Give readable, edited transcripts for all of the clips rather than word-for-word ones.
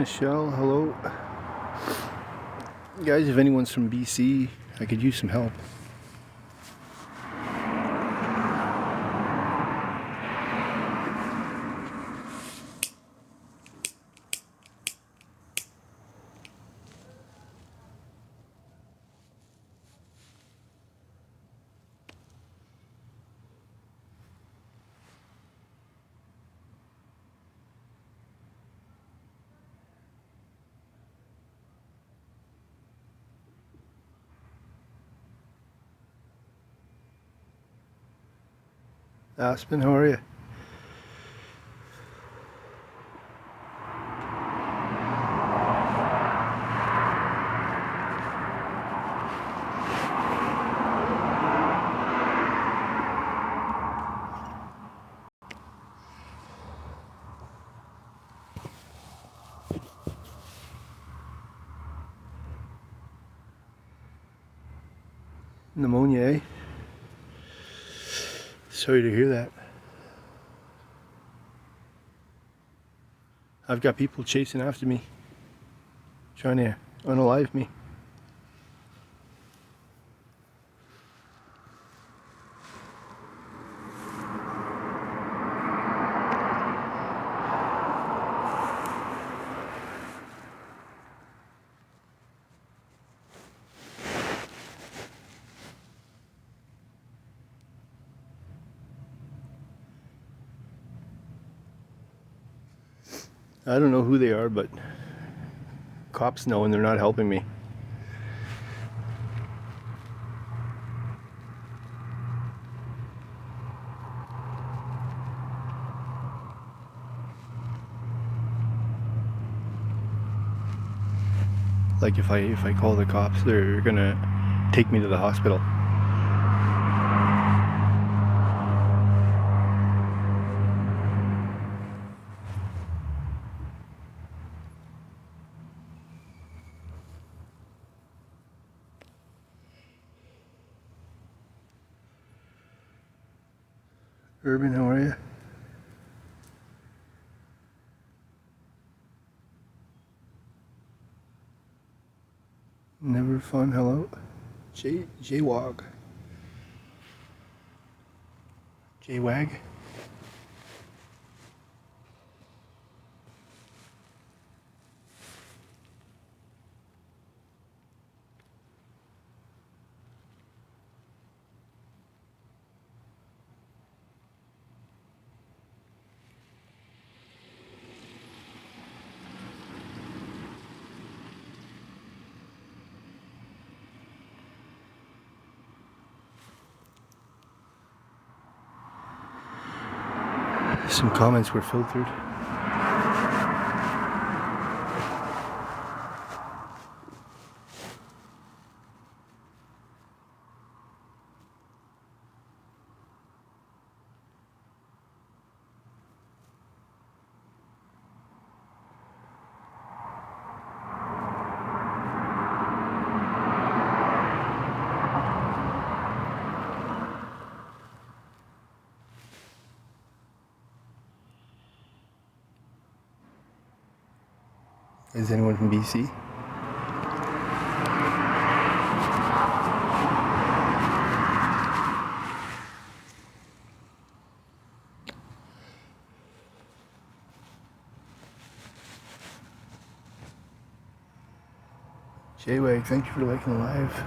Michelle, hello. Guys, if anyone's from BC, I could use some help. Aspen, how are you? Pneumonia, eh? Sorry to hear that. I've got people chasing after me, trying to unalive me. I don't know who they are, but cops know and they're not helping me. Like if I call the cops, they're gonna take me to the hospital. Urban, how are you? Never fun, hello. J-Wag. J-Wag. Some comments were filtered. Is anyone from BC? J-Wag, thank you for liking the live.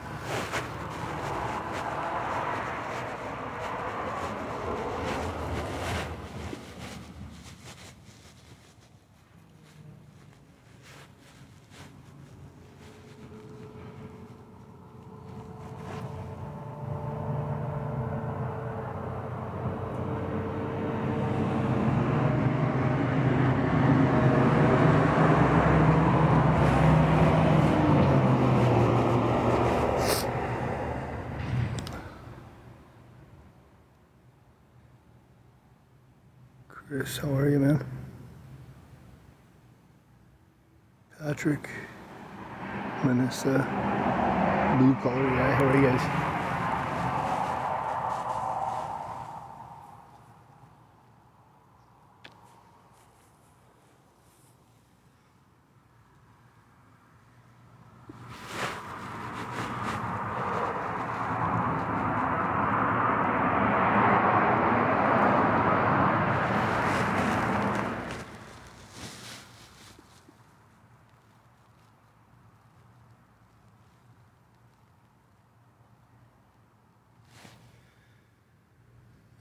Chris, how are you, man? Patrick, Vanessa, Blue Collar Guy, how are you guys?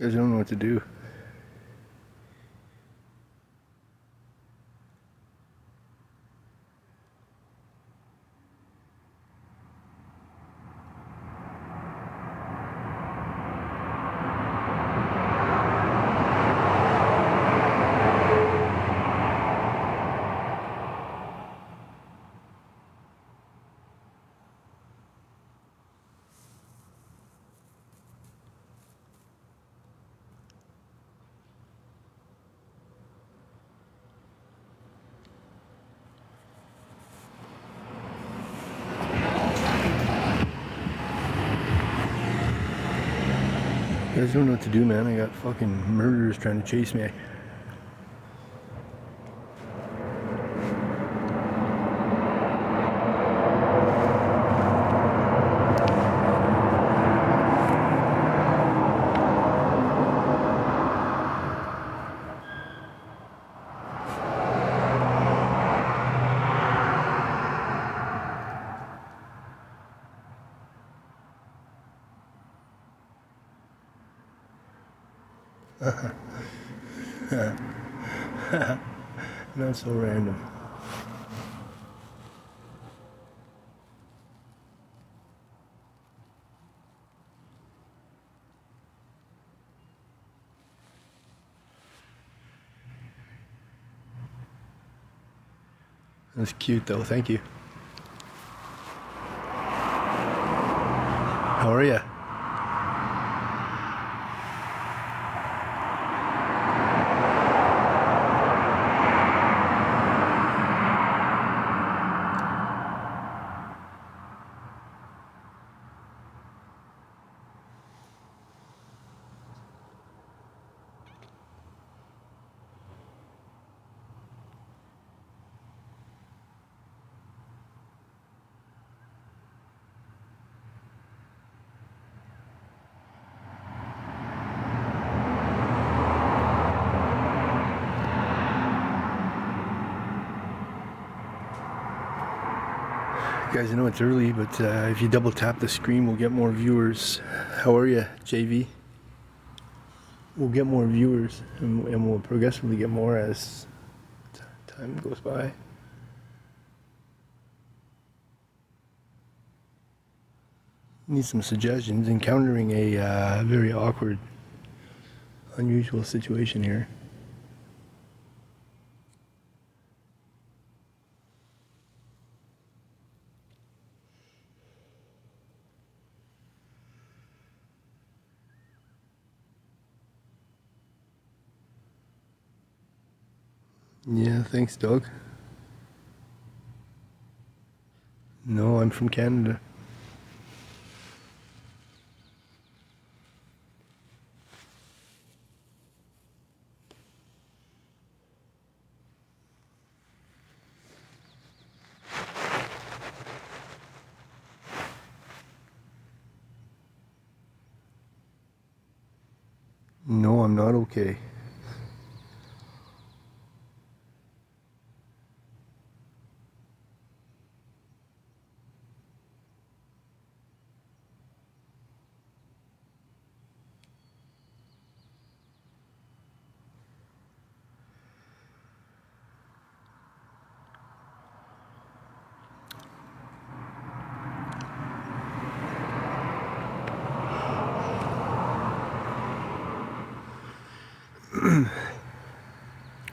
I don't know what to do. I just don't know what to do, man. I got fucking murderers trying to chase me. Not so random. That's cute though, thank you. How are ya? Guys, I know it's early, but if you double tap the screen, we'll get more viewers. How are you, JV? We'll get more viewers, and we'll progressively get more as time goes by. Need some suggestions. Encountering a very awkward, unusual situation here. Yeah, thanks, Doug. No, I'm from Canada. No, I'm not okay.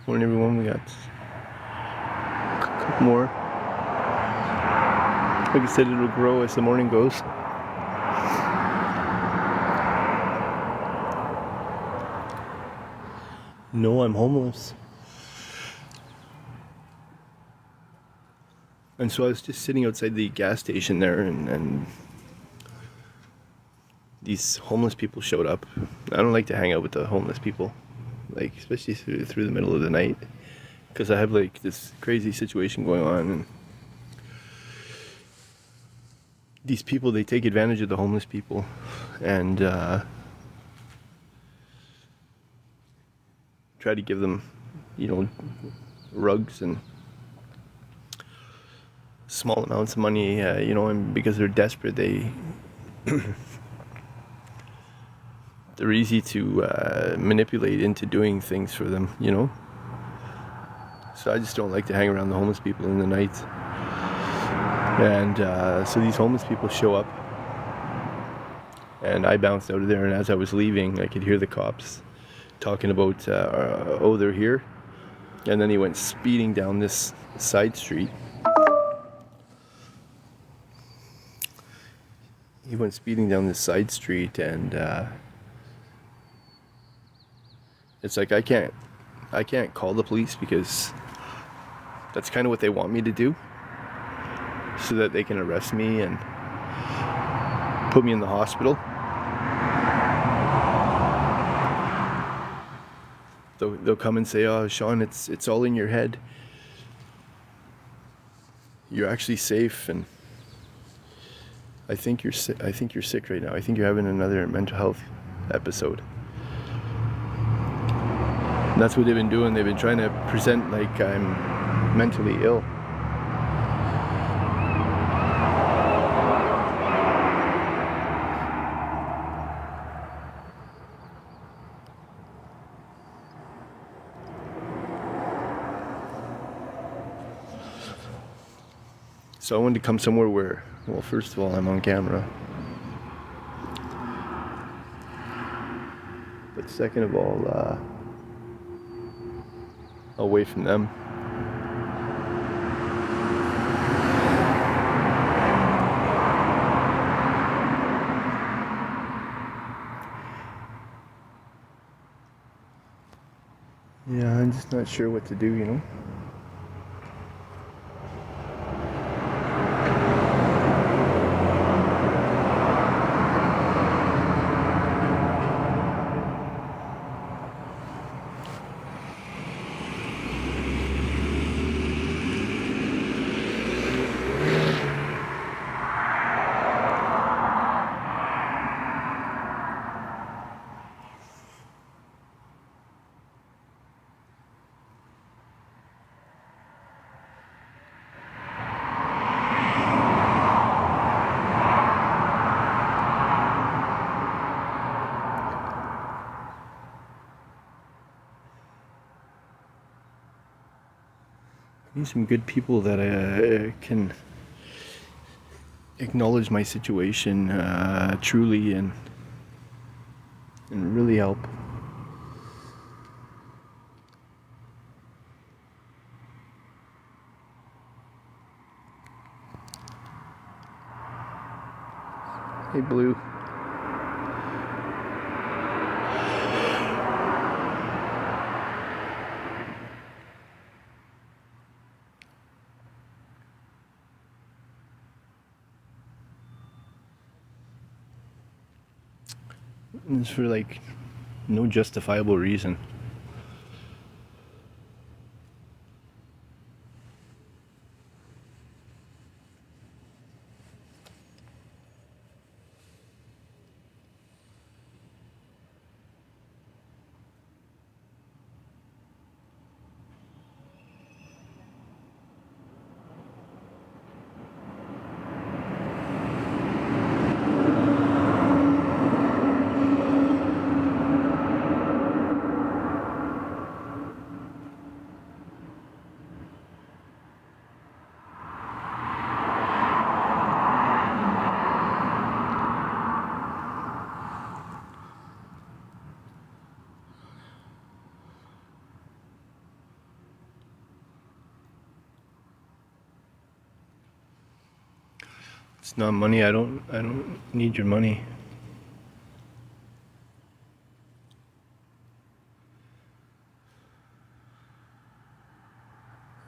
Morning, everyone. We got a couple more. Like I said, it'll grow as the morning goes. No, I'm homeless. And so I was just sitting outside the gas station there, and these homeless people showed up. I don't like to hang out with the homeless people, like especially through the middle of the night, because I have like this crazy situation going on, and these people, they take advantage of the homeless people, and try to give them, rugs and small amounts of money, and because they're desperate, they're they're easy to manipulate into doing things for them, you know. So I just don't like to hang around the homeless people in the night. And so these homeless people show up, and I bounced out of there, and as I was leaving, I could hear the cops talking about, oh, they're here. And then he went speeding down this side street. He went speeding down this side street, and it's like I can't call the police, because that's kind of what they want me to do, so that they can arrest me and put me in the hospital. They'll come and say, "Oh, Shaun, it's all in your head. You're actually safe, and I think you're sick right now. I think you're having another mental health episode." And that's what they've been doing. They've been trying to present like I'm mentally ill. So I wanted to come somewhere where, well, first of all, I'm on camera. But second of all, away from them. Yeah, I'm just not sure what to do, you know? I need some good people that can acknowledge my situation truly and really help. Hey, Blue. And it's for like no justifiable reason. It's not money. I don't need your money.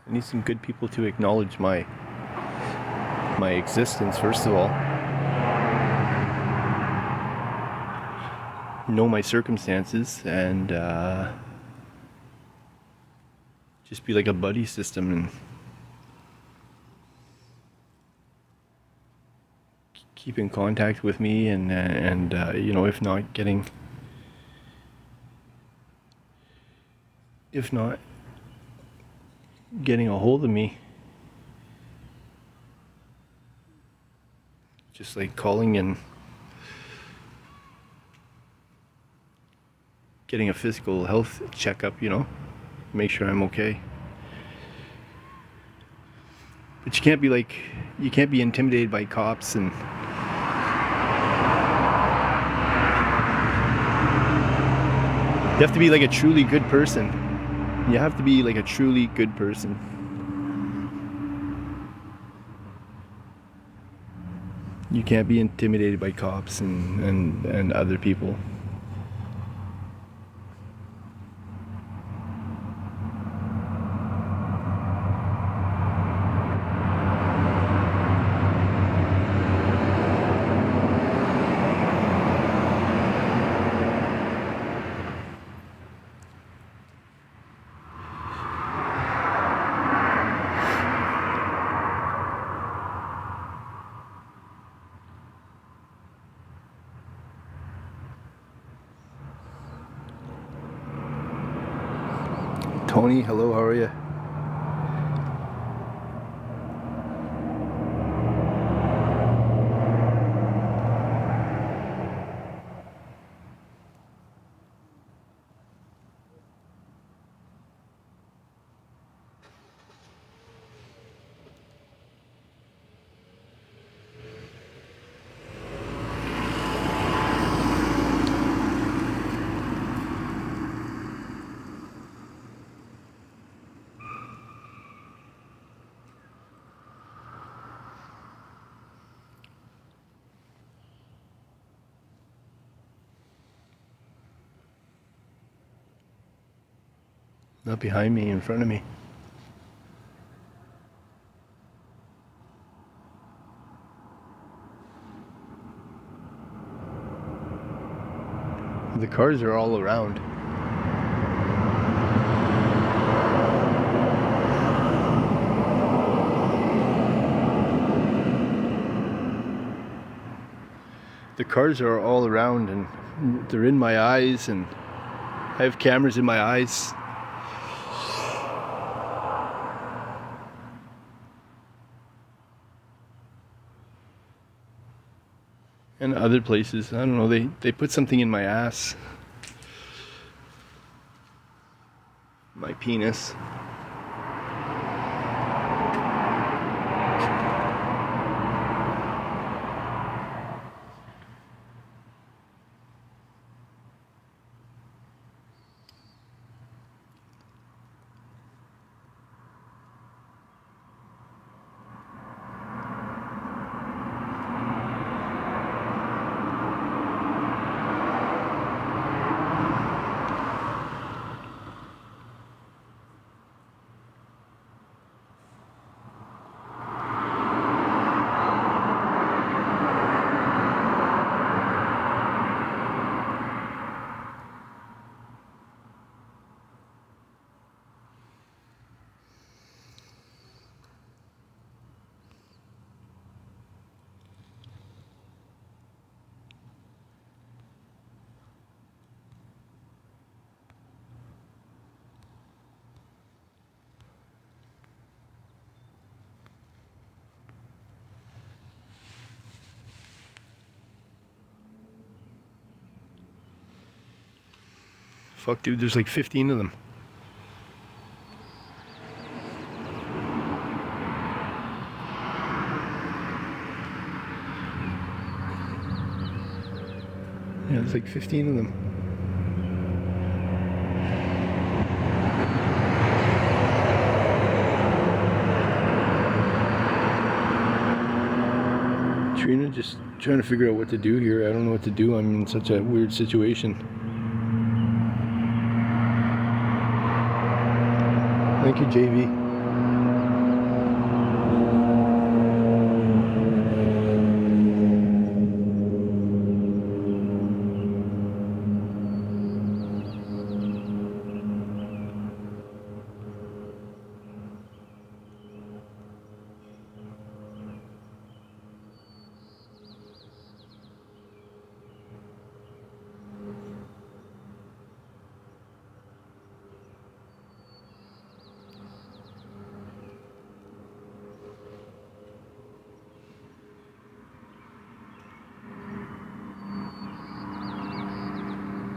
I need some good people to acknowledge my existence, first of all. Know my circumstances, and just be like a buddy system, and keep in contact with me, and you know, if not getting a hold of me, just like calling and getting a physical health checkup, you know, make sure I'm okay. But you can't be intimidated by cops, and you have to be like a truly good person. You have to be like a truly good person. You can't be intimidated by cops and other people. Tony, hello, how are you? Not behind me, in front of me. The cars are all around. The cars are all around, and they're in my eyes, and I have cameras in my eyes. And other places, I don't know, they put something in my ass. My penis. Fuck, dude, there's like 15 of them. Yeah, there's like 15 of them. Trina, just trying to figure out what to do here. I don't know what to do. I'm in such a weird situation. Thank you, JV.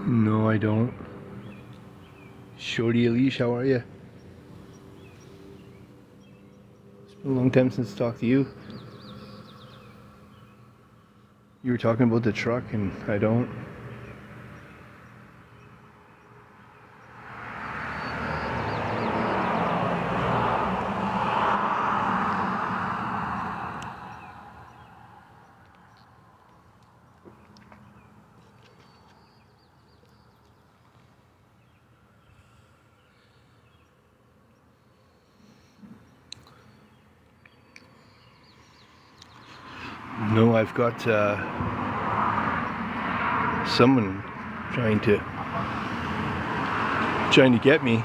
No, I don't. Shorty Elish, how are you? It's been a long time since I talked to you. You were talking about the truck and I don't. No, I've got someone trying to get me.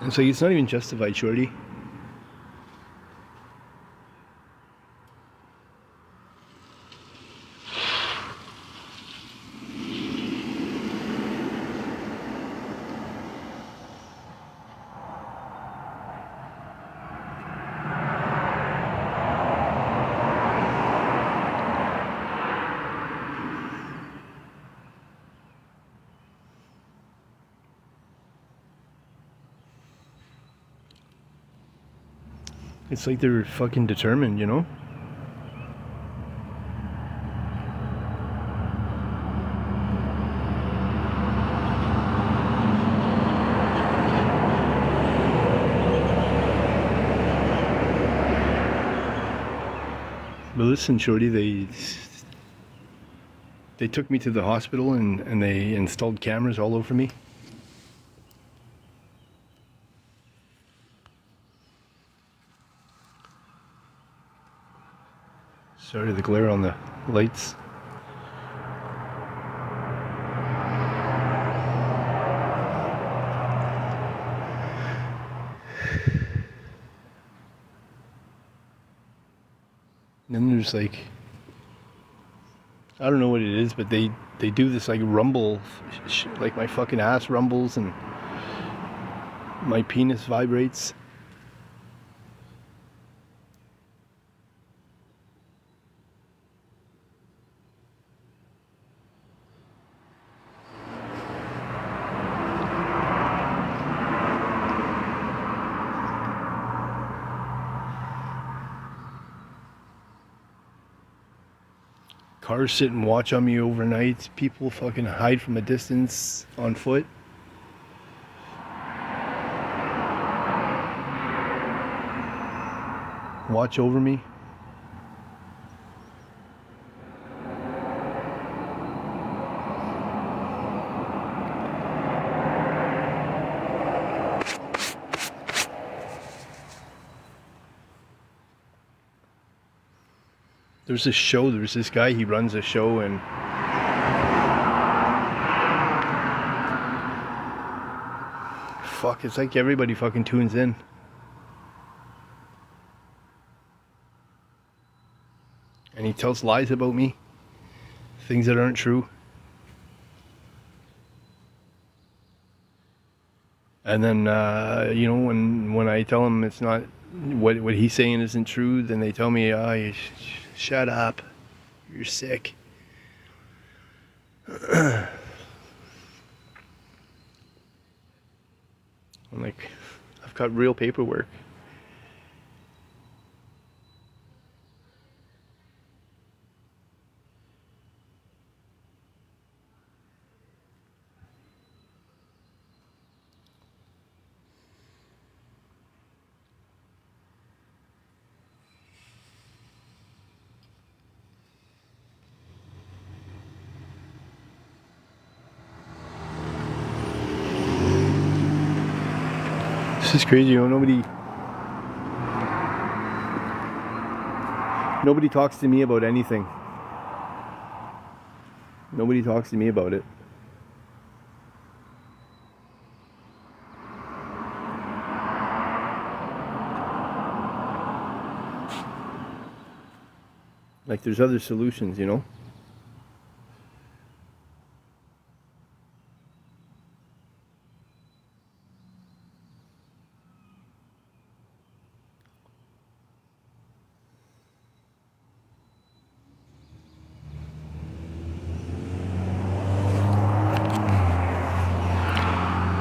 And so it's not even justified, Shorty. It's like they're fucking determined, you know? But listen, Shorty, they took me to the hospital and they installed cameras all over me. Sorry, the glare on the lights. And then there's like, I don't know what it is, but they do this like rumble, like my fucking ass rumbles and my penis vibrates. Cars sit and watch on me overnight. People fucking hide from a distance on foot. Watch over me. There's this show, there's this guy, he runs a show and fuck, it's like everybody fucking tunes in. And he tells lies about me, things that aren't true. And then, you know, when I tell him it's not, what he's saying isn't true, then they tell me, you shut up, you're sick. I'm like, I've got real paperwork. This is crazy, you know, nobody talks to me about anything. Nobody talks to me about it. Like there's other solutions, you know?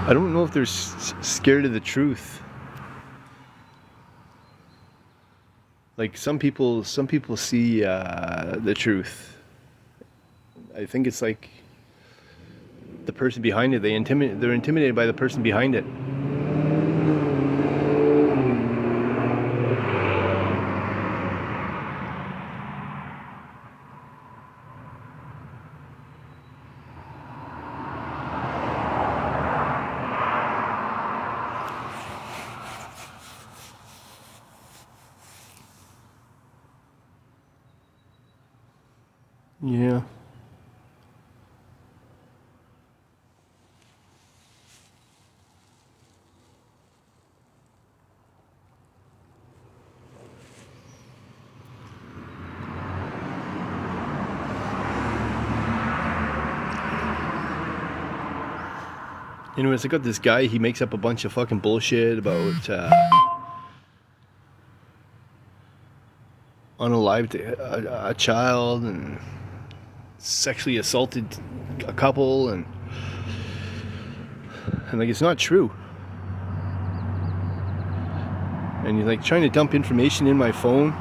I don't know if they're scared of the truth. Like some people see the truth. I think it's like the person behind it. They're intimidated by the person behind it. Yeah. Anyways, I got this guy, he makes up a bunch of fucking bullshit about unalived a child and sexually assaulted a couple, and like it's not true. And you're like trying to dump information in my phone.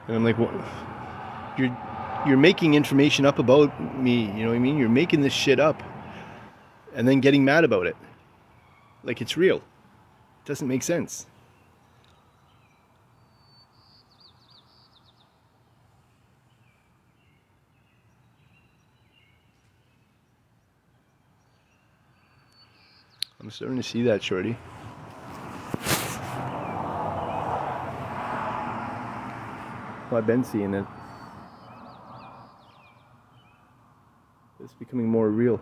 And I'm like, what? You're making information up about me, you know what I mean? You're making this shit up and then getting mad about it. Like it's real. It doesn't make sense. I'm starting to see that, shorty. Well, I've been seeing it. It's becoming more real.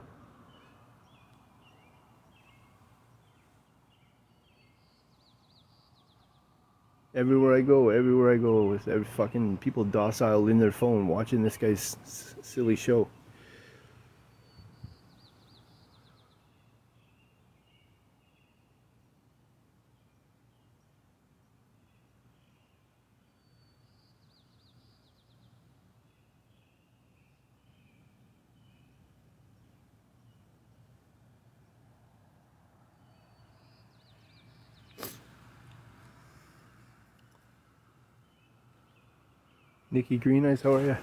Everywhere I go, with every fucking people docile in their phone watching this guy's silly show. Nikki Green Eyes, how are you?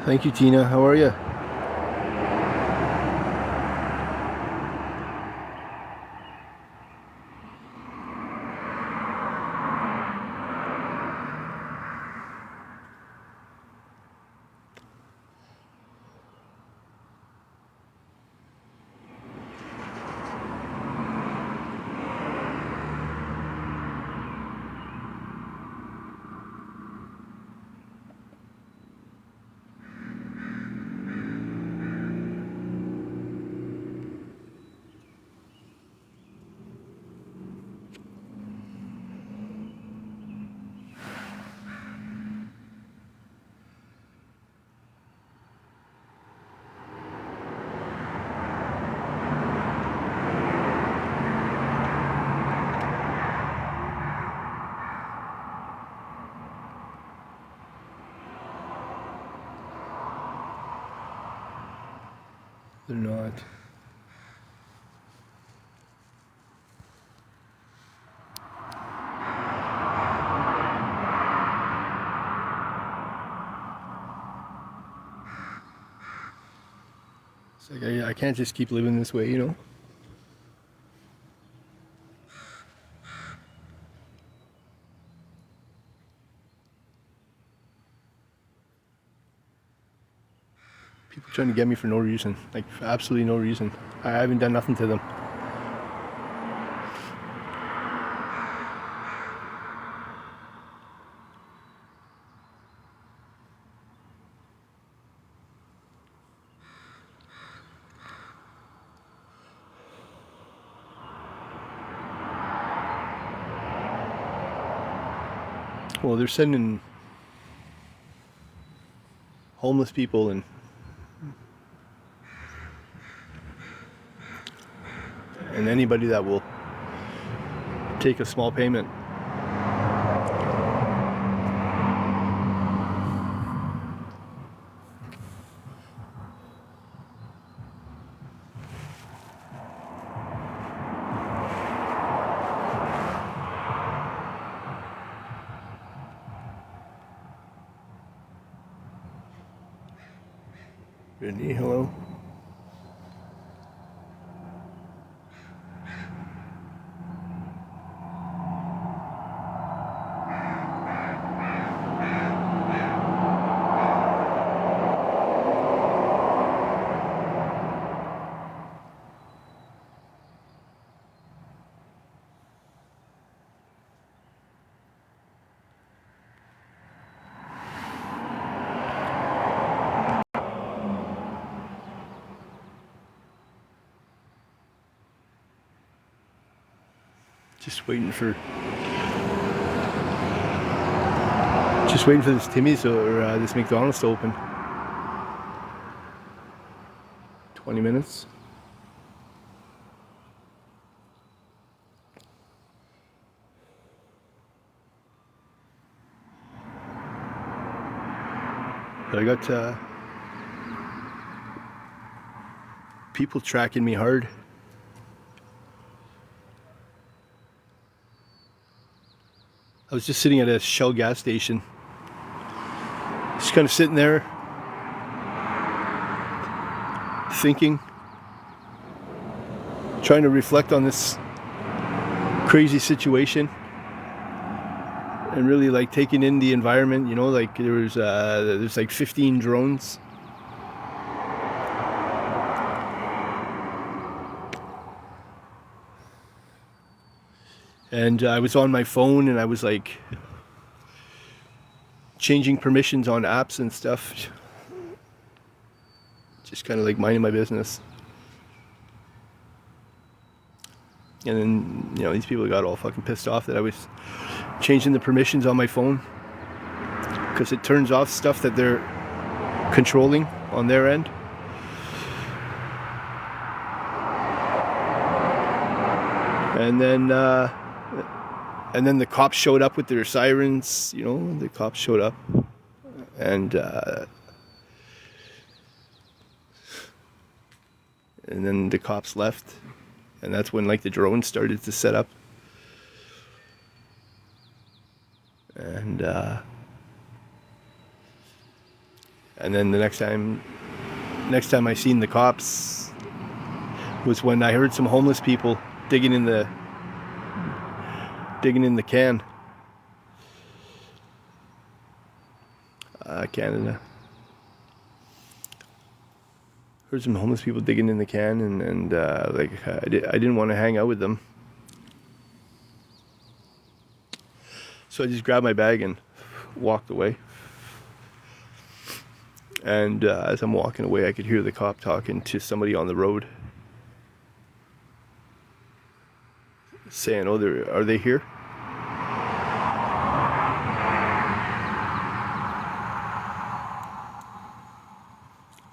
Thank you, Tina. How are you? They're not. Like I can't just keep living this way, you know? People trying to get me for no reason. Like, for absolutely no reason. I haven't done nothing to them. Well, they're sending homeless people and anybody that will take a small payment. Brittany, hello. Just waiting for this Timmy's or this McDonald's to open. 20 minutes. But I got people tracking me hard. I was just sitting at a Shell gas station. Just kind of sitting there, thinking, trying to reflect on this crazy situation, and really like taking in the environment. You know, like there's like 15 drones. And I was on my phone and I was like changing permissions on apps and stuff. Just kind of like minding my business. And then, you know, these people got all fucking pissed off that I was changing the permissions on my phone. Because it turns off stuff that they're controlling on their end. And then the cops showed up with their sirens, you know, the cops showed up. And then the cops left. And that's when like the drones started to set up. And then the next time I seen the cops was when I heard some homeless people digging in the can. Canada. Heard some homeless people digging in the can, and like I didn't want to hang out with them, so I just grabbed my bag and walked away. And as I'm walking away, I could hear the cop talking to somebody on the road, saying, "Oh, are they here?"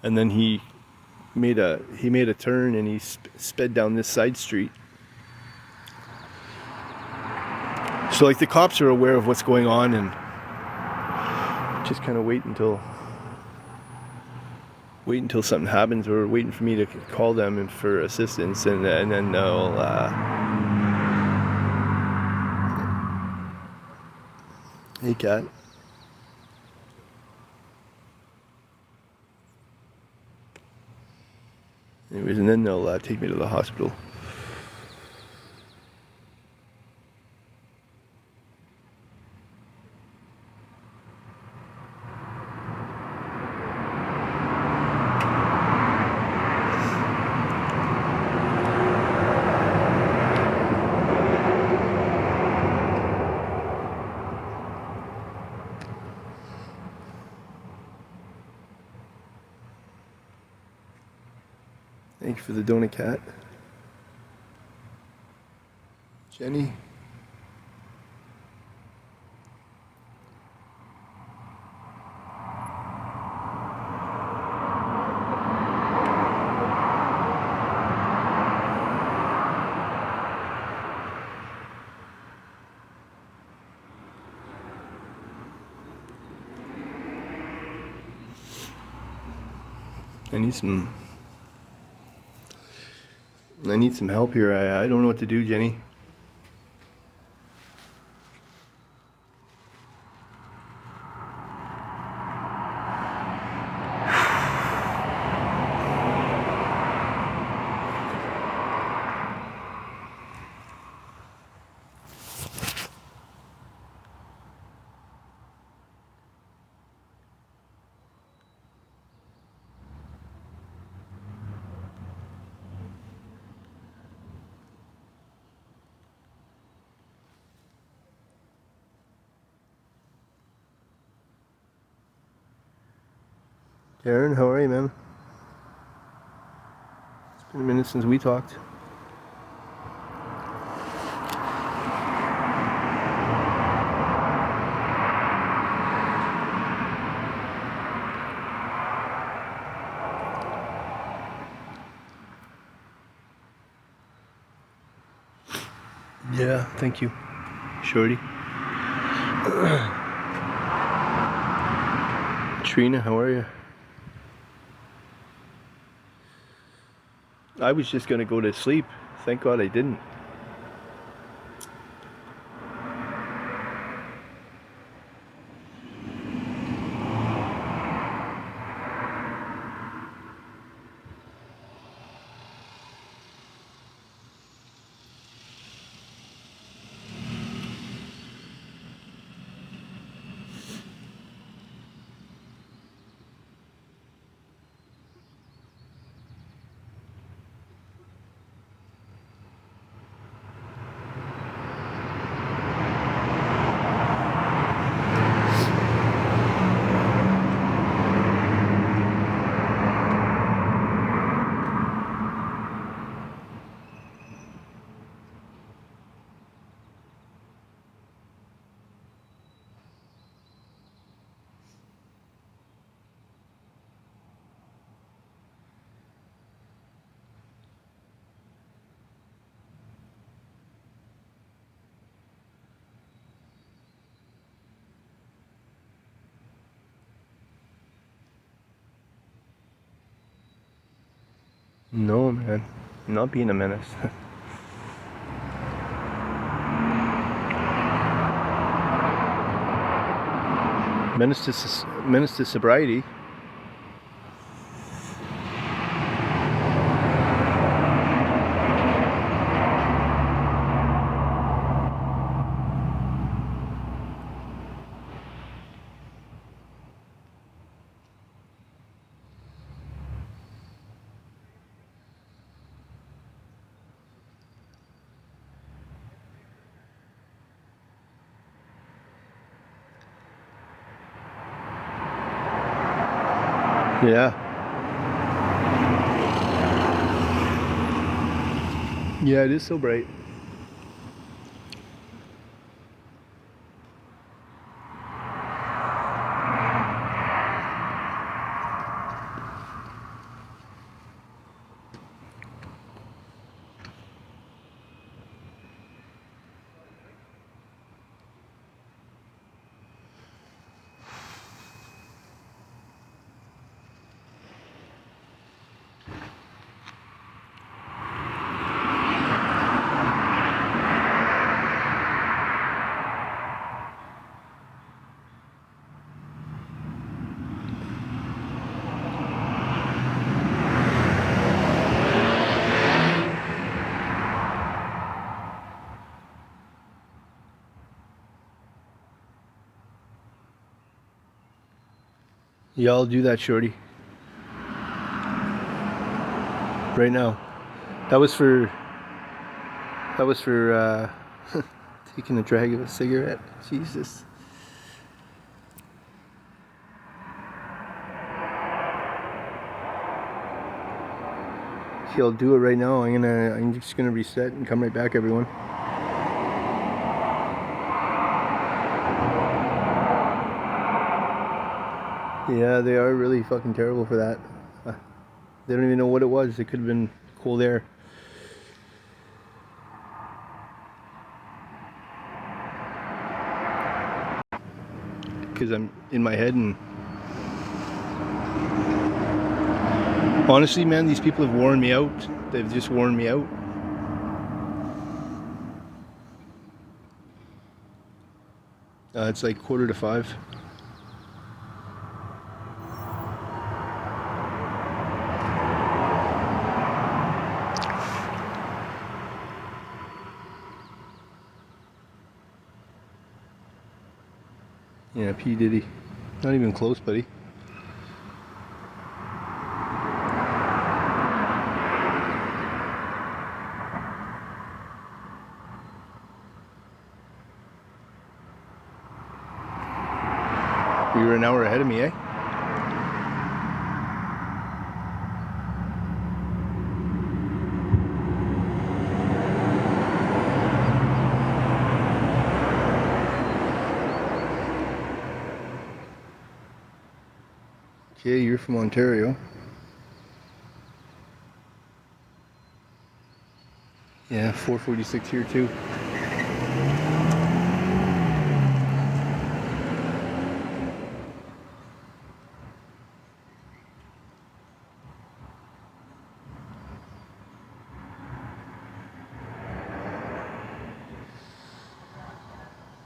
And then he made a turn and he sped down this side street. So like the cops are aware of what's going on and just kind of wait until something happens, or waiting for me to call them and for assistance, and then they'll hey cat. Anyways, and then they'll take me to the hospital. Thank you for the donut cat. Jenny. I need some help here. I don't know what to do, Jenny. Darren, how are you, man? It's been a minute since we talked. Yeah, thank you, Shorty. Trina, how are you? I was just gonna go to sleep. Thank God I didn't. No, man. I'm not being a menace. Menace to sobriety. Yeah. Yeah, it is so bright. Yeah, I'll do that, shorty. Right now. That was for taking a drag of a cigarette. Jesus. Okay, I'll do it right now. I'm just gonna reset and come right back, everyone. Yeah, they are really fucking terrible for that. They don't even know what it was. It could have been cold air. Because I'm in my head, and honestly, man, these people have worn me out. They've just worn me out. It's like 4:45. Yeah, P. Diddy. Not even close, buddy. You were an hour ahead of me, eh? Okay, you're from Ontario. Yeah, 4:46 here too.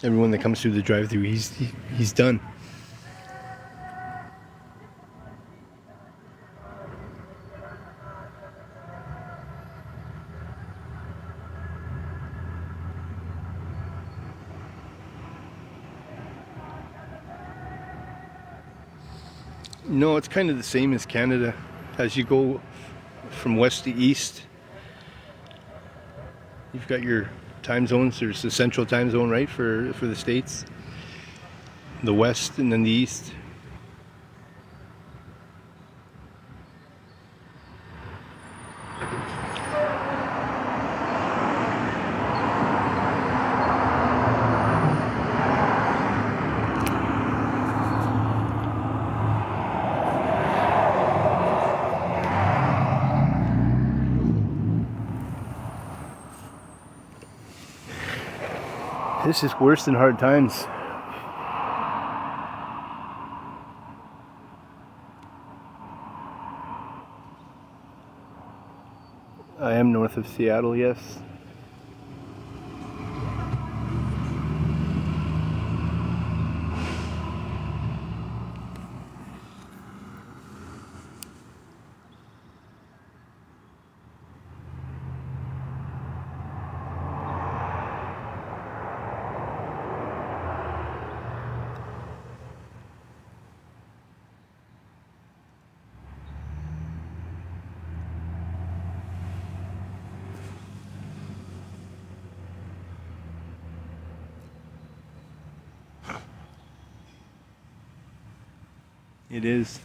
Everyone that comes through the drive-thru, he's done. No, it's kind of the same as Canada. As you go from west to east, you've got your time zones. There's the central time zone, right, for the States, the west, and then the east. This is worse than hard times. I am north of Seattle, yes. It is.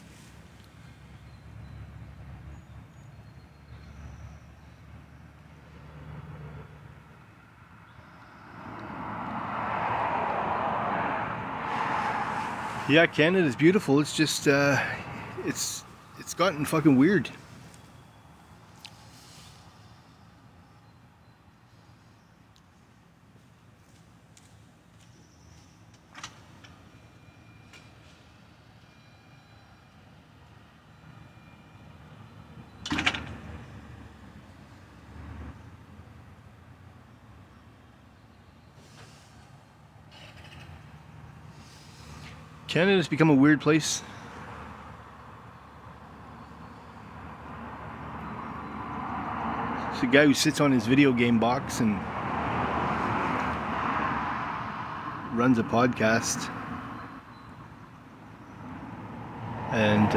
Yeah, Canada's beautiful. It's just, it's gotten fucking weird. Canada's become a weird place. It's a guy who sits on his video game box and runs a podcast. and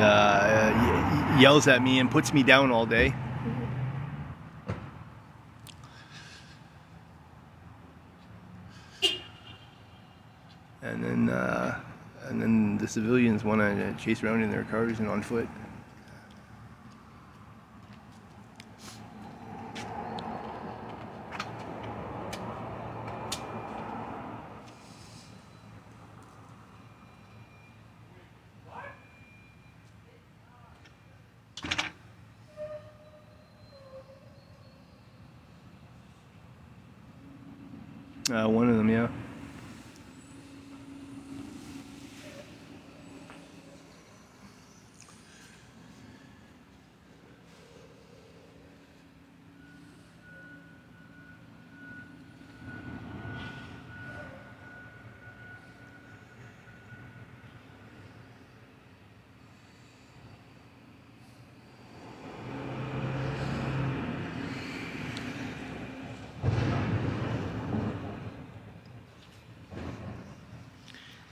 yells at me and puts me down all day. And then the civilians want to chase around in their cars and on foot. One of them, yeah.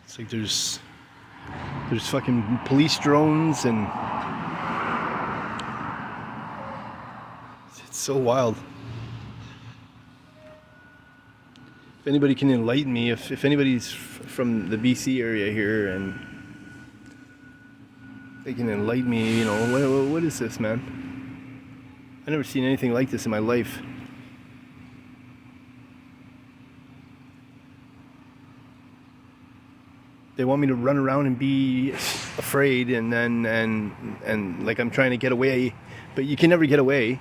It's like there's fucking police drones, and it's so wild. If anybody can enlighten me, if anybody's from the BC area here and they can enlighten me, you know, what is this, man? I've never seen anything like this in my life. They want me to run around and be afraid, and then and like I'm trying to get away, but you can never get away.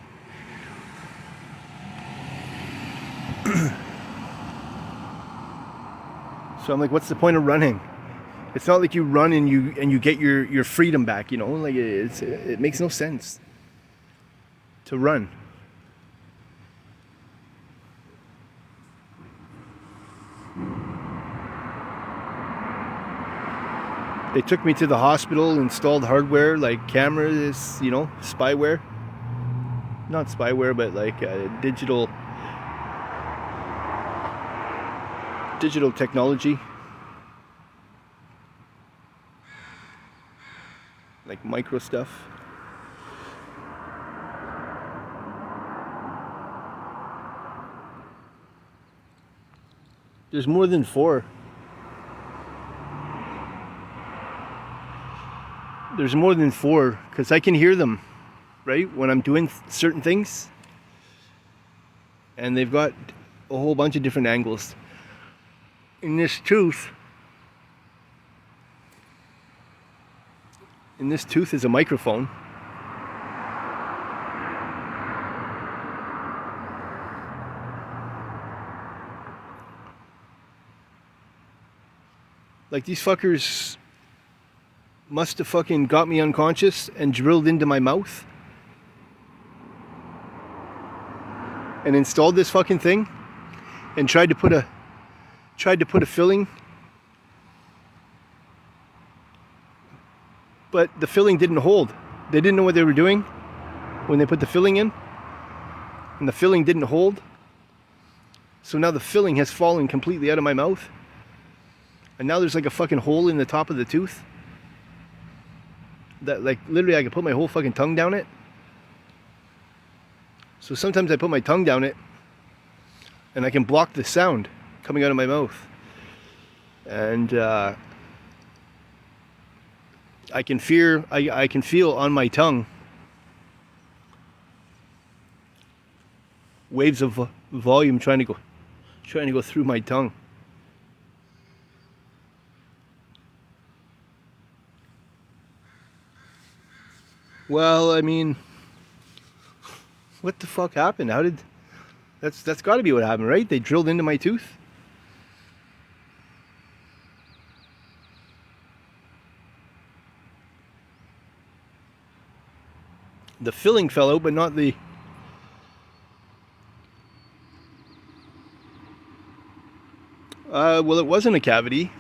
So I'm like, what's the point of running? It's not like you run and you get your freedom back, you know? Like it makes no sense to run. They took me to the hospital, installed hardware like cameras, you know, spyware. Not spyware, but like digital technology. Like micro stuff. There's more than 4. There's more than 4, because I can hear them, right, when I'm doing certain things. And they've got a whole bunch of different angles. In this tooth is a microphone. Like, these fuckers must have fucking got me unconscious and drilled into my mouth and installed this fucking thing and tried to put a filling, but the filling didn't hold. They didn't know what they were doing when they put the filling in, and the filling didn't hold. So now the filling has fallen completely out of my mouth, and now there's like a fucking hole in the top of the tooth that, like, literally I could put my whole fucking tongue down it. So sometimes I put my tongue down it and I can block the sound coming out of my mouth. And I can feel on my tongue waves of volume trying to go through my tongue. Well, I mean, what the fuck happened? That's got to be what happened, right? They drilled into my tooth. The filling fell out, but not the... well, it wasn't a cavity.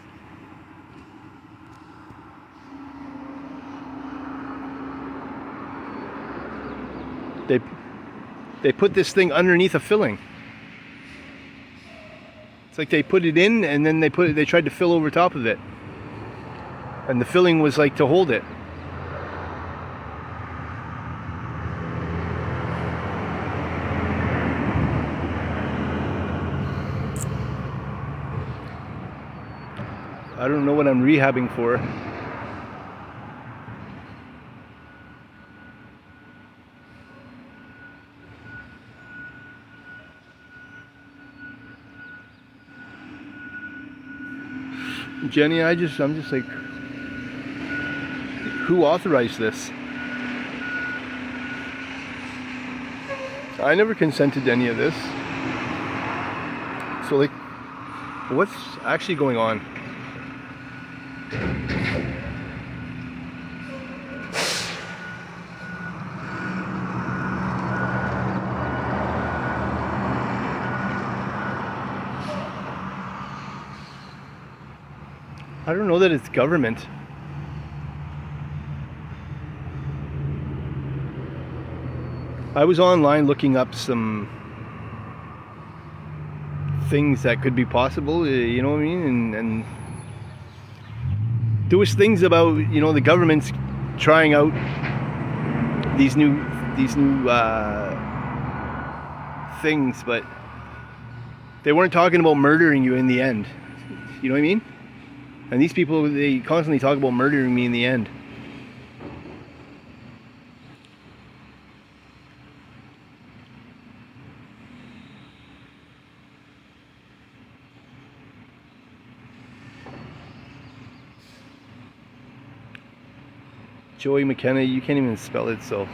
They put this thing underneath a filling. It's like they put it in and then they tried to fill over top of it. And the filling was like to hold it. I don't know what I'm rehabbing for. Jenny, I'm just like, who authorized this? I never consented to any of this. So like, what's actually going on? I don't know that it's government. I was online looking up some things that could be possible, you know what I mean? And there was things about, you know, the government's trying out these new things, but they weren't talking about murdering you in the end. You know what I mean? And these people, they constantly talk about murdering me in the end. Joey McKenna, you can't even spell it, so.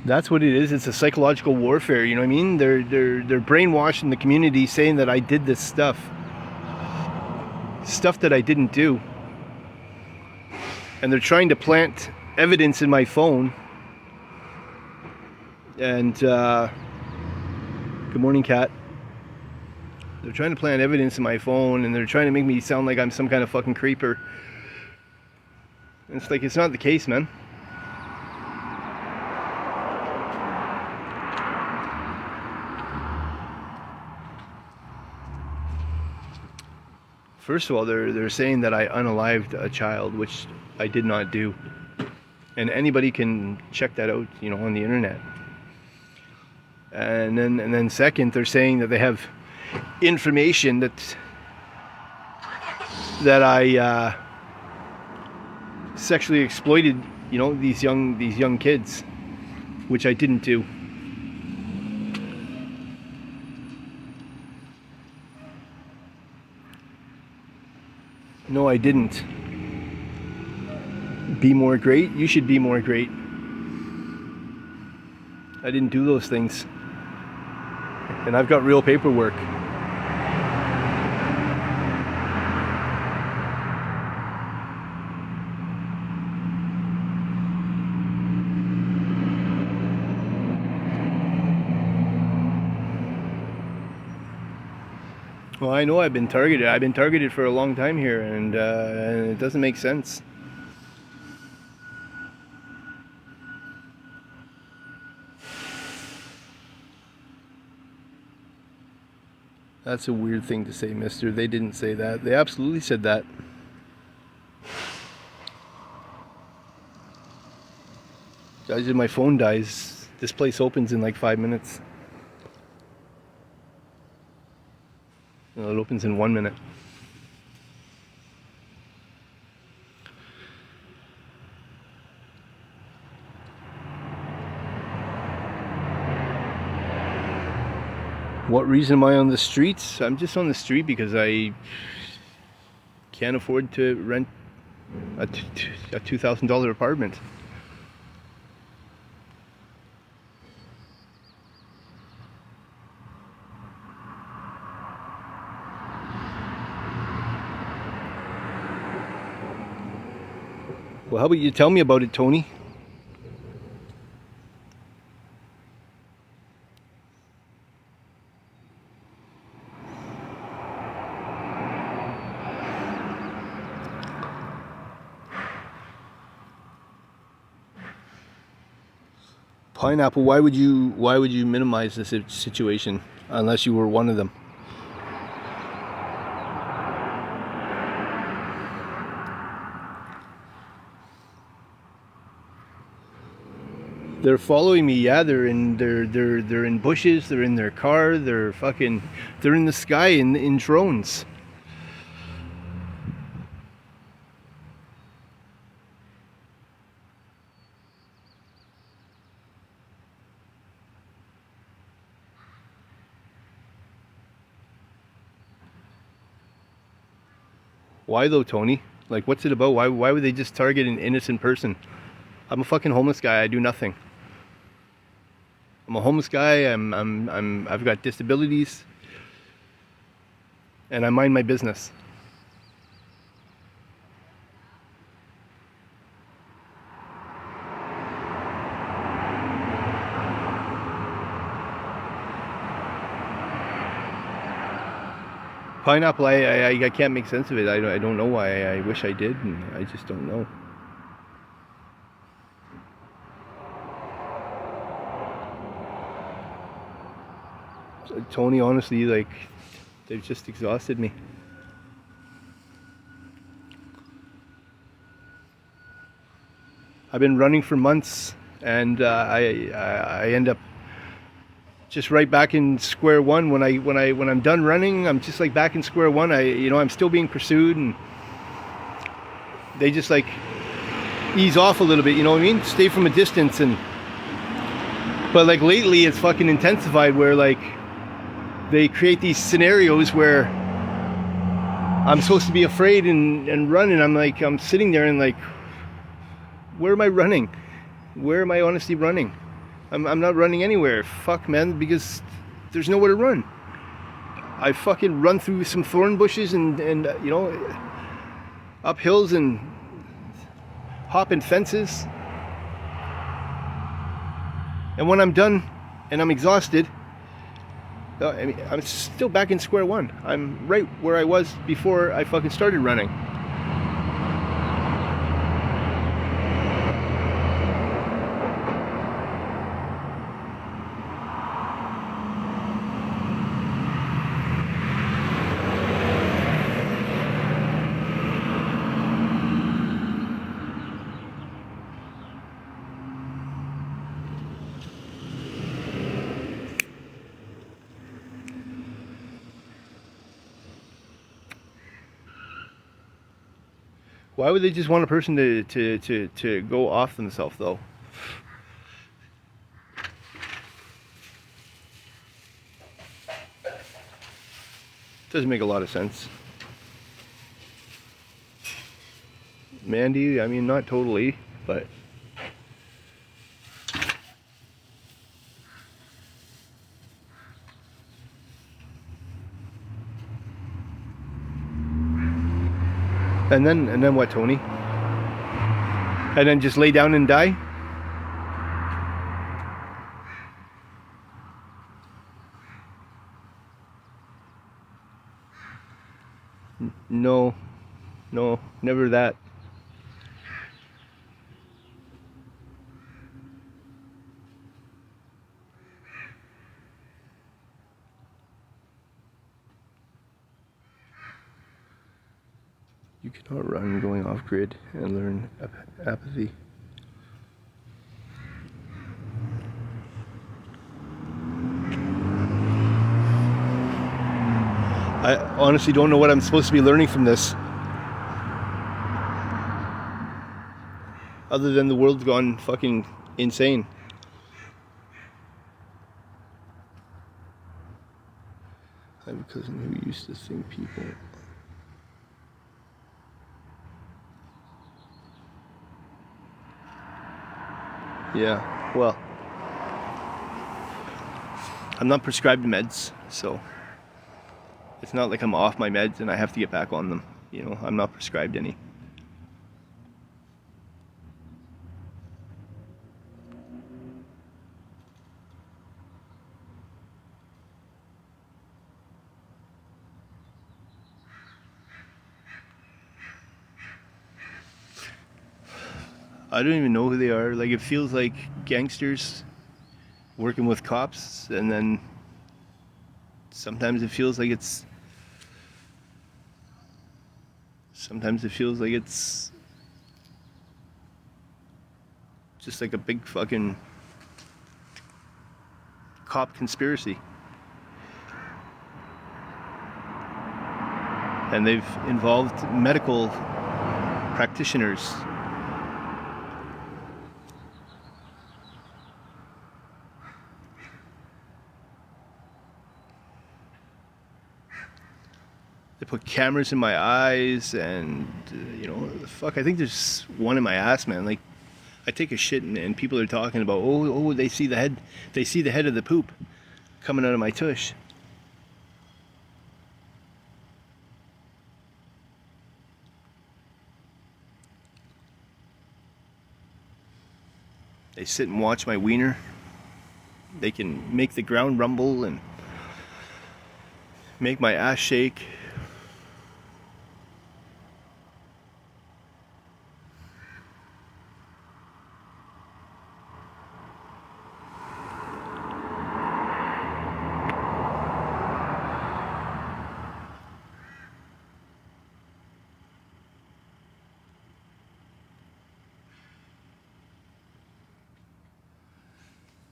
That's what it is. It's a psychological warfare, you know what I mean? They're brainwashing the community, saying that I did this stuff that I didn't do. And they're trying to plant evidence in my phone. And good morning, Kat. They're trying to plant evidence in my phone, and they're trying to make me sound like I'm some kind of fucking creeper. And it's like, it's not the case, man. First of all, they're saying that I unalived a child, which I did not do. And anybody can check that out, you know, on the internet. And then second, they're saying that they have information that I sexually exploited, you know, these young kids, which I didn't do. No, I didn't. Be more great? You should be more great. I didn't do those things. And I've got real paperwork. Well, I know I've been targeted. I've been targeted for a long time here, and it doesn't make sense. That's a weird thing to say, mister. They didn't say that. They absolutely said that. Guys, if my phone dies, this place opens in like 5 minutes. No, it opens in 1 minute. What reason am I on the streets? I'm just on the street because I can't afford to rent a $2,000 apartment. Well, how about you tell me about it, Tony? Pineapple, why would you minimize this situation unless you were one of them? They're following me. Yeah, they're in bushes, they're in their car, they're in the sky in drones. Why though, Tony? Like, what's it about? Why would they just target an innocent person? I'm a fucking homeless guy. I do nothing. I'm a homeless guy. I've got disabilities, and I mind my business. Pineapple, I can't make sense of it. I don't know why. I wish I did, and I just don't know. Tony, honestly, like, they've just exhausted me. I've been running for months, and I end up just right back in square one. When I'm done running, I'm just like back in square one. I'm still being pursued, and they just like ease off a little bit. You know what I mean? Stay from a distance, but like lately, it's fucking intensified. Where like they create these scenarios where I'm supposed to be afraid and run, and I'm sitting there and like, where am I running? Where am I honestly running? I'm not running anywhere. Fuck, man, because there's nowhere to run. I fucking run through some thorn bushes and up hills and hopping fences. And when I'm done and I'm exhausted, I'm still back in square one. I'm right where I was before I fucking started running. Why would they just want a person to go off themselves, though? Doesn't make a lot of sense. Mandy, I mean, not totally, but... And then what, Tony? And then just lay down and die? No, never that. You cannot run going off grid and learn apathy. I honestly don't know what I'm supposed to be learning from this. Other than the world's gone fucking insane. I have a cousin who used to think people... Yeah, well, I'm not prescribed meds, so it's not like I'm off my meds and I have to get back on them. You know, I'm not prescribed any. I don't even know who they are. Like, it feels like gangsters working with cops, and then sometimes it feels like it's just like a big fucking cop conspiracy. And they've involved medical practitioners. They put cameras in my eyes, and fuck, I think there's one in my ass, man. Like, I take a shit and people are talking about, oh, they see the head of the poop coming out of my tush. They sit and watch my wiener. They can make the ground rumble and make my ass shake.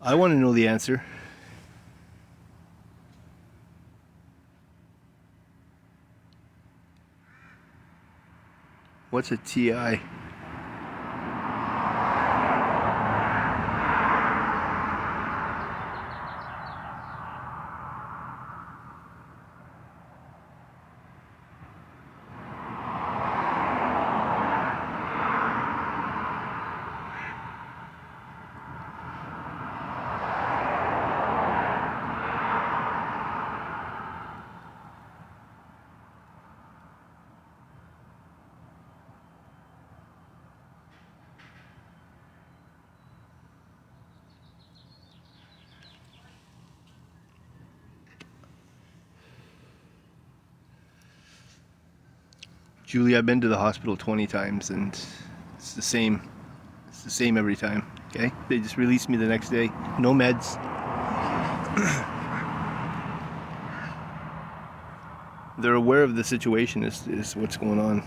I want to know the answer. What's a TI? Julie, I've been to the hospital 20 times, and it's the same. It's the same every time, okay? They just release me the next day. No meds. They're aware of the situation is what's going on.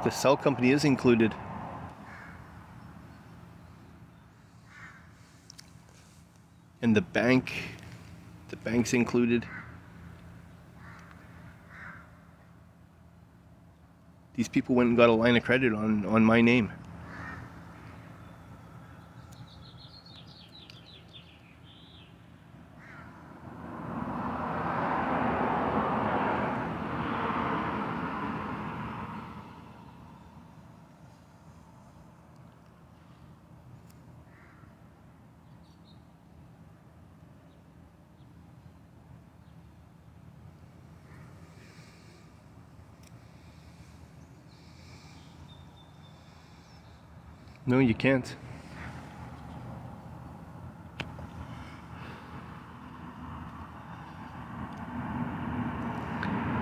The cell company is included. And the bank's included. These people went and got a line of credit on my name. No, you can't.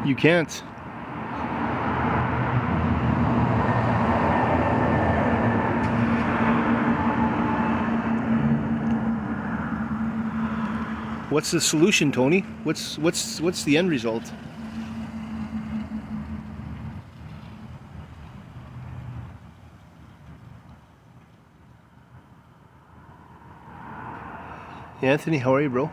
You can't. What's the solution, Tony? What's the end result? Yeah, Anthony, how are you, bro?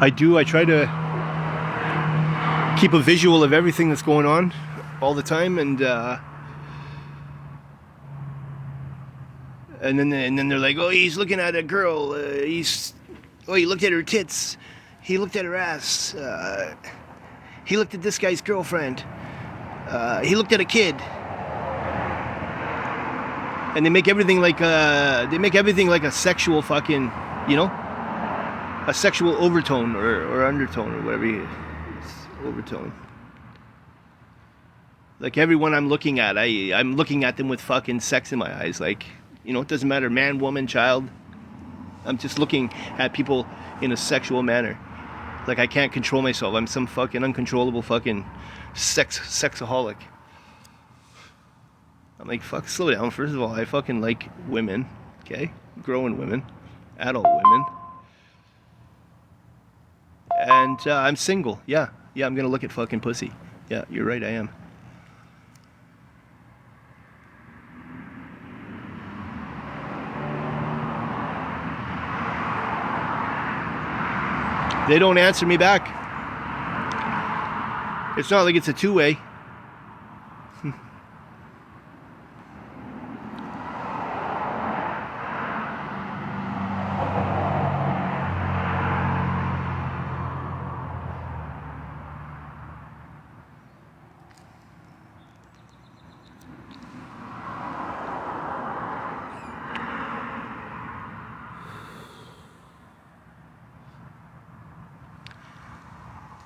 I do. I try to keep a visual of everything that's going on all the time, and then they're like, oh, he's looking at a girl. He looked at her tits. He looked at her ass. He looked at this guy's girlfriend. He looked at a kid. And they make everything like a sexual fucking, a sexual overtone or undertone or whatever it's overtone. Like everyone I'm looking at, I'm looking at them with fucking sex in my eyes. Like, it doesn't matter, man, woman, child. I'm just looking at people in a sexual manner. Like I can't control myself. I'm some fucking uncontrollable fucking sexaholic. I'm like, fuck, slow down. First of all, I fucking like women, okay? Grown women, adult women. And I'm single. Yeah, I'm gonna look at fucking pussy. Yeah, you're right, I am. They don't answer me back. It's not like it's a two-way.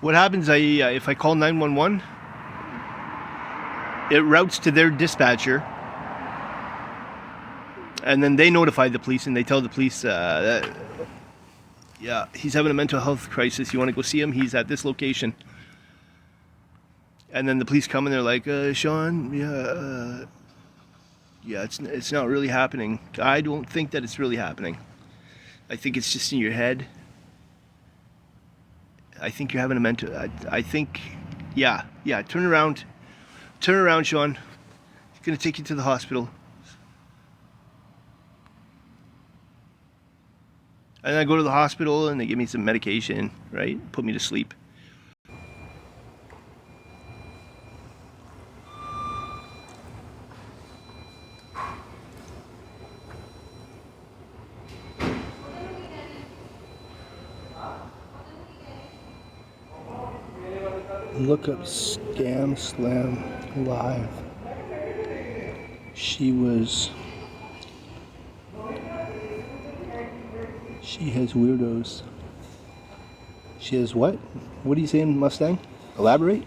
What happens, if I call 911, it routes to their dispatcher, and then they notify the police, and they tell the police that, yeah, he's having a mental health crisis. You want to go see him? He's at this location. And then the police come and they're like, Shaun, it's not really happening. I don't think that it's really happening. I think it's just in your head. I think you're having a mental, I think, yeah, turn around, Shaun. He's going to take you to the hospital. And I go to the hospital and they give me some medication, right? Put me to sleep. Look up ScamSlam live. She has weirdos. She has what? What are you saying, Mustang? Elaborate?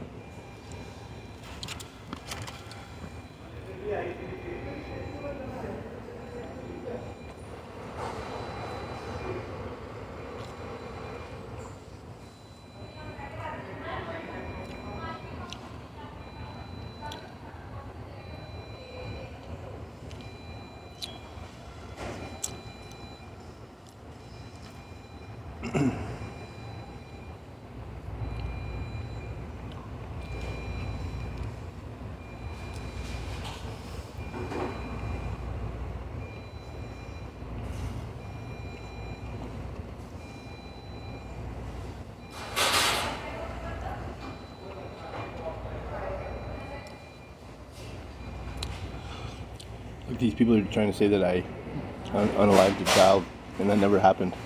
Like these people are trying to say that I unalived a child, and that never happened.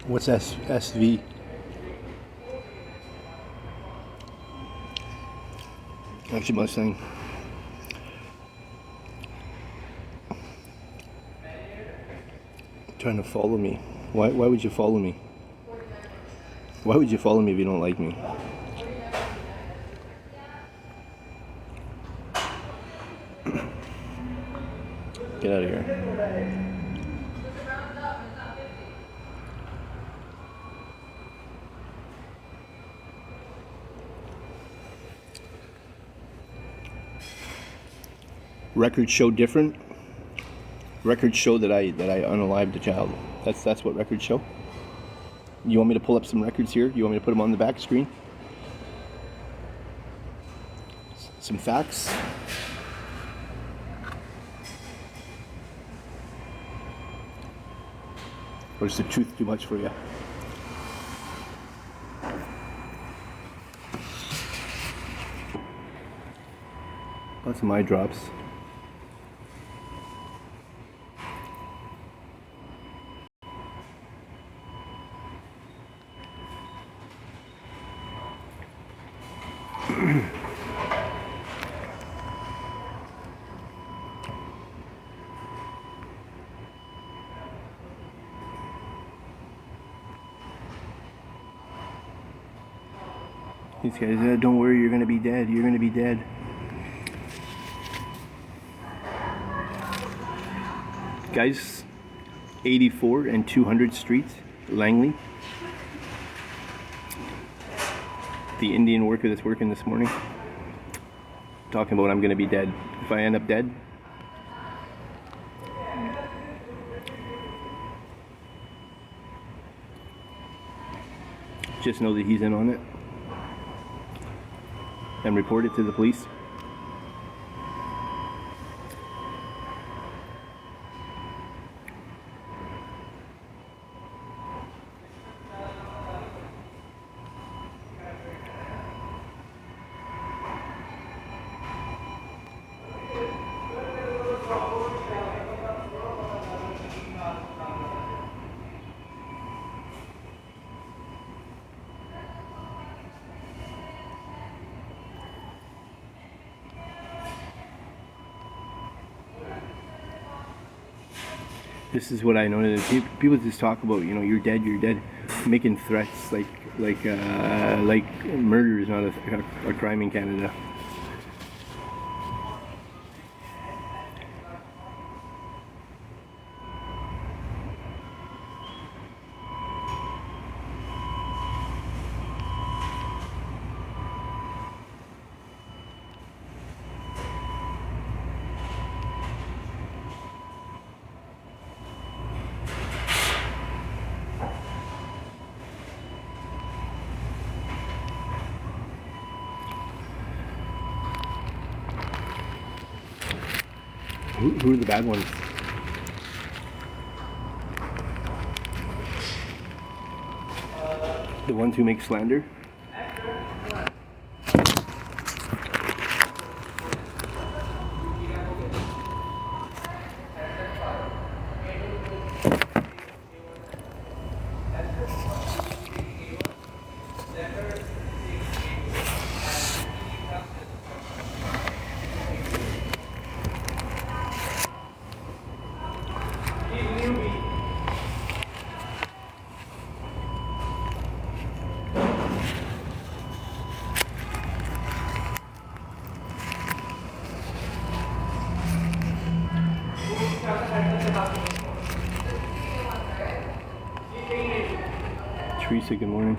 What's SV? Actually, Mustang. Trying to follow me. Why would you follow me? Why would you follow me if you don't like me? Get out of here. Records show different. Records show that I unalived the child. That's what records show. You want me to pull up some records here? You want me to put them on the back screen? Some facts. Or is the truth too much for you? Lots of my drops. These guys, don't worry, you're gonna be dead. You're gonna be dead. Guys, 84 and 200 Street, Langley. The Indian worker that's working this morning. Talking about I'm gonna be dead. If I end up dead, just know that he's in on it. And report it to the police. This is what I know. People just talk about, you know, you're dead, making threats like murder is not a crime in Canada. Who are the bad ones? The ones who make slander? Teresa, good morning.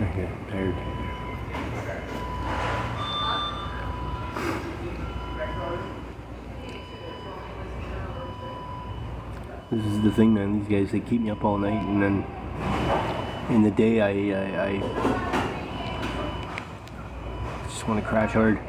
Okay, tired. This is the thing, man. These guys, they keep me up all night, and then in the day, I just want to crash hard.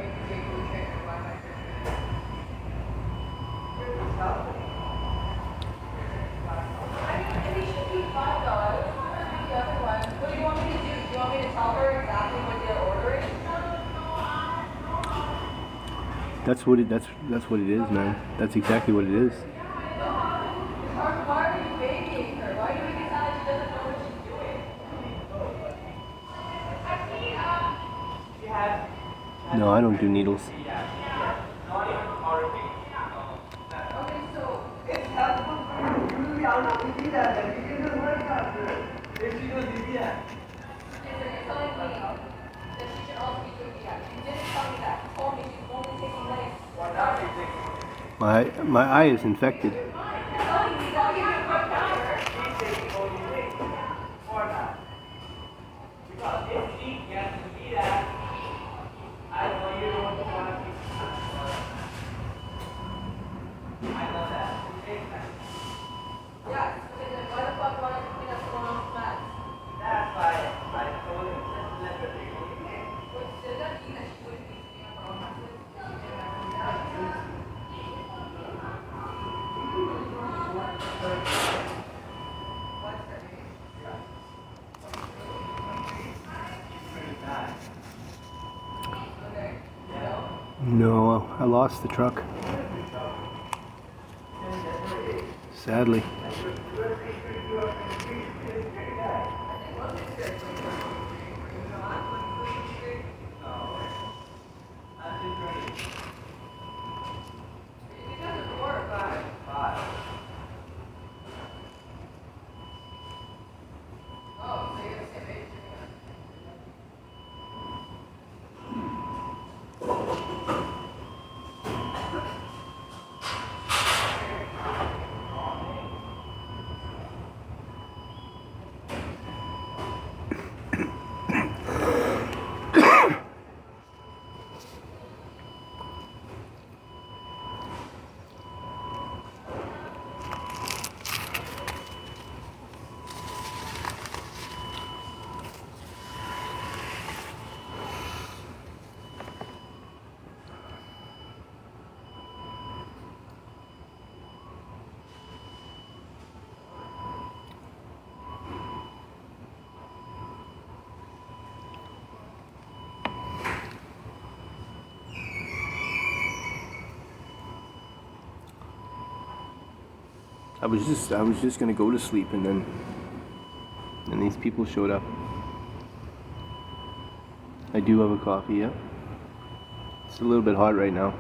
That's what it is, man. That's exactly what it is. No, I don't do needles. My eye is infected. No, I lost the truck. Sadly. I was just gonna go to sleep, and then these people showed up. I do have a coffee, yeah. It's a little bit hot right now.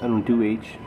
I don't do H.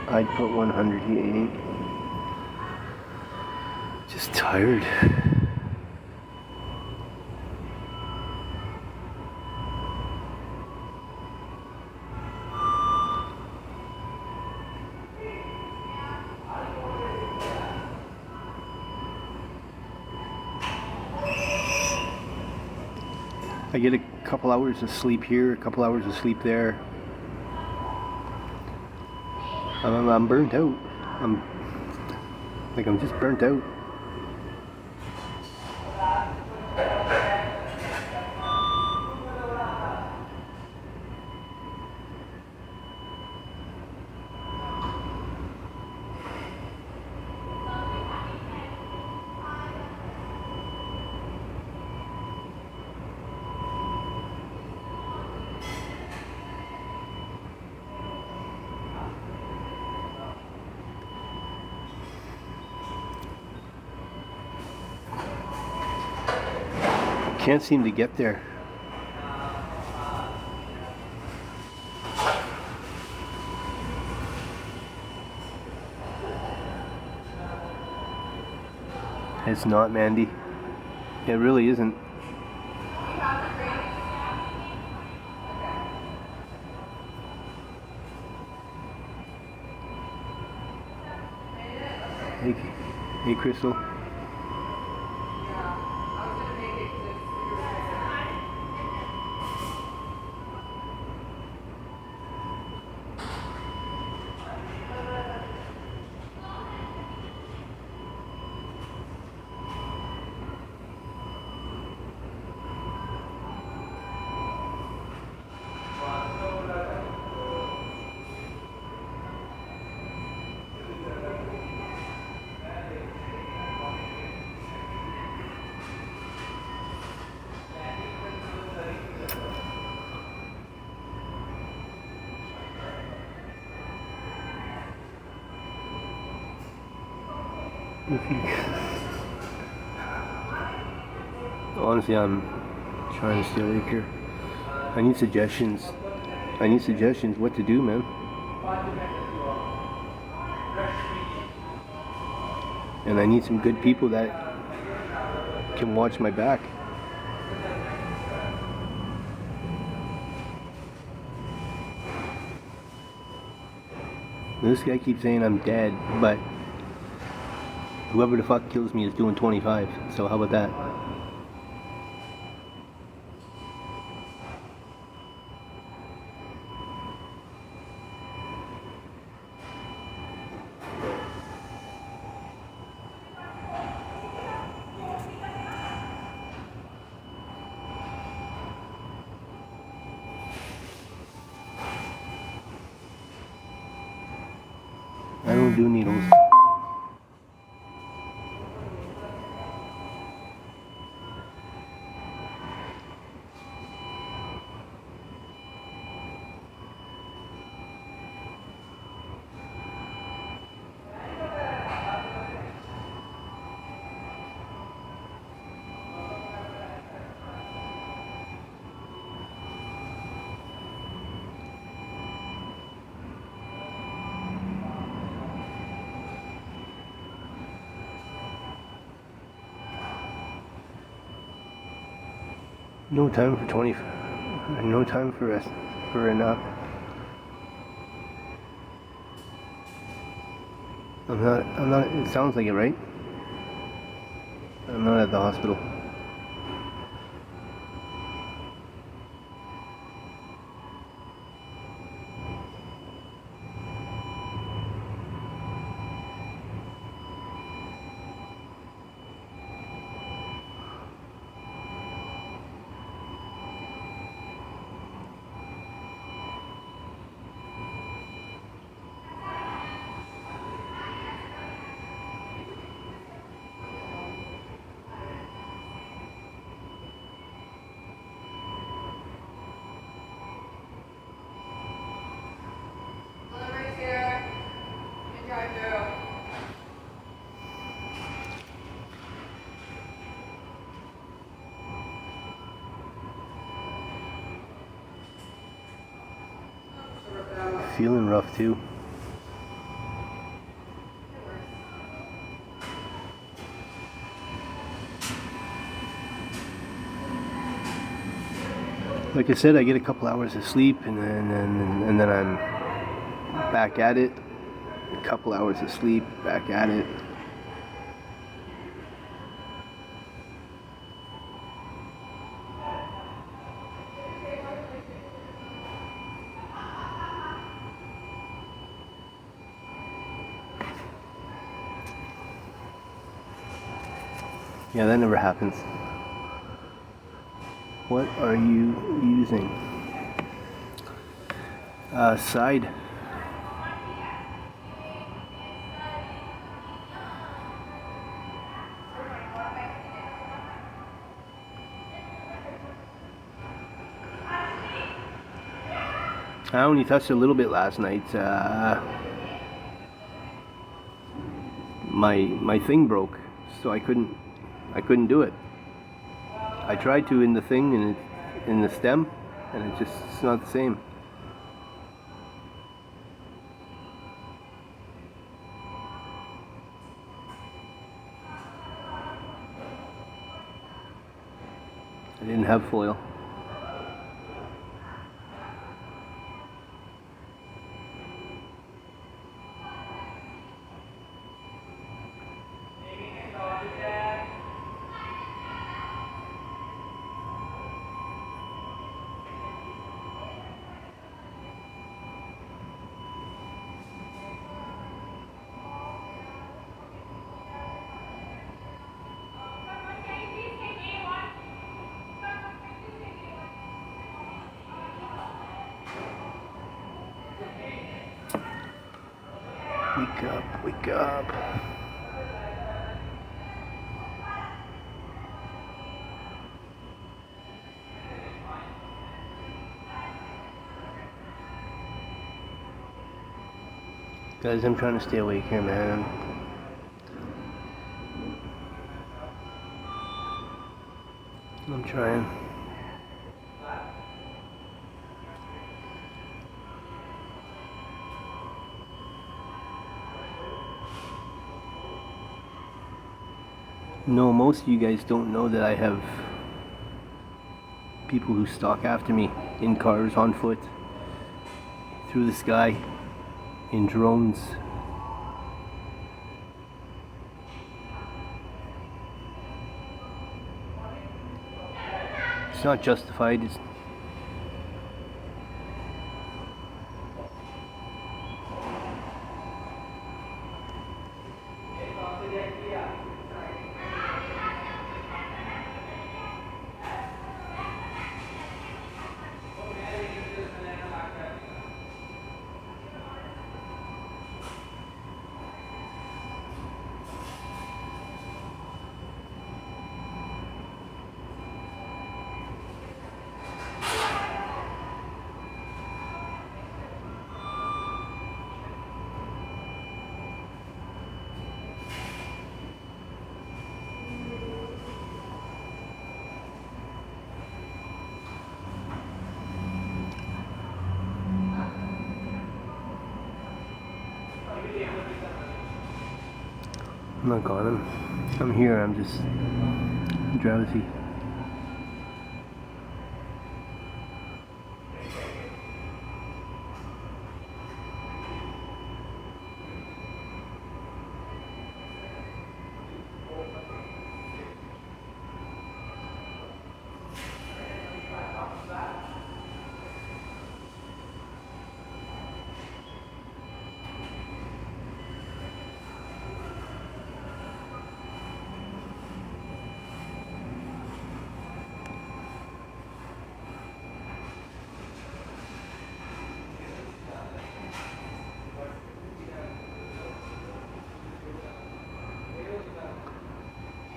I'd put 188. Just tired. I get a couple hours of sleep here, a couple hours of sleep there. I'm burnt out. I'm just burnt out. Can't seem to get there. It's not, Mandy. It really isn't. Hey, Crystal. Honestly, I'm trying to stay awake here. I need suggestions. What to do, man. And I need some good people that can watch my back. This guy keeps saying I'm dead, but whoever the fuck kills me is doing 25. So how about that? I don't do needles. No time for 20. No time for rest. For a nap. I'm not. It sounds like it, right? I'm not at the hospital. Feeling rough too. Like I said, I get a couple hours of sleep and then I'm back at it. A couple hours of sleep, back at it. Yeah, that never happens. What are you using? Side. I only touched a little bit last night. My thing broke, so I couldn't do it. I tried to in the thing and in the stem, and it's not the same. I didn't have foil. Wake up, wake up. Guys, I'm trying to stay awake here, man. I'm trying. No, most of you guys don't know that I have people who stalk after me in cars, on foot, through the sky, in drones. It's not justified. It's I'm not gone. I'm here. I'm just drowsy.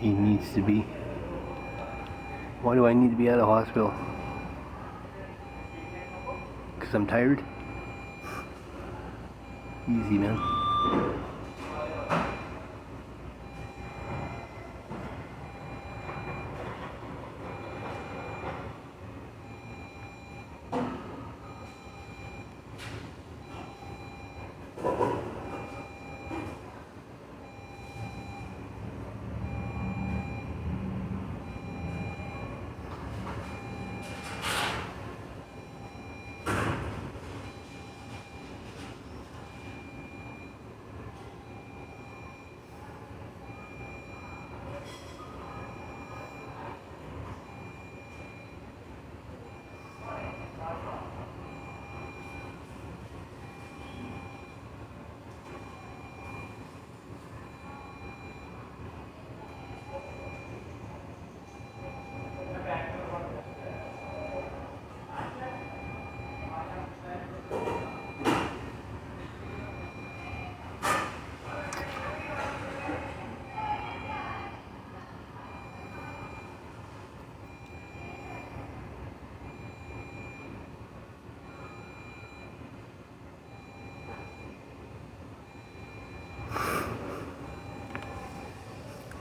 He needs to be. Why do I need to be at a hospital? Because I'm tired? Easy, man.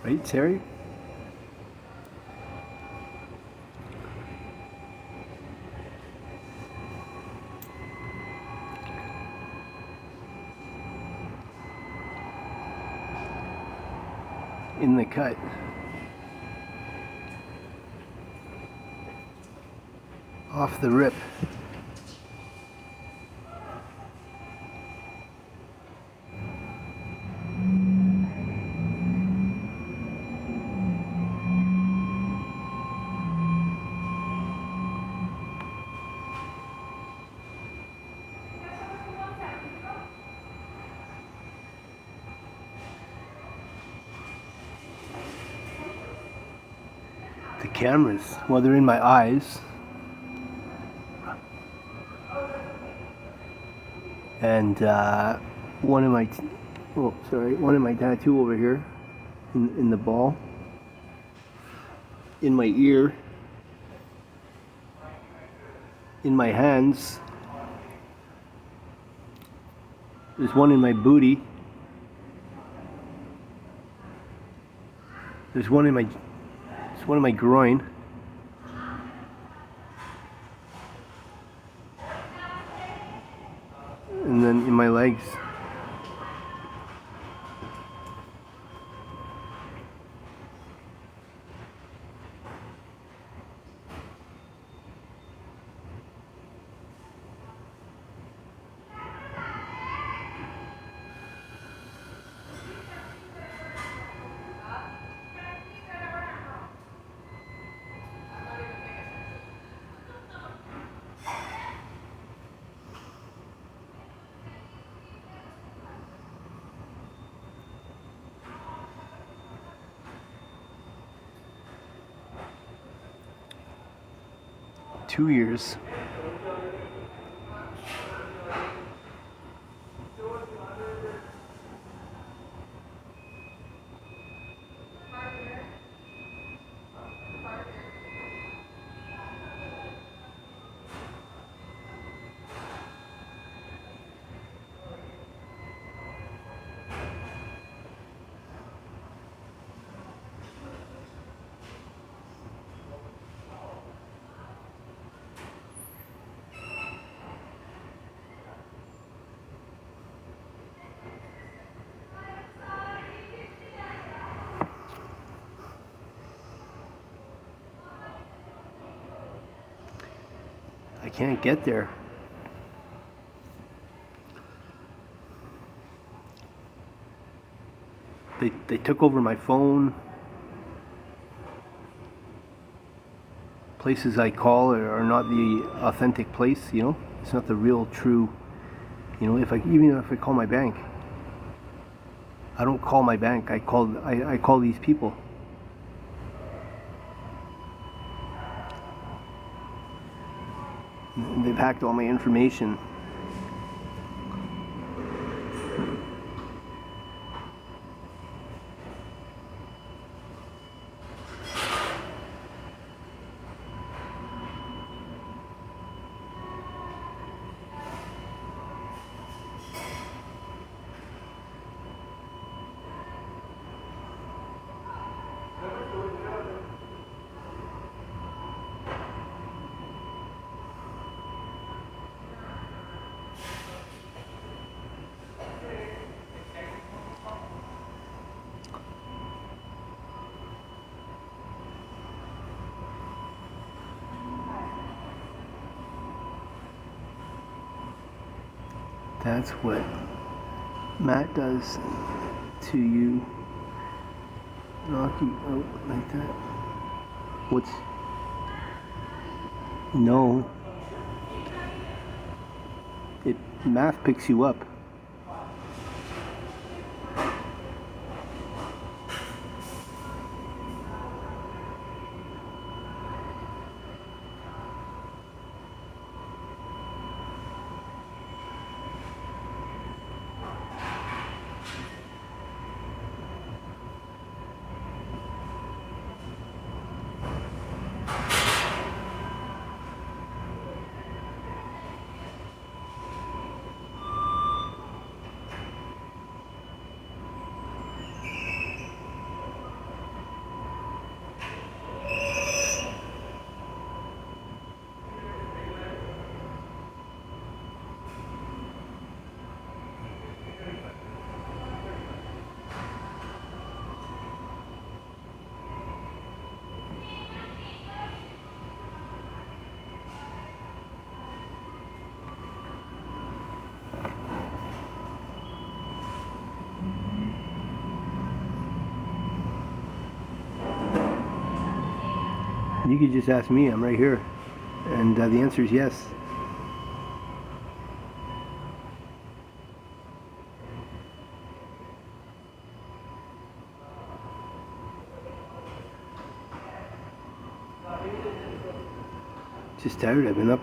Right, Terry? In the cut. Off the rip. The cameras, well, they're in my eyes. And one in my tattoo over here in the ball. In my ear. In my hands. There's one in my booty. There's one in my groin. And then in my legs. Two years. I can't get there. They took over my phone. Places I call are not the authentic place, you know? It's not the real, true, you know, even if I call my bank. I don't call my bank, I call these people. They've hacked all my information. That's what Matt does to you. Knock you out like that. What's... No. Math picks you up. You could just ask me. I'm right here. And the answer is yes. Just tired. I've been up.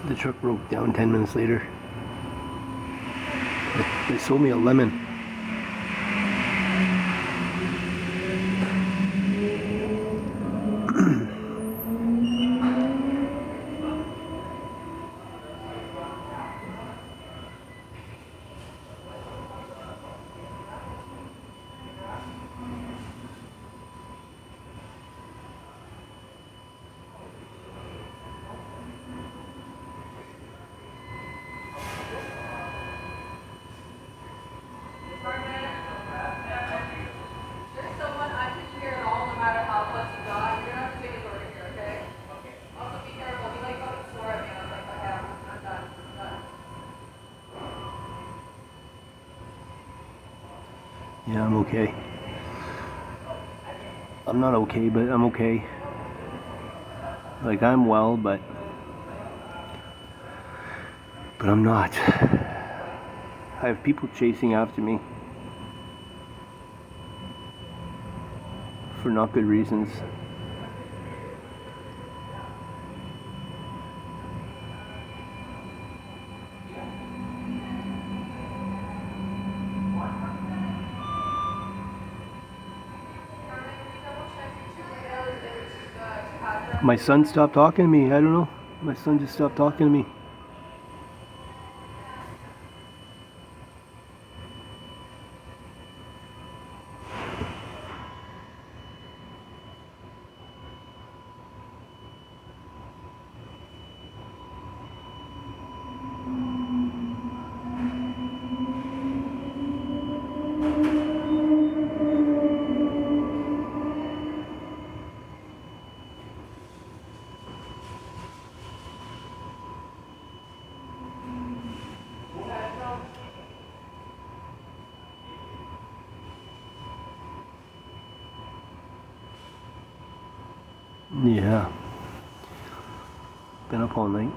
The truck broke down 10 minutes later. They sold me a lemon. Yeah, I'm okay. I'm not okay, but I'm okay. Like, I'm well, but I'm not. I have people chasing after me for not good reasons. My son stopped talking to me. I don't know. My son just stopped talking to me. Yeah. Been up all night.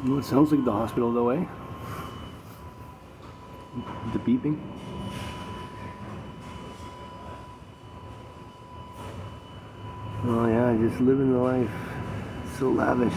Well, it sounds like the hospital though, eh? The beeping. Oh yeah, just living the life. So lavish.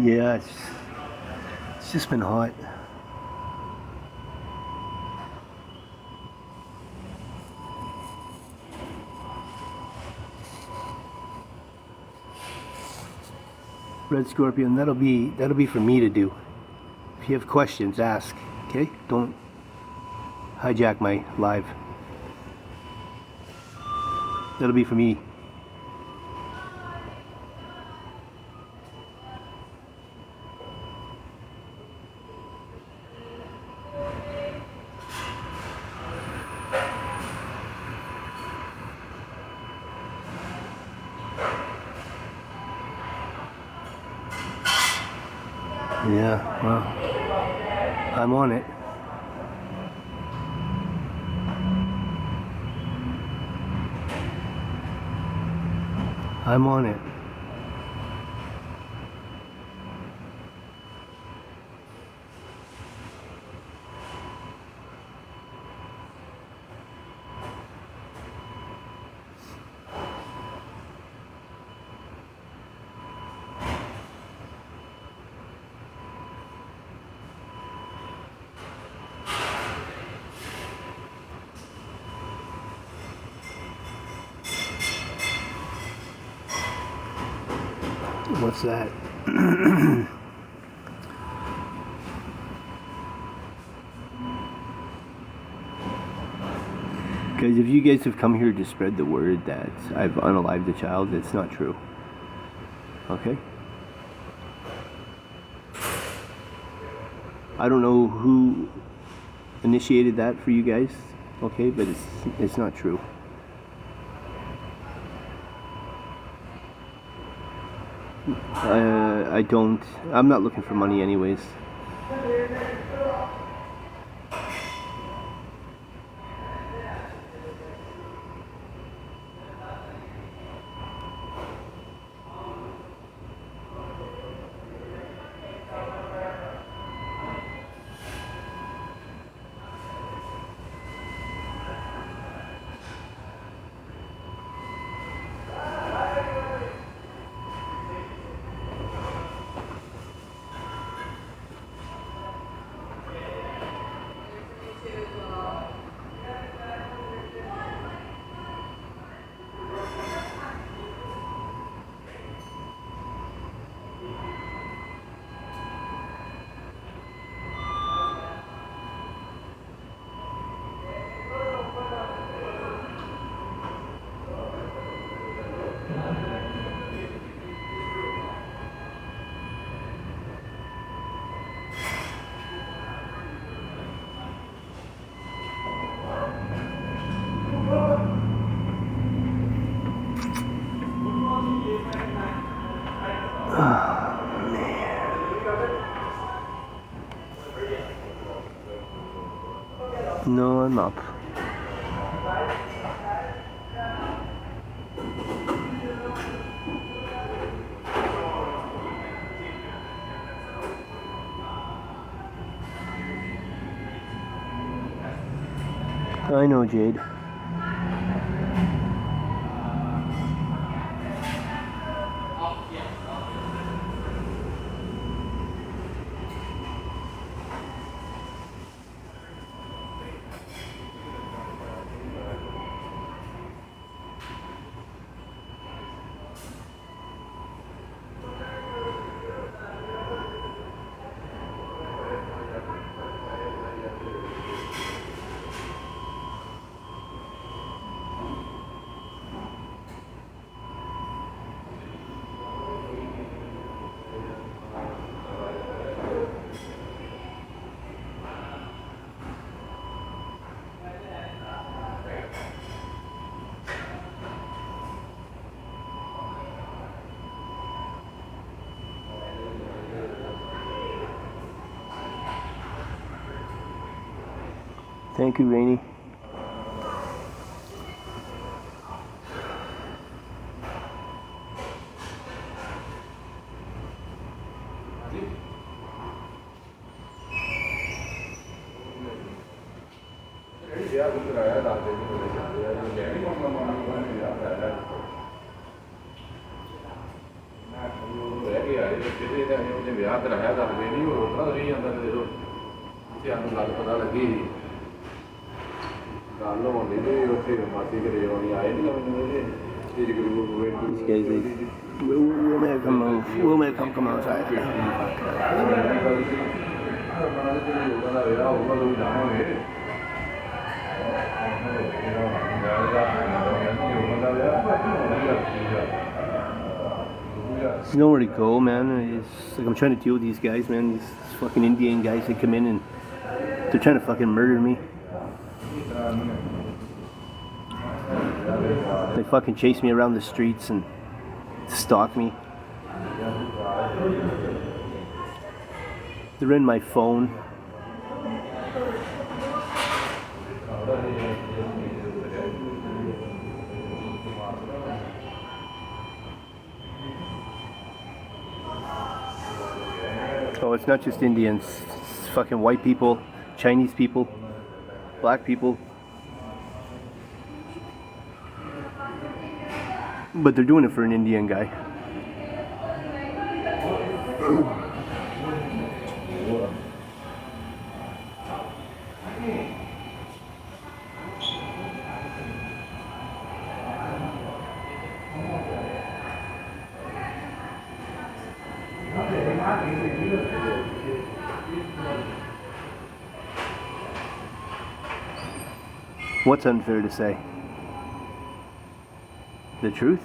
Yeah, it's just been hot. Red Scorpion, that'll be for me to do. If you have questions, ask. Okay? Don't hijack my live. That'll be for me. Yeah, well, I'm on it. I'm on it. What's that? Guys, if you guys have come here to spread the word that I've unalived a child, it's not true. Okay? I don't know who initiated that for you guys, okay, but it's not true. I'm not looking for money anyways. No, I'm up. I know, Jade. Thank you, Rainey. We'll make them come outside. There's nowhere to go, man. It's like I'm trying to deal with these guys, man. These fucking Indian guys that come in and they're trying to fucking murder me. They fucking chase me around the streets and stalk me. They're in my phone. Oh, it's not just Indians. It's fucking white people, Chinese people, black people. But they're doing it for an Indian guy. What's unfair to say? The truth?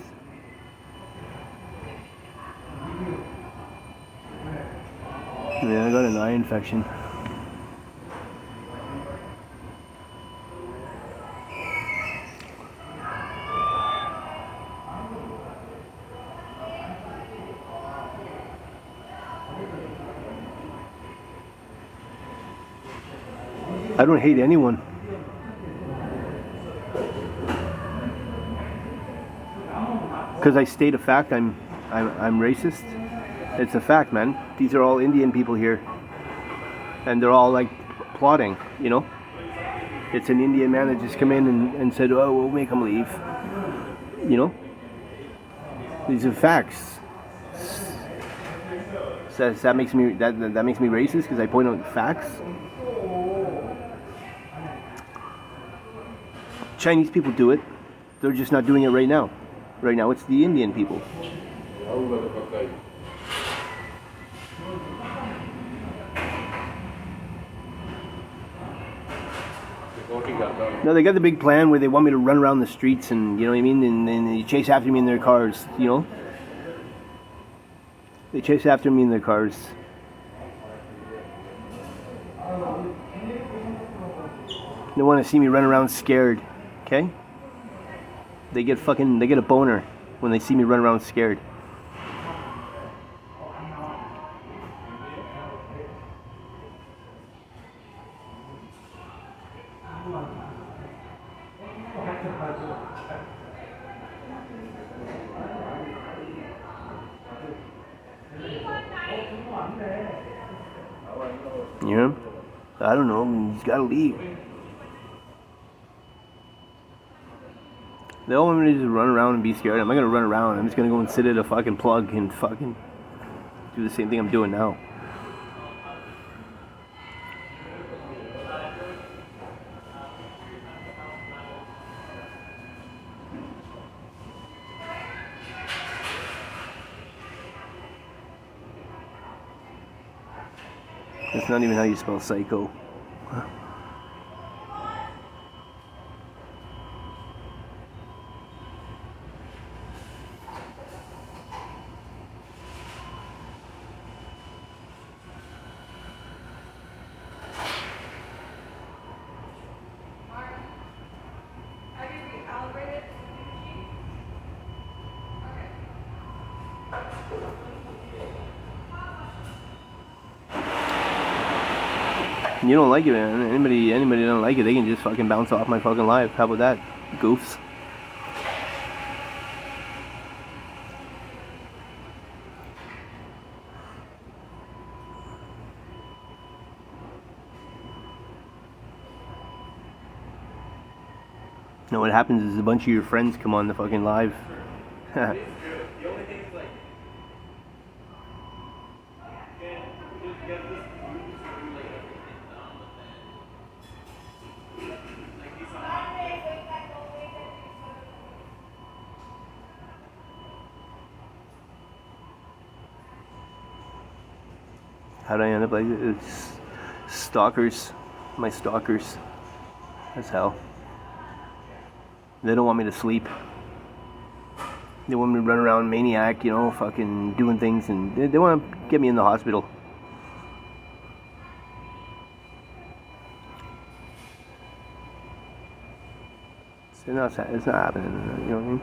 Yeah, I got an eye infection. I don't hate anyone. Because I state a fact, I'm racist. It's a fact, man. These are all Indian people here, and they're all like plotting, you know. It's an Indian man that just come in and said, "Oh, we'll make them leave," you know. These are facts. So that makes me that makes me racist because I point out facts. Chinese people do it. They're just not doing it right now. Right now, it's the Indian people. No, they got the big plan where they want me to run around the streets and, you know what I mean, and they chase after me in their cars, you know? They chase after me in their cars. They want to see me run around scared, okay? They get a boner when they see me run around scared. You hear him? I don't know. He's got to leave. They all want me to just run around and be scared. I'm not gonna run around. I'm just gonna go and sit at a fucking plug and fucking do the same thing I'm doing now. That's not even how you spell psycho. You don't like it, man. Anybody don't like it, they can just fucking bounce off my fucking live. How about that, goofs? You know what happens is a bunch of your friends come on the fucking live. How'd I end up like this? It's stalkers. My stalkers. That's hell. They don't want me to sleep. They want me to run around maniac, you know, fucking doing things, and they want to get me in the hospital. It's not happening, you know what I mean?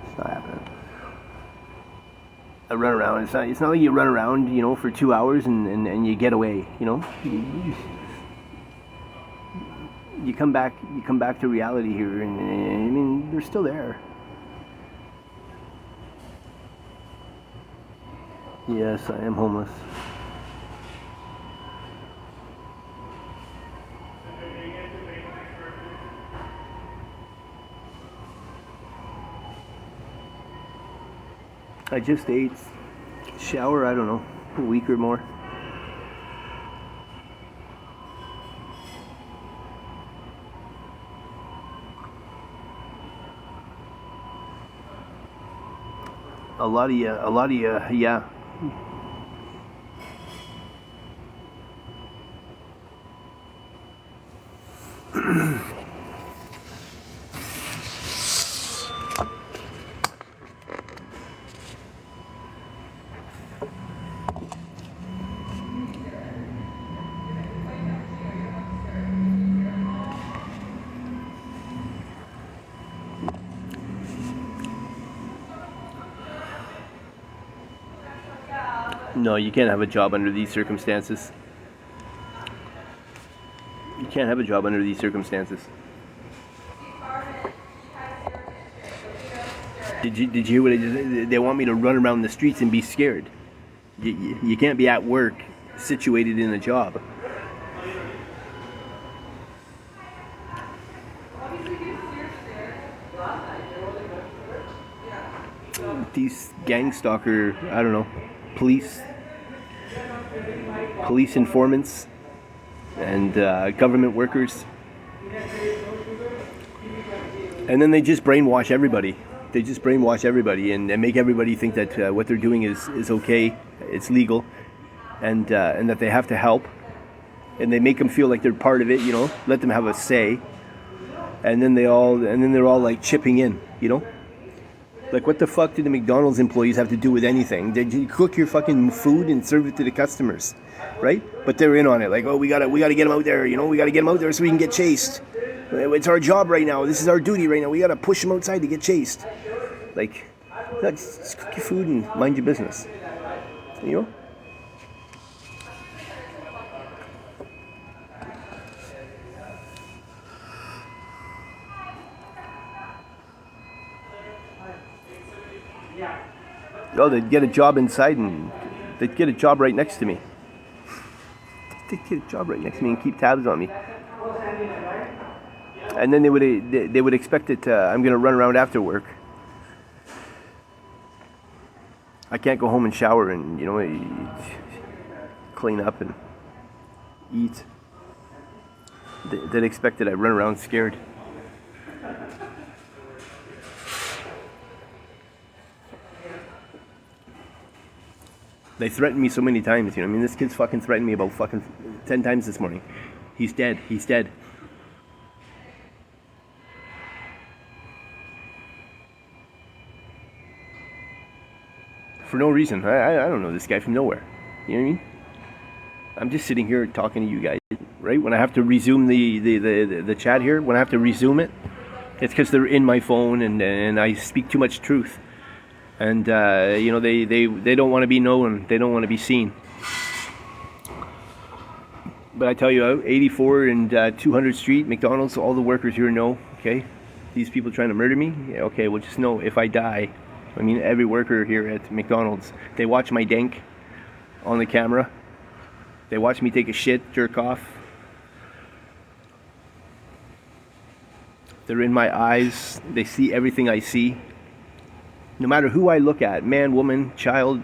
It's not happening. I run around. It's not like you run around, you know, for 2 hours and you get away, you know. You come back to reality here, and I mean, they're still there. Yes, I am homeless. I just ate. Shower, I don't know, a week or more. A lot of you, yeah. No, you can't have a job under these circumstances. You can't have a job under these circumstances. Did you hear what I just said? They want me to run around the streets and be scared. You can't be at work, situated in a job. These gang stalker, I don't know, police informants and government workers, and then they just brainwash everybody. They just brainwash everybody and make everybody think that what they're doing is okay, it's legal, and that they have to help, and they make them feel like they're part of it. You know, let them have a say, and then they're all like chipping in. You know. Like, what the fuck do the McDonald's employees have to do with anything? They cook your fucking food and serve it to the customers, right? But they're in on it. Like, oh, we gotta get them out there. You know, we gotta get them out there so we can get chased. It's our job right now. This is our duty right now. We gotta push them outside to get chased. Like, just cook your food and mind your business. You know. Oh, they'd get a job inside, and they'd get a job right next to me. to get a job right next to me and keep tabs on me. And then they would expect that I'm going to run around after work. I can't go home and shower and, clean up and eat. They'd expect that I run around scared. They threatened me so many times, this kid's fucking threatened me about fucking 10 times this morning. He's dead. For no reason. I don't know this guy from nowhere. You know what I mean? I'm just sitting here talking to you guys, right? When I have to resume the chat here, when I have to resume it, it's because they're in my phone and I speak too much truth. And, they don't want to be known. They don't want to be seen. But I tell you, 84 and 200th Street, McDonald's, all the workers here know, okay? These people trying to murder me? Yeah, okay, well, just know if I die, every worker here at McDonald's, they watch my dank on the camera. They watch me take a shit, jerk off. They're in my eyes. They see everything I see. No matter who I look at, man, woman, child,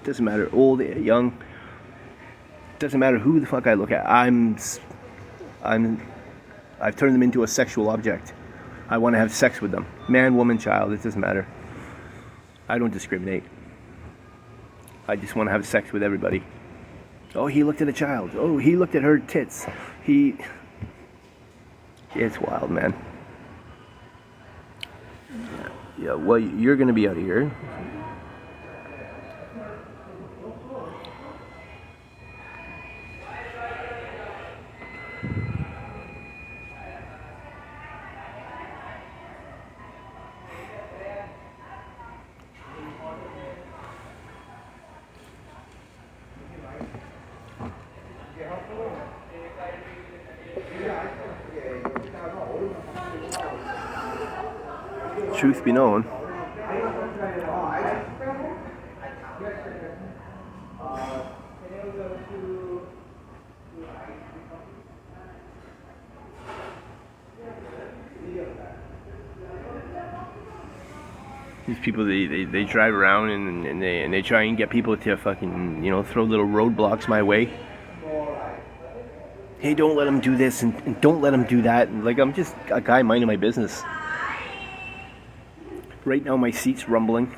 doesn't matter, old, young, doesn't matter who the fuck I look at. I've turned them into a sexual object. I want to have sex with them. Man, woman, child, it doesn't matter. I don't discriminate. I just want to have sex with everybody. Oh, he looked at a child. Oh, he looked at her tits. It's wild, man. Yeah, well, you're going to be out of here. Truth be known, these people, they drive around and they try and get people to fucking, throw little roadblocks my way. Hey, don't let them do this and don't let them do that. And I'm just a guy minding my business. Right now my seat's rumbling.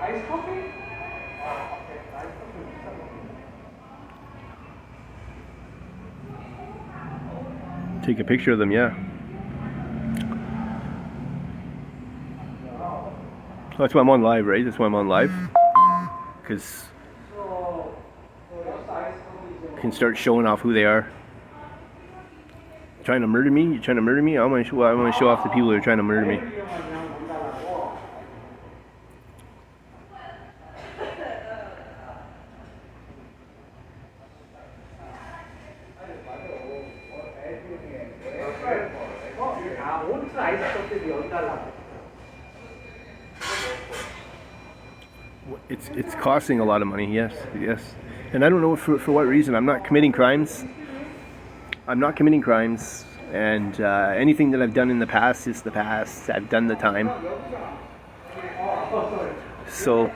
Ice coffee? Take a picture of them, yeah. That's why I'm on live, right? That's why I'm on live. Because I can start showing off who they are. Trying to murder me? You trying to murder me? I want to show off the people who are trying to murder me. It's costing a lot of money, yes. And I don't know for what reason. I'm not committing crimes. And anything that I've done in the past is the past. I've done the time. So,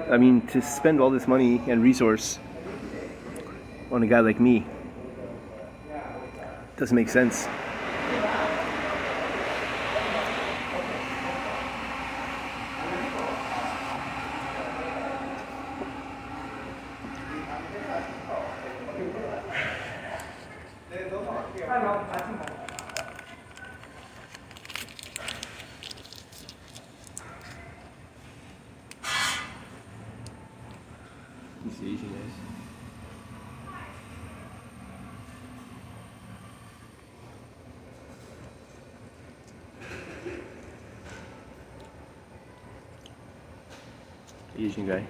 to spend all this money and resource on a guy like me doesn't make sense. These Asian guys. Asian guy.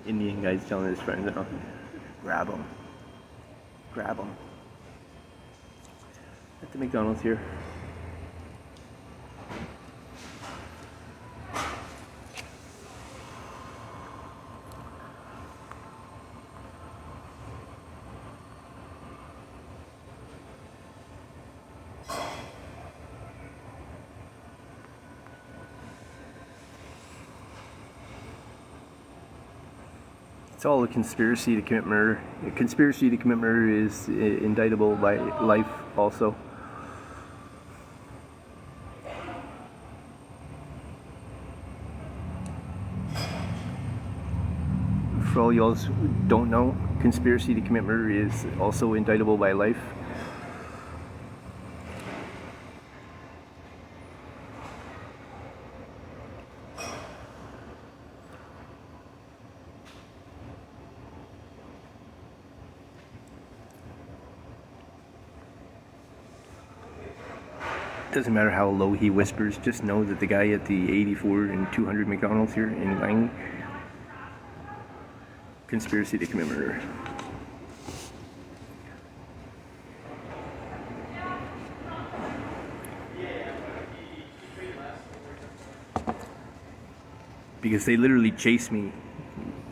Indian guy's telling his friends, oh, grab him. Grab him. At the McDonald's here. It's all a conspiracy to commit murder. A conspiracy to commit murder is indictable by life also. For all y'all who don't know, conspiracy to commit murder is also indictable by life. Doesn't matter how low he whispers, just know that the guy at the 84 and 200 McDonald's here in Langley, conspiracy to commit murder. Because they literally chase me,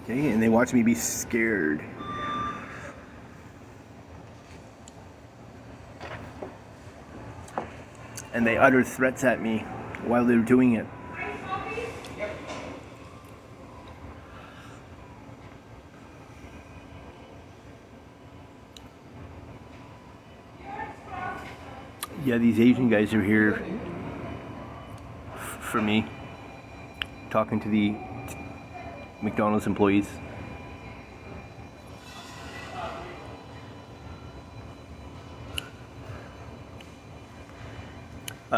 okay, and they watch me be scared. And they utter threats at me while they're doing it. Yeah, these Asian guys are here for me, talking to the McDonald's employees.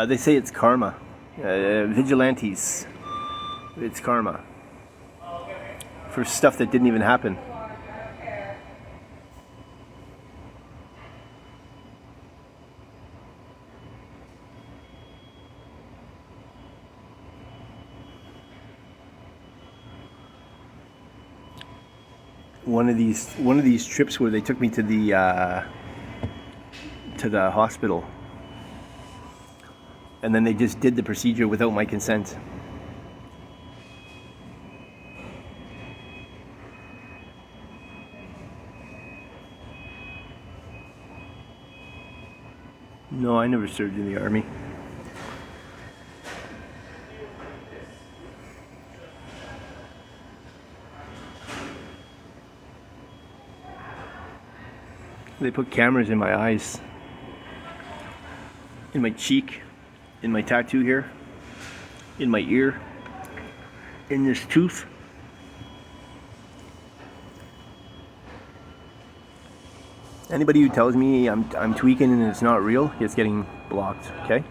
They say it's karma. Vigilantes. It's karma. For stuff that didn't even happen. One of these trips where they took me to the hospital. And then they just did the procedure without my consent. No, I never served in the army. They put cameras in my eyes, in my cheek, in my tattoo here, in my ear, in this tooth. Anybody who tells me I'm tweaking and it's not real, it's getting blocked, okay?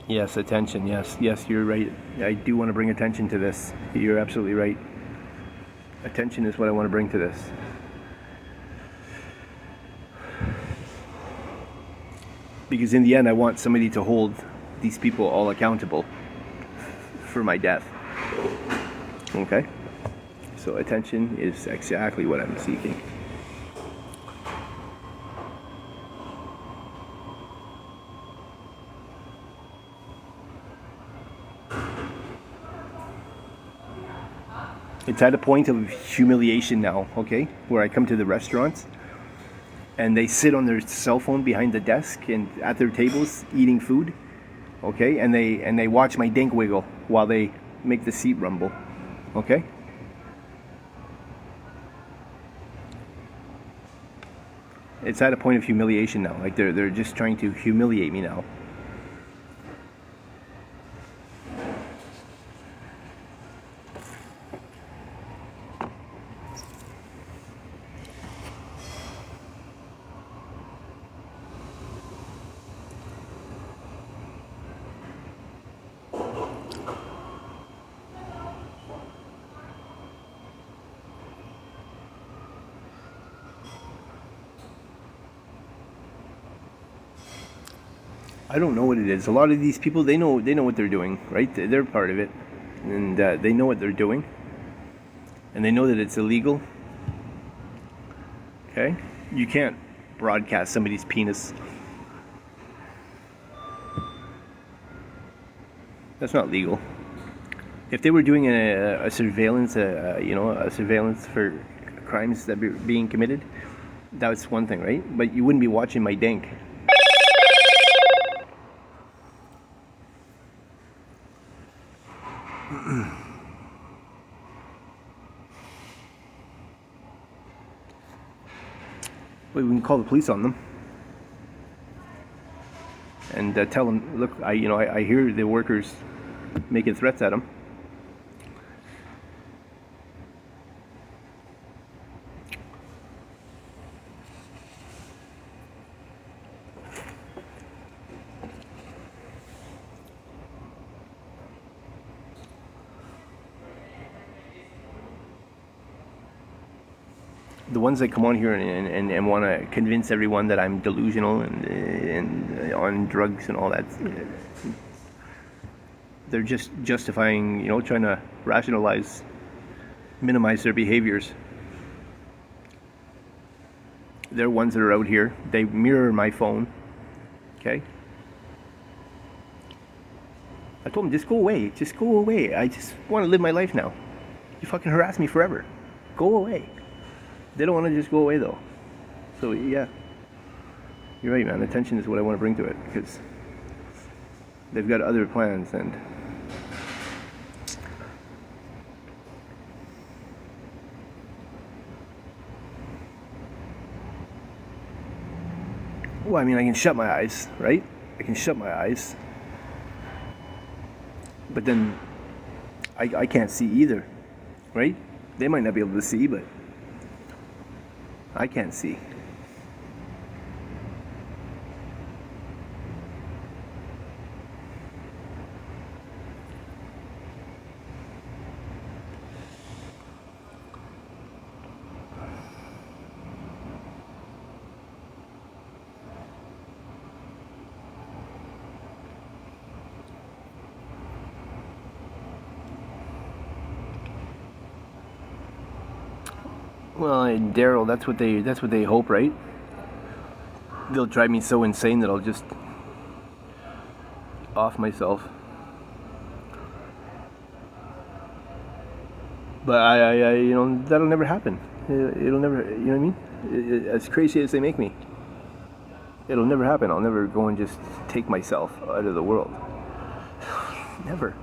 Yes, attention, yes, you're right. I do want to bring attention to this. You're absolutely right. Attention is what I want to bring to this. Because in the end, I want somebody to hold these people all accountable for my death. Okay? So attention is exactly what I'm seeking. It's at a point of humiliation now, okay? Where I come to the restaurants and they sit on their cell phone behind the desk and at their tables eating food, okay? And they watch my dink wiggle while they make the seat rumble, okay? It's at a point of humiliation now. Like they're just trying to humiliate me now. I don't know what it is. A lot of these people, they know what they're doing, right? They're part of it, and they know what they're doing, and they know that it's illegal. Okay, you can't broadcast somebody's penis. That's not legal. If they were doing a surveillance, a surveillance for crimes that are being committed, that's one thing, right? But you wouldn't be watching my dink. Well, we can call the police on them and tell them, look, I hear the workers making threats at them. The ones that come on here and want to convince everyone that I'm delusional and on drugs and all that, they're just justifying, trying to rationalize, minimize their behaviors. They're ones that are out here. They mirror my phone. Okay? I told them, just go away. Just go away. I just want to live my life now. You fucking harass me forever. Go away. They don't want to just go away though. So yeah, you're right, man. Attention is what I want to bring to it, because they've got other plans. And well, I mean, I can shut my eyes, right? I can shut my eyes, but then I can't see either, right? They might not be able to see, but I can't see. Well, and Daryl, that's what they hope, right? They'll drive me so insane that I'll just off myself. But I that'll never happen. It'll never, you know what I mean? As crazy as they make me, it'll never happen. I'll never go and just take myself out of the world. Never.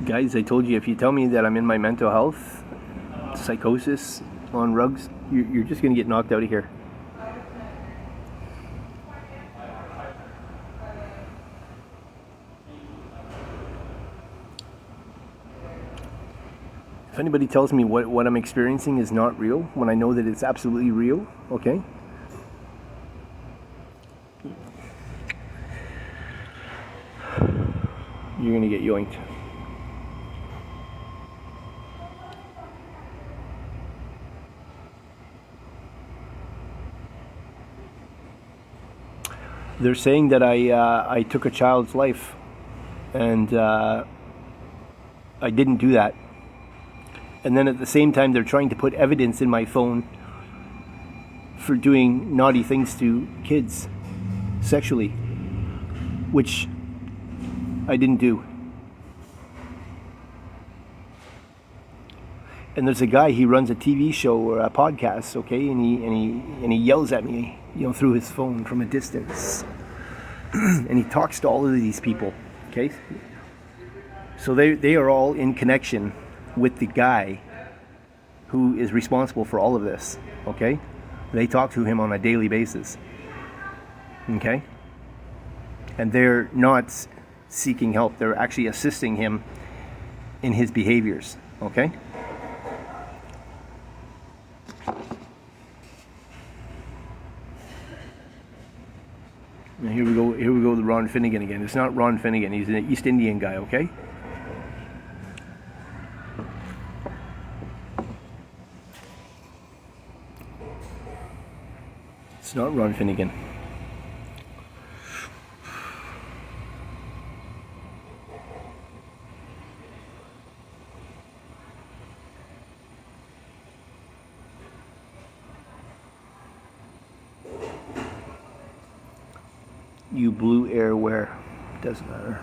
Guys, I told you, if you tell me that I'm in my mental health, psychosis, on rugs, you're just going to get knocked out of here. If anybody tells me what I'm experiencing is not real, when I know that it's absolutely real, okay? You're going to get yoinked. They're saying that I took a child's life, and I didn't do that. And then at the same time, they're trying to put evidence in my phone for doing naughty things to kids sexually, which I didn't do. And there's a guy, he runs a TV show or a podcast, okay, and he yells at me, through his phone from a distance. And he talks to all of these people, okay? So they are all in connection with the guy who is responsible for all of this, okay? They talk to him on a daily basis, okay? And they're not seeking help. They're actually assisting him in his behaviors, okay? Now here we go with Ron Finnegan again. It's not Ron Finnegan, he's an East Indian guy, okay? It's not Ron Finnegan. You blue air wear. Doesn't matter.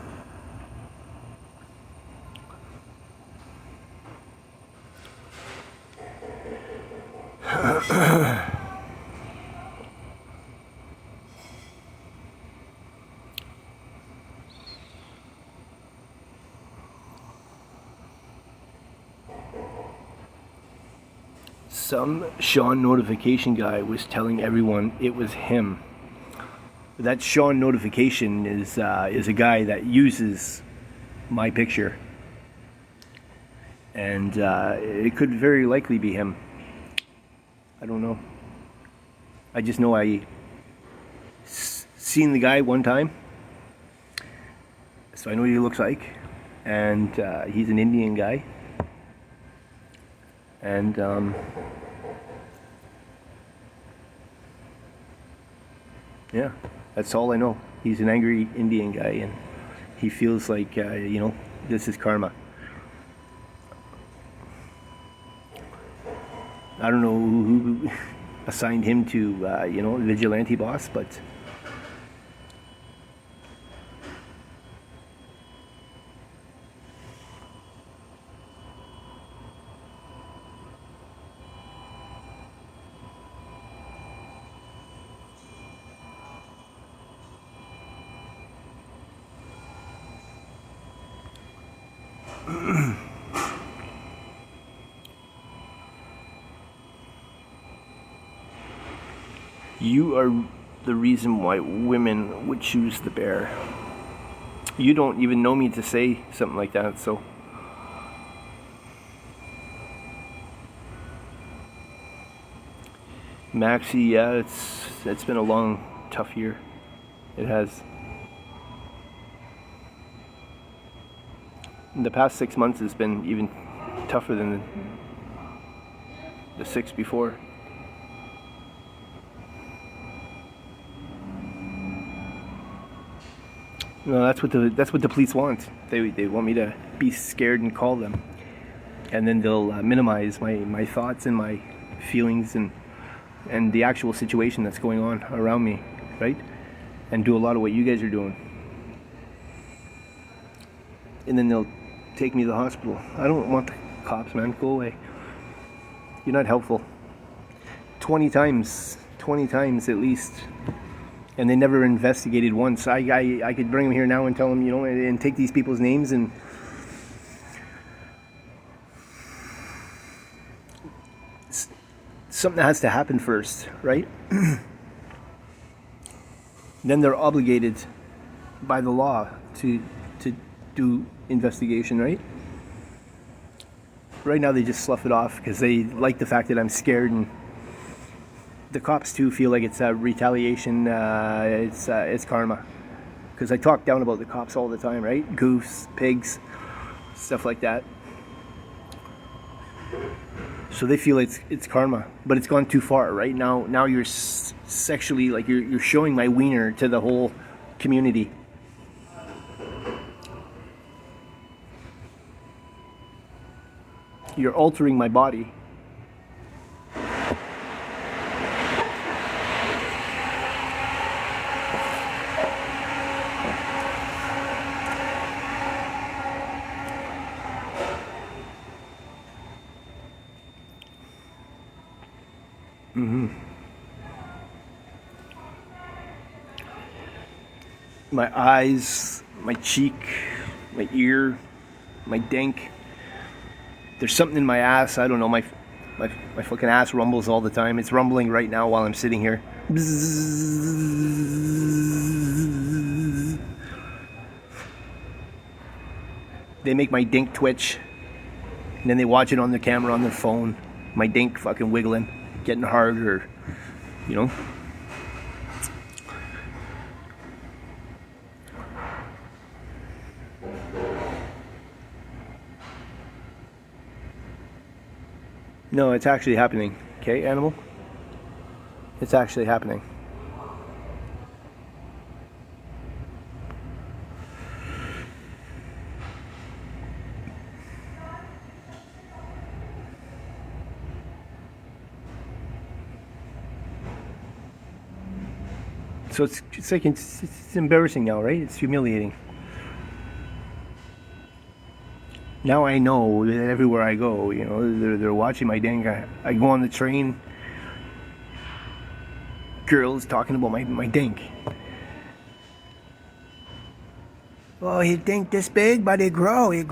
Some Shaun notification guy was telling everyone it was him. That Shaun notification is a guy that uses my picture, and it could very likely be him. I don't know. I just know I seen the guy one time, so I know what he looks like, and he's an Indian guy, and yeah. That's all I know. He's an angry Indian guy, and he feels like, this is karma. I don't know who assigned him to, vigilante boss, but you are the reason why women would choose the bear. You don't even know me to say something like that, so. Maxie, yeah, it's been a long, tough year. It has. The past 6 months has been even tougher than the 6 before. No, that's what the police want. They want me to be scared and call them, and then they'll minimize my thoughts and my feelings and the actual situation that's going on around me, right? And do a lot of what you guys are doing, and then they'll take me to the hospital. I don't want the cops, man. Go away. You're not helpful. 20 times at least. And they never investigated once. I could bring them here now and tell them, and take these people's names, and something has to happen first, right? Then they're obligated by the law to do investigation, right? Right now they just slough it off because they like the fact that I'm scared, and the cops too feel like it's a retaliation. It's karma, because I talk down about the cops all the time, right? Goofs, pigs, stuff like that. So they feel it's karma, but it's gone too far, right? Now you're sexually, like you're showing my wiener to the whole community. You're altering my body. My eyes, my cheek, my ear, my dink. There's something in my ass. I don't know. My fucking ass rumbles all the time. It's rumbling right now while I'm sitting here. They make my dink twitch. And then they watch it on their camera on their phone. My dink fucking wiggling, getting harder, you know. No, it's actually happening. Okay, animal? It's actually happening. So it's like it's embarrassing now, right? It's humiliating. Now I know that everywhere I go, you know, they're watching my dink. I go on the train, girls talking about my dink. Oh, his dink this big, but it grow. What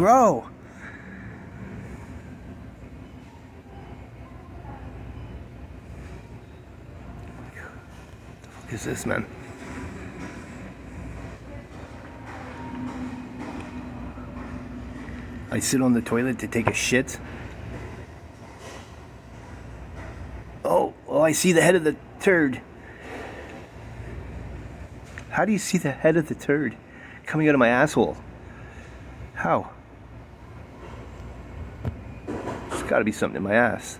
the fuck is this, man? I sit on the toilet to take a shit. Oh, I see the head of the turd. How do you see the head of the turd coming out of my asshole? How? There's gotta be something in my ass.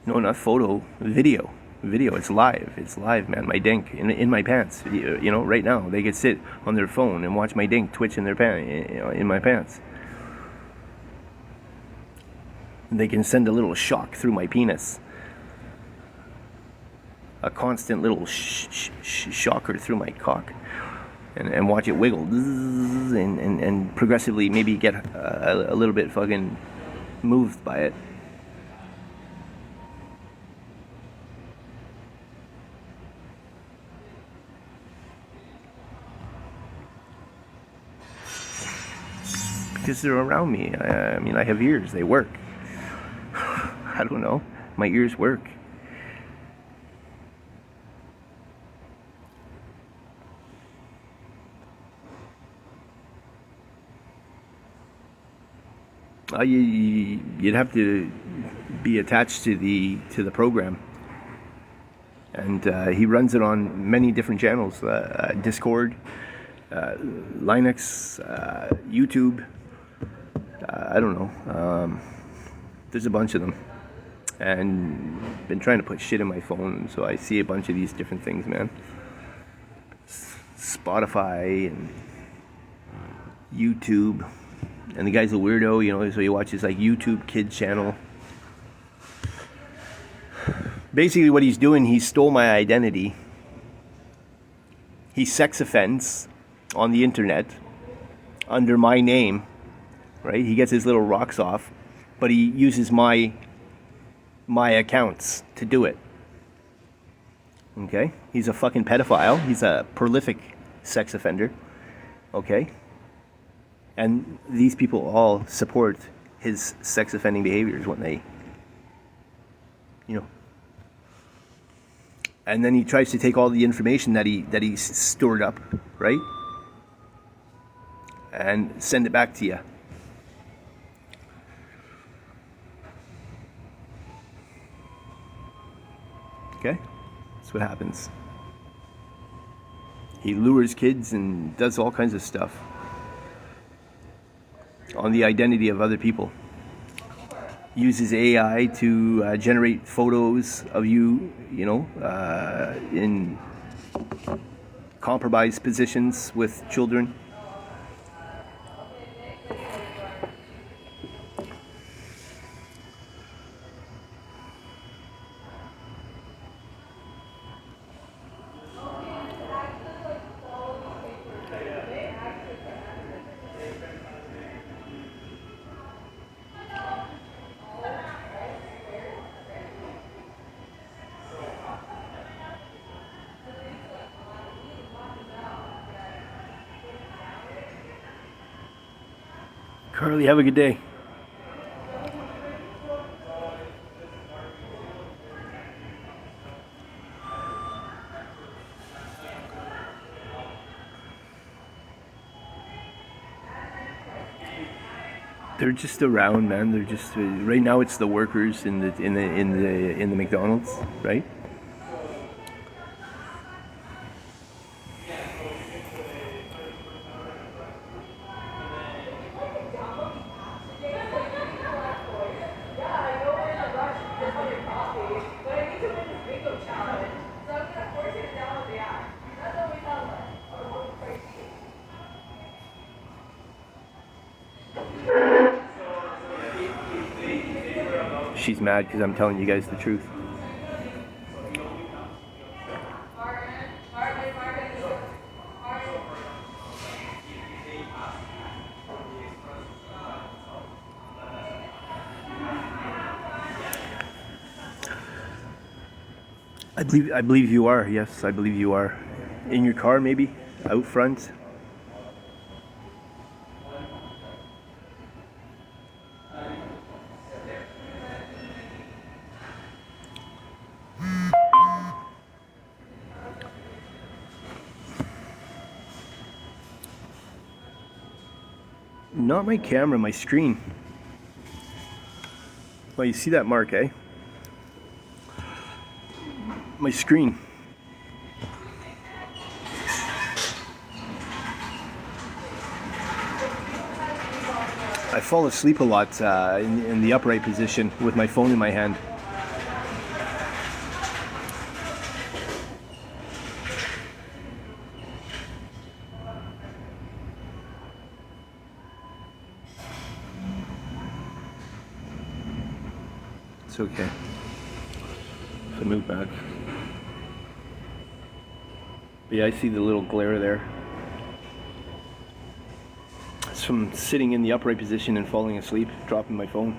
No, not photo, video. It's live, man. My dink in my pants. You know, right now they could sit on their phone and watch my dink twitch in their in my pants. They can send a little shock through my penis, a constant little shocker through my cock, and watch it wiggle and progressively maybe get a little bit fucking moved by it. Because they're around me. I mean, I have ears. They work. I don't know. My ears work. You'd have to be attached to the program, and he runs it on many different channels: Discord, Linux, YouTube. I don't know. There's a bunch of them, and been trying to put shit in my phone, so I see a bunch of these different things, man. Spotify and YouTube, and the guy's a weirdo, you know, so he watches like YouTube Kids channel. Basically, what he's doing, he stole my identity. He sex offends on the internet under my name. Right? He gets his little rocks off, but he uses my accounts to do it. Okay? He's a fucking pedophile. He's a prolific sex offender. Okay? And these people all support his sex offending behaviors when they, you know. And then he tries to take all the information that he stored up, right? And send it back to you. Okay? That's what happens. He lures kids and does all kinds of stuff on the identity of other people. Uses AI to generate photos of you, you know, in compromised positions with children. Carly, have a good day. They're just around, man. They're just right now. It's the workers in the McDonald's, right? She's mad because I'm telling you guys the truth. I believe you are. Yes, I believe you are. In your car, maybe out front. Not my camera, my screen. Well, you see that mark, eh? My screen. I fall asleep a lot in the upright position with my phone in my hand. It's okay. So move back. But yeah, I see the little glare there. It's from sitting in the upright position and falling asleep, dropping my phone.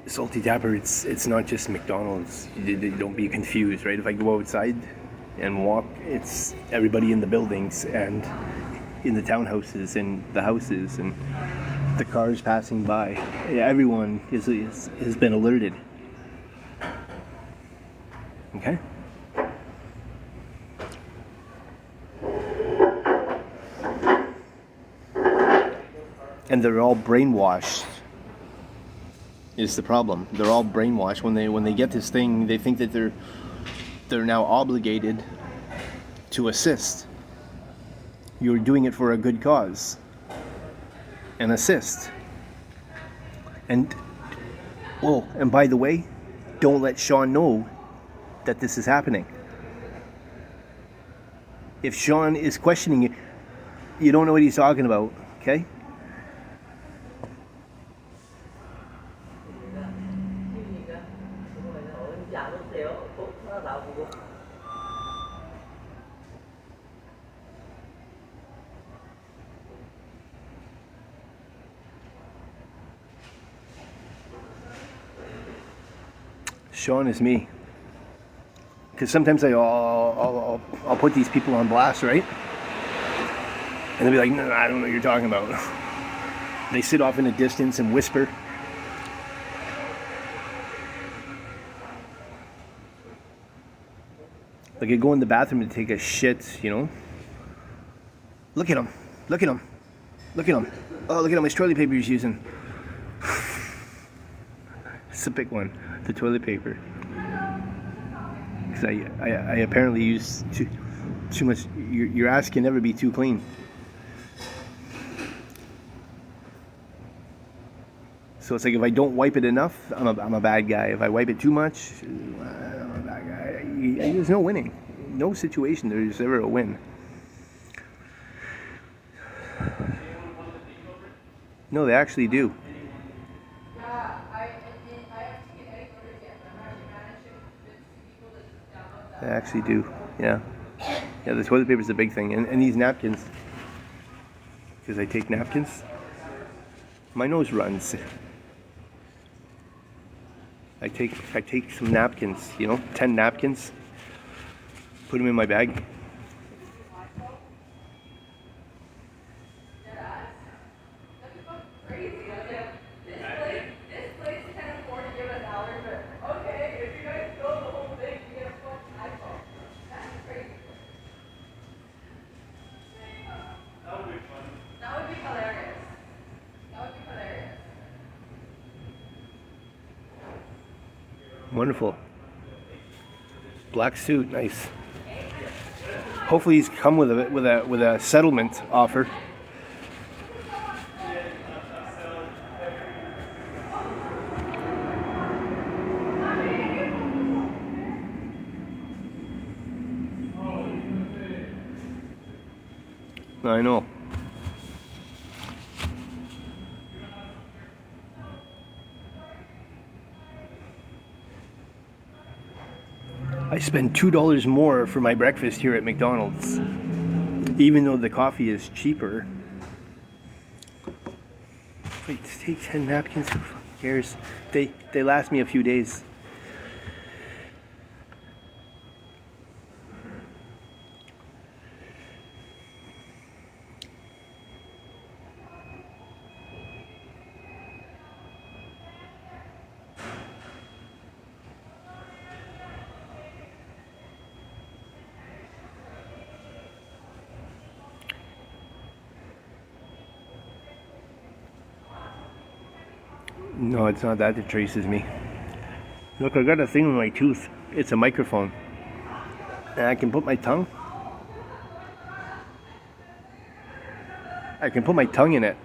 Salty Dapper, it's not just McDonald's. Don't be confused, right? If I go outside and walk, it's everybody in the buildings and in the townhouses and the houses and the cars passing by. Everyone has been alerted. Okay? And they're all brainwashed. Is the problem. They're all brainwashed. When they get this thing, they think that they're now obligated to assist. You're doing it for a good cause. And assist. And and by the way, don't let Shaun know that this is happening. If Shaun is questioning you, you don't know what he's talking about, okay? Shaun is me. Because sometimes I'll put these people on blast, right? And they'll be like, no, I don't know what you're talking about. They sit off in the distance and whisper. Like I go in the bathroom to take a shit, you know? Look at him. Look at him. Look at him. Oh, look at how much toilet paper he's using. It's a big one. The toilet paper. Because I apparently use too much. Your ass can never be too clean. So it's like if I don't wipe it enough, I'm a bad guy. If I wipe it too much, I'm a bad guy. There's no winning. No situation there's ever a win. No, they actually do. They actually do, yeah. Yeah, the toilet paper is a big thing. And these napkins, because I take napkins, my nose runs. I take some napkins, 10 napkins, put them in my bag. Wonderful. Black suit, nice. Hopefully he's come with a settlement offer. I know. I spend $2 more for my breakfast here at McDonald's, even though the coffee is cheaper. Wait, take 10 napkins, who cares? They last me a few days. No, it's not that traces me. Look, I got a thing in my tooth. It's a microphone. And I can put my tongue. I can put my tongue in it.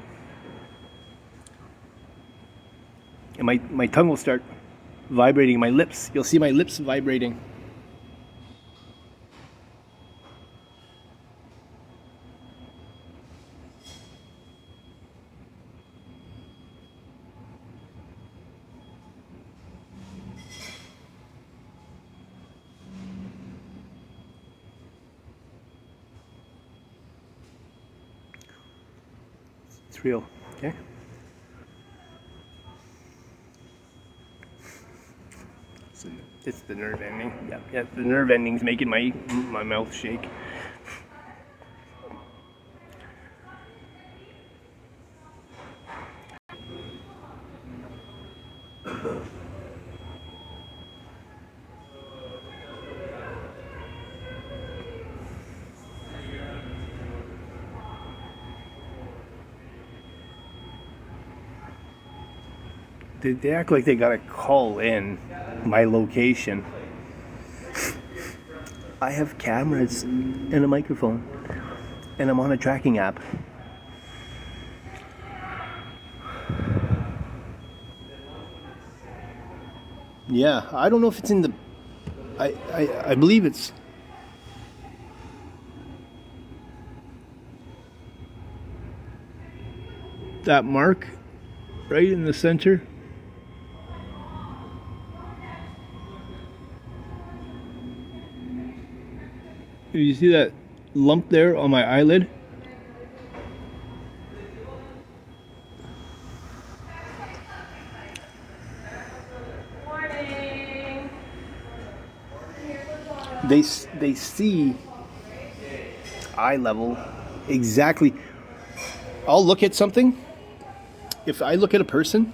And my tongue will start vibrating. My lips, you'll see my lips vibrating. It's real, okay? So it's the nerve ending. Yeah, the nerve ending's making my mouth shake. They act like they gotta call in my location. I have cameras and a microphone, and I'm on a tracking app. Yeah, I don't know if it's in the... I believe it's... that mark right in the center. You see that lump there on my eyelid? Morning. They see eye level exactly. I'll look at something. If I look at a person,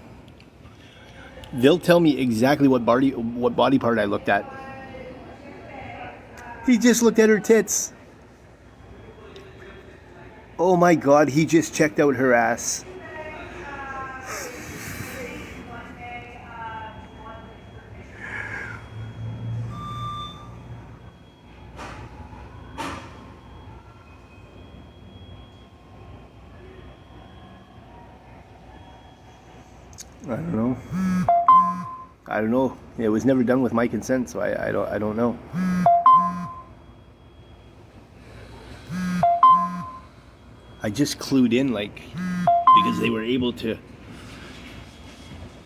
they'll tell me exactly what body part I looked at. He just looked at her tits. Oh my God, he just checked out her ass. I don't know. It was never done with my consent, so I don't know. I just clued in, because they were able to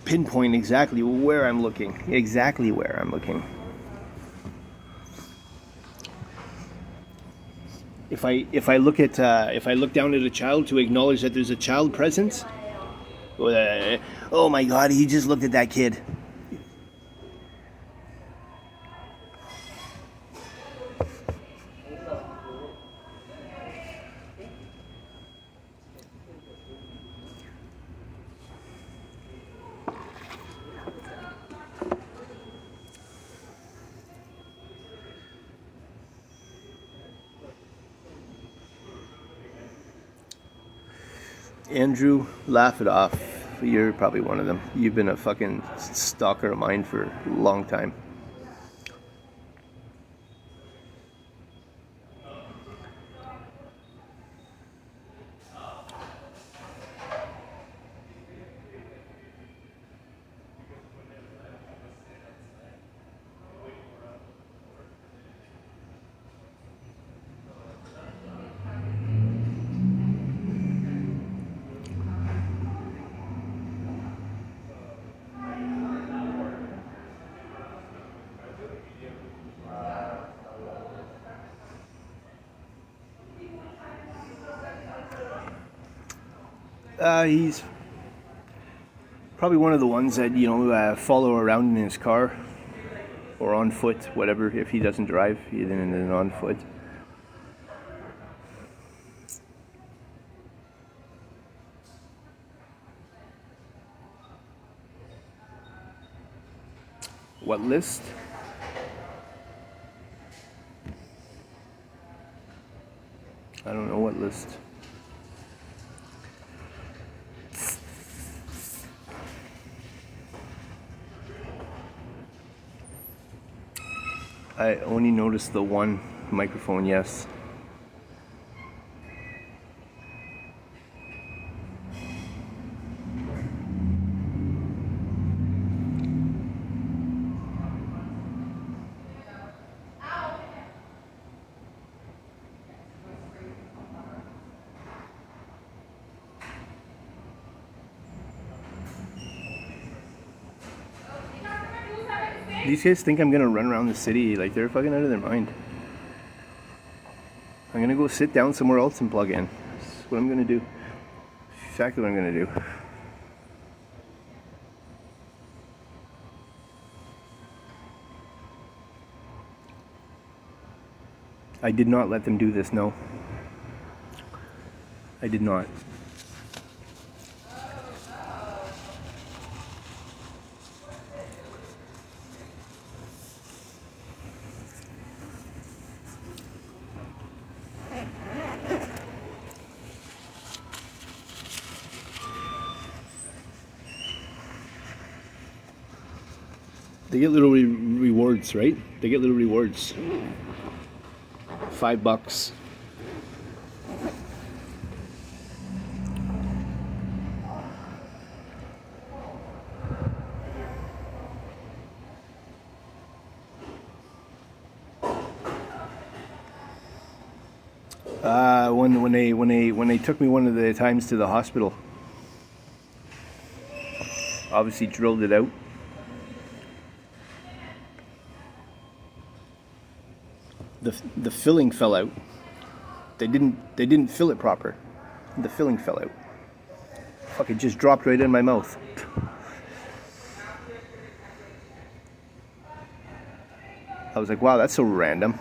pinpoint exactly where I'm looking. Exactly where I'm looking. If I look down at a child to acknowledge that there's a child present, oh my God, he just looked at that kid. Andrew, laugh it off. You're probably one of them. You've been a fucking stalker of mine for a long time. He's probably one of the ones that, follow around in his car or on foot, whatever. If he doesn't drive, then on foot. What list? I don't know what list. I only noticed the one microphone, yes. These guys think I'm gonna run around the city like they're fucking out of their mind. I'm gonna go sit down somewhere else and plug in. That's what I'm gonna do. Exactly what I'm gonna do. I did not let them do this, no. I did not. They get little rewards, right? They get little rewards. $5. When they took me one of the times to the hospital, obviously drilled it out. The filling fell out. They didn't fill it proper. The filling fell out. Fuck, it just dropped right in my mouth. I was like, wow, that's so random.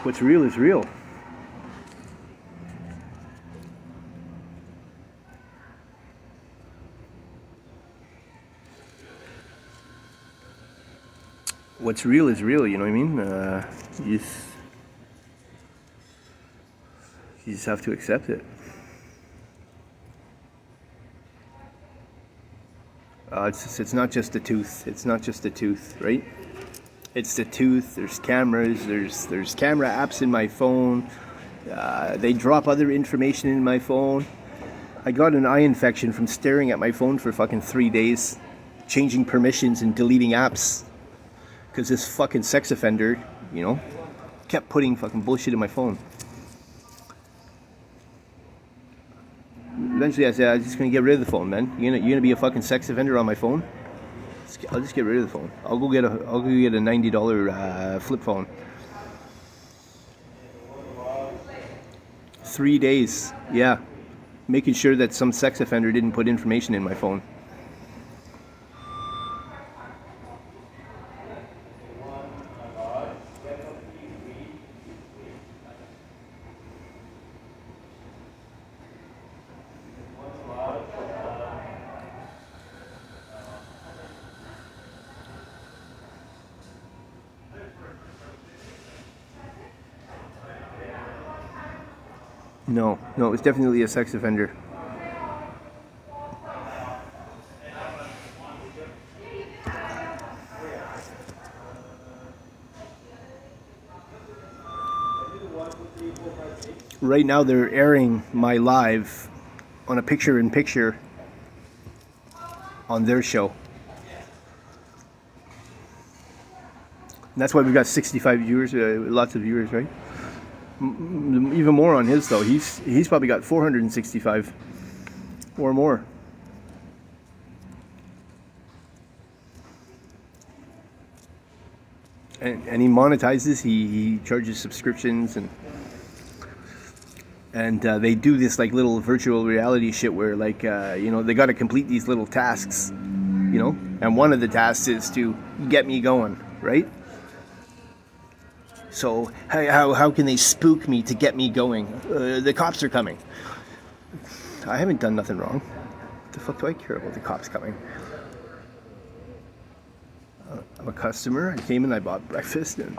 What's real is real. What's real is real, you know what I mean? You just have to accept it. It's not just a tooth. It's not just a tooth, right? It's the tooth. There's cameras. There's camera apps in my phone. They drop other information in my phone. I got an eye infection from staring at my phone for fucking 3 days, changing permissions and deleting apps, because this fucking sex offender, kept putting fucking bullshit in my phone. Eventually I said, I'm just gonna get rid of the phone, man. You're gonna be a fucking sex offender on my phone? I'll just get rid of the phone. I'll go get a $90 flip phone. 3 days, yeah. Making sure that some sex offender didn't put information in my phone. No, it was definitely a sex offender. Right now they're airing my live on a picture-in-picture on their show. And that's why we've got 65 viewers, lots of viewers, right? Even more on his though. He's probably got 465 or more. And he monetizes. He charges subscriptions and they do this like little virtual reality shit where like they got to complete these little tasks, and one of the tasks is to get me going, right? So how can they spook me to get me going? The cops are coming. I haven't done nothing wrong. What the fuck do I care about the cops coming? I'm a customer. I came and I bought breakfast and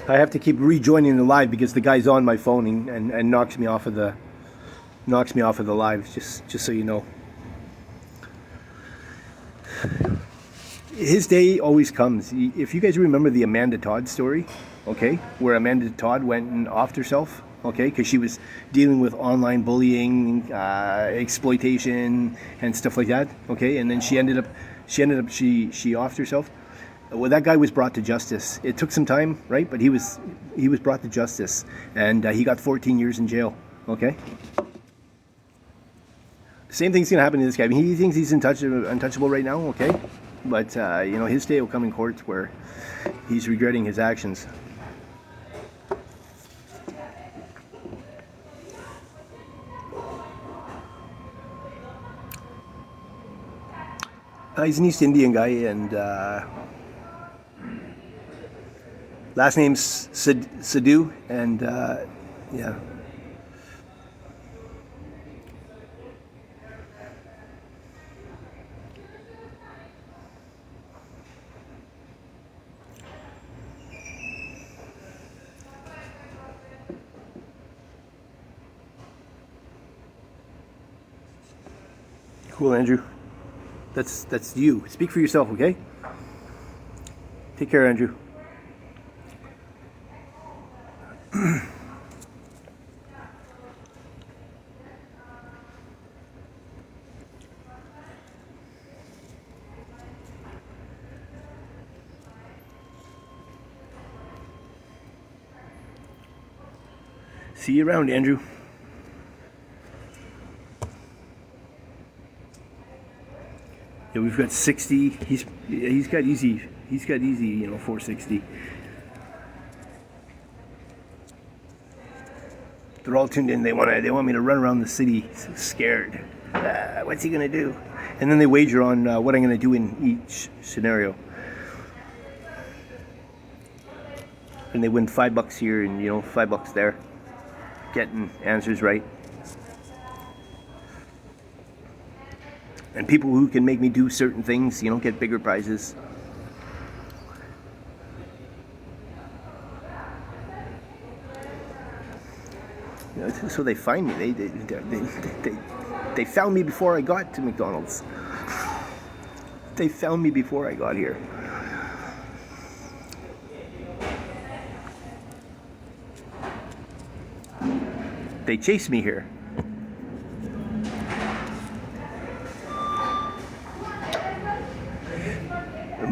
I have to keep rejoining the live because the guy's on my phone and knocks me off of the live. Just so you know. His day always comes. If you guys remember the Amanda Todd story, okay, where Amanda Todd went and offed herself, okay, because she was dealing with online bullying, exploitation, and stuff like that, okay, and then she offed herself. Well, that guy was brought to justice. It took some time, right? But he was brought to justice, and he got 14 years in jail, okay. Same thing's gonna happen to this guy. I mean, he thinks he's untouchable right now, okay. But, his day will come in court where he's regretting his actions. He's an East Indian guy, and last name's Sidhu, and yeah. Cool, Andrew. That's you. Speak for yourself, okay? Take care, Andrew. See you around, Andrew. Yeah, we've got 60. He's got easy. 460. They're all tuned in. They want me to run around the city scared. What's he gonna do? And then they wager on what I'm gonna do in each scenario. And they win $5 here and $5 there, getting answers right. And people who can make me do certain things, get bigger prizes. So they find me. They found me before I got to McDonald's. They found me before I got here. They chased me here.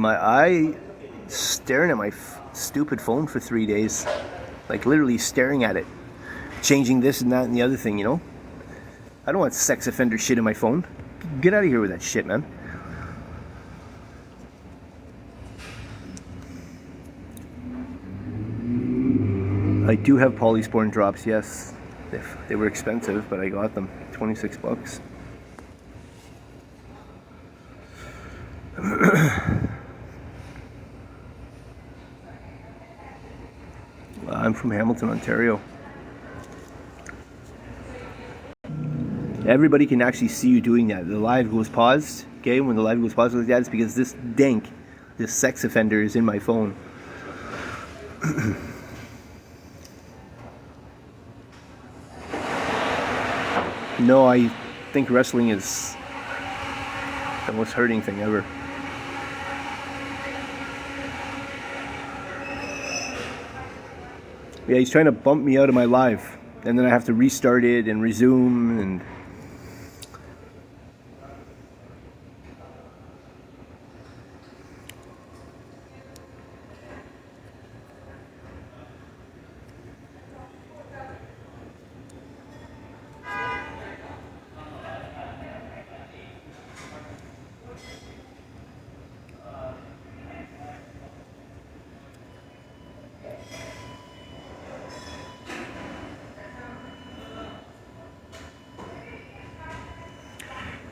I staring at my stupid phone for 3 days, like literally staring at it, changing this and that and the other thing. I don't want sex offender shit in my phone. Get out of here with that shit, man. I do have polysporin drops, yes. They were expensive, but I got them. $26. I'm from Hamilton, Ontario. Everybody can actually see you doing that. The live goes paused, okay? When the live goes paused like that, it's because this sex offender is in my phone. No, I think wrestling is the most hurting thing ever. Yeah, he's trying to bump me out of my live, and then I have to restart it and resume, and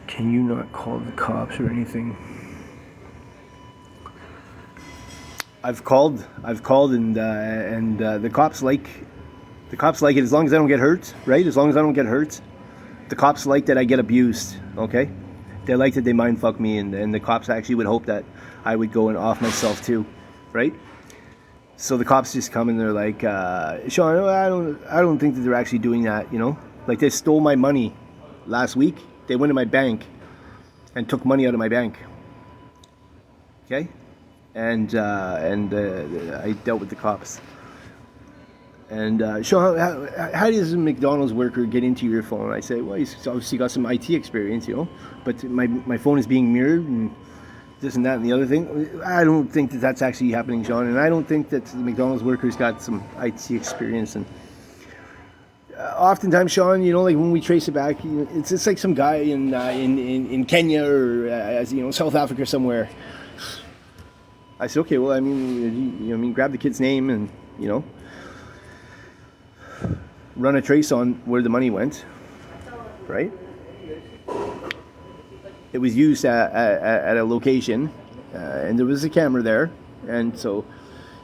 can you not call the cops or anything? I've called, and the cops like it as long as I don't get hurt, right? As long as I don't get hurt, the cops like that I get abused. Okay, they like that they mind fuck me, and the cops actually would hope that I would go and off myself too, right? So the cops just come and they're like, Shaun, I don't think that they're actually doing that, you know? Like, they stole my money last week. They went to my bank and took money out of my bank. Okay? And I dealt with the cops. And Shaun, how does a McDonald's worker get into your phone? I say, well, he's obviously got some IT experience, you know? But my phone is being mirrored and this and that and the other thing. I don't think that that's actually happening, Shaun, and I don't think that the McDonald's workers got some IT experience. And oftentimes, Shaun, you know, like when we trace it back, you know, it's like some guy in Kenya or you know, South Africa somewhere. I said, okay, well, I mean, grab the kid's name and, you know, run a trace on where the money went, right? It was used at a location, and there was a camera there, and so,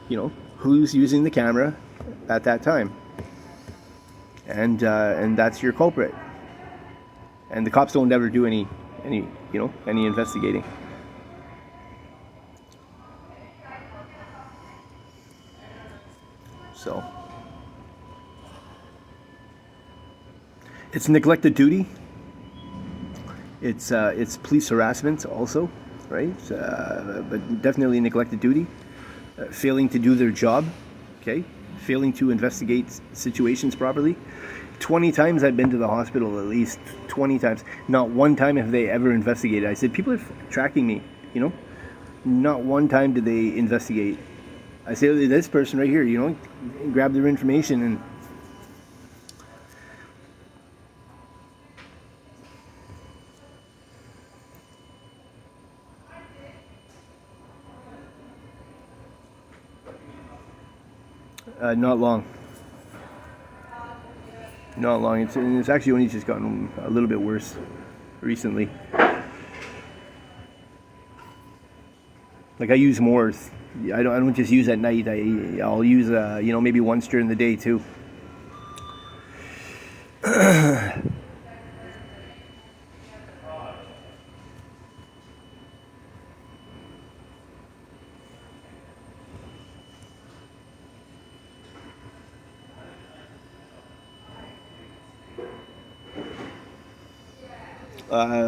you know, who's using the camera at that time, and that's your culprit. And the cops don't ever do any investigating. So it's neglected duty. It's police harassment also, right? But definitely neglected duty, failing to do their job, okay? Failing to investigate situations properly. 20 times I've been to the hospital, at least 20 times. Not one time have they ever investigated. I said, people are tracking me, you know? Not one time did they investigate. I say, this person right here, you know, grab their information and not long. Not long. It's actually only just gotten a little bit worse recently. Like, I use more. I don't just use at night. I'll use you know, maybe once during the day too.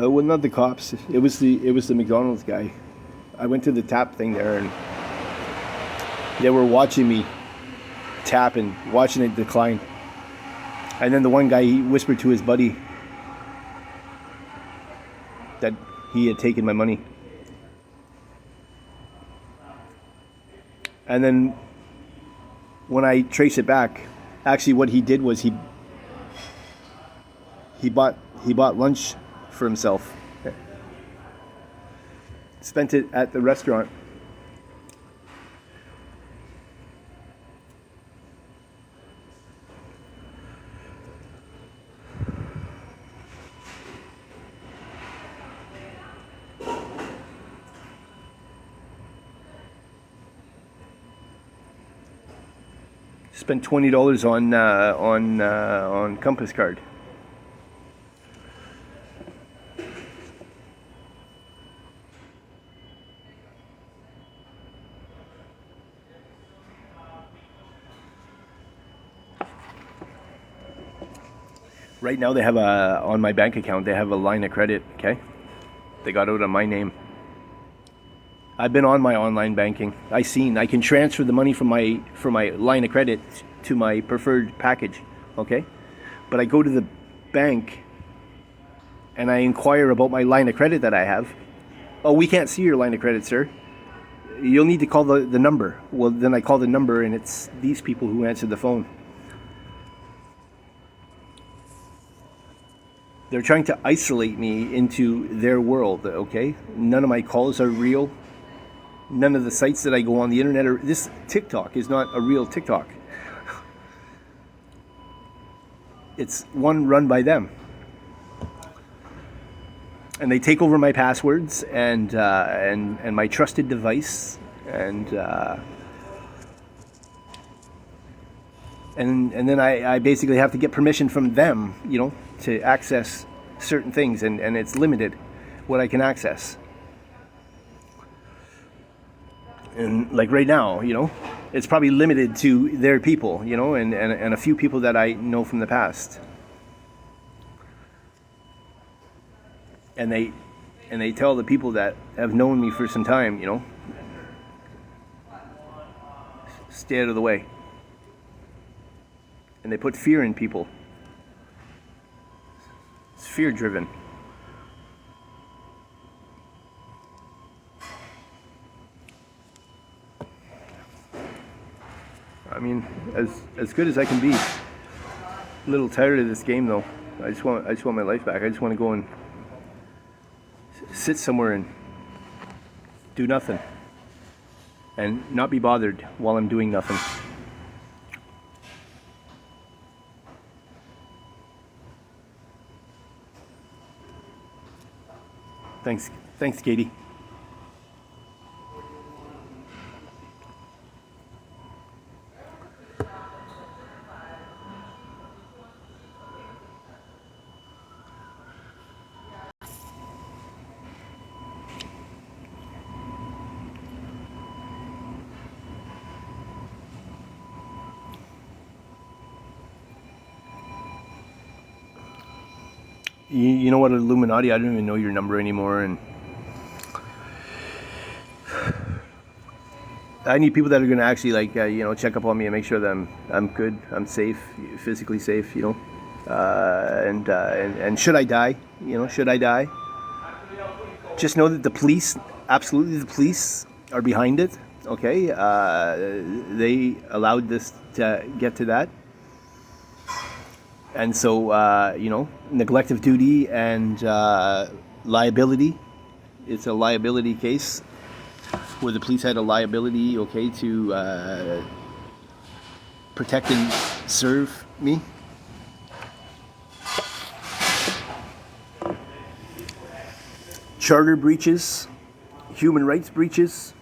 Well, not the cops. It was the McDonald's guy. I went to the tap thing there, and they were watching me tap and watching it decline. And then the one guy, he whispered to his buddy that he had taken my money. And then when I trace it back, actually what he did was he bought lunch for himself. Spent it at the restaurant. Spent $20 on Compass card. Right now they have on my bank account, they have a line of credit, okay? They got out on my name. I've been on my online banking. I can transfer the money from my line of credit to my preferred package, okay? But I go to the bank and I inquire about my line of credit that I have. Oh, we can't see your line of credit, sir. You'll need to call the number. Well, then I call the number and it's these people who answer the phone. They're trying to isolate me into their world, okay? None of my calls are real. None of the sites that I go on the internet are... This TikTok is not a real TikTok. It's one run by them. And they take over my passwords and my trusted device and then I basically have to get permission from them, to access certain things, and it's limited what I can access. And like right now, it's probably limited to their people, and a few people that I know from the past. And they tell the people that have known me for some time, stay out of the way. And they put fear in people. It's fear driven. I mean, as good as I can be. A little tired of this game though. I just want my life back. I just want to go and sit somewhere and do nothing. And not be bothered while I'm doing nothing. Thanks, Katie. You know what, Illuminati? I don't even know your number anymore, and I need people that are going to actually check up on me and make sure that I'm good, I'm safe, physically safe, and should I die, just know that the police, absolutely the police are behind it, okay? They allowed this to get to that. And so, neglect of duty and liability. It's a liability case where the police had a liability, okay, to protect and serve me. Charter breaches, human rights breaches,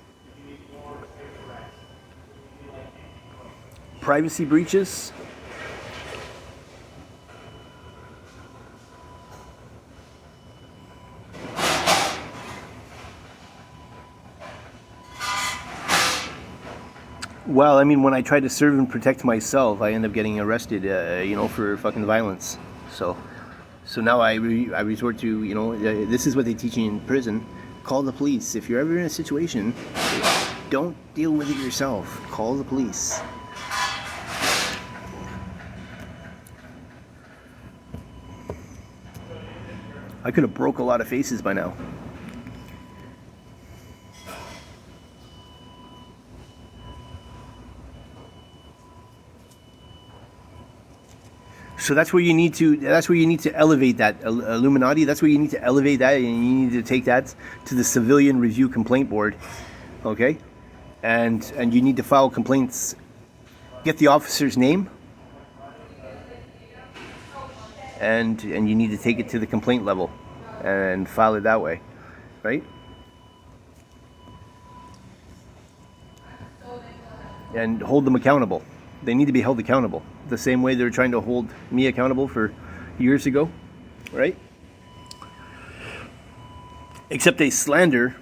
privacy breaches. Well, I mean, when I try to serve and protect myself, I end up getting arrested, for fucking violence. So now I resort to, this is what they teach you in prison. Call the police. If you're ever in a situation, don't deal with it yourself. Call the police. I could have broke a lot of faces by now. So that's where you need to elevate that, Illuminati. That's where you need to elevate that, and you need to take that to the Civilian Review Complaint Board, okay? And you need to file complaints. Get the officer's name, and you need to take it to the complaint level and file it that way, right? And hold them accountable. They need to be held accountable the same way they're trying to hold me accountable for years ago, right? Except they slander,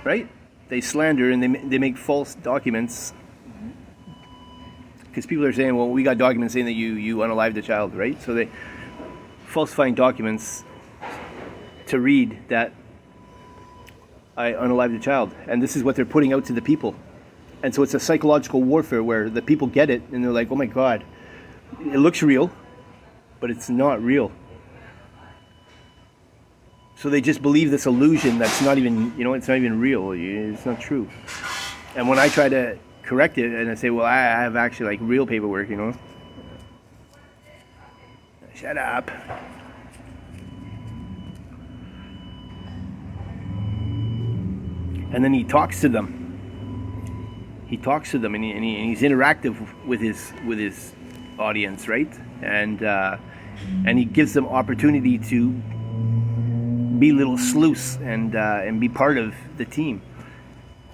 right? They slander and they make false documents because people are saying, well, we got documents saying that you unalived the child, right? So they falsifying documents to read that I unalived the child, and this is what they're putting out to the people. And so it's a psychological warfare where the people get it and they're like, oh my God, it looks real, but it's not real. So they just believe this illusion that's not even, it's not even real. It's not true. And when I try to correct it and I say, well, I have actually like real paperwork, Shut up. And then he talks to them. He talks to them, and he's interactive with his audience, right? And he gives them opportunity to be little sleuths and be part of the team,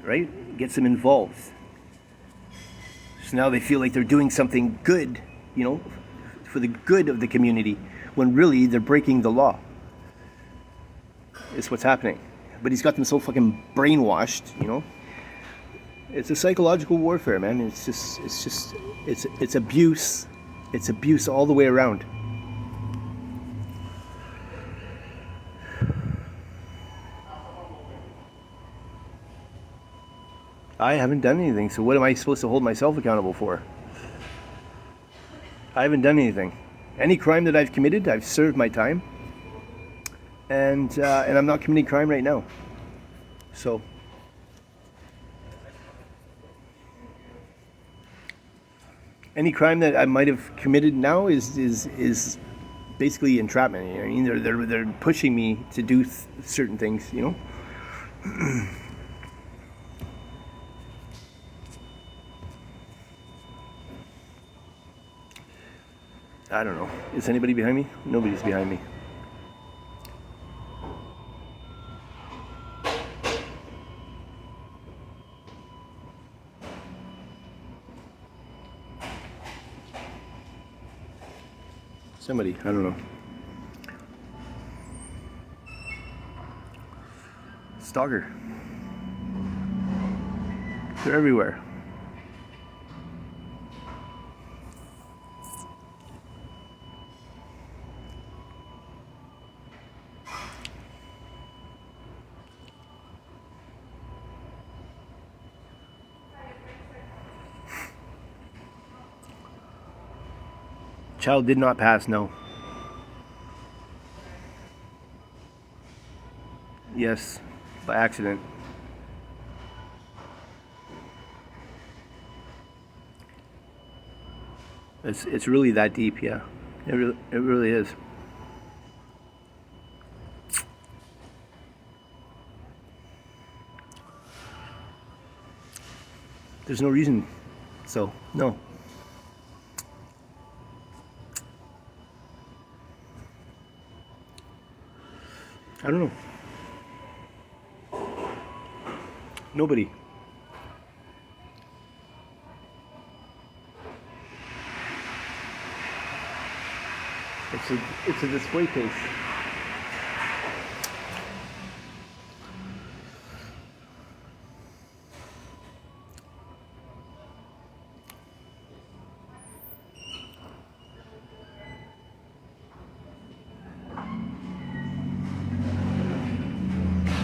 right? Gets them involved. So now they feel like they're doing something good, for the good of the community, when really they're breaking the law. It's what's happening. But he's got them so fucking brainwashed, It's a psychological warfare, man. It's abuse. It's abuse all the way around. I haven't done anything, so what am I supposed to hold myself accountable for? I haven't done anything. Any crime that I've committed, I've served my time. And I'm not committing crime right now. So any crime that I might have committed now is basically entrapment. I mean, they're pushing me to do certain things. I don't know. Is anybody behind me? Nobody's behind me. Somebody, I don't know. Stalker. They're everywhere. Child did not pass, no. Yes, by accident. It's really that deep, yeah. It really is. There's no reason, so no. I don't know. Nobody. It's a display case.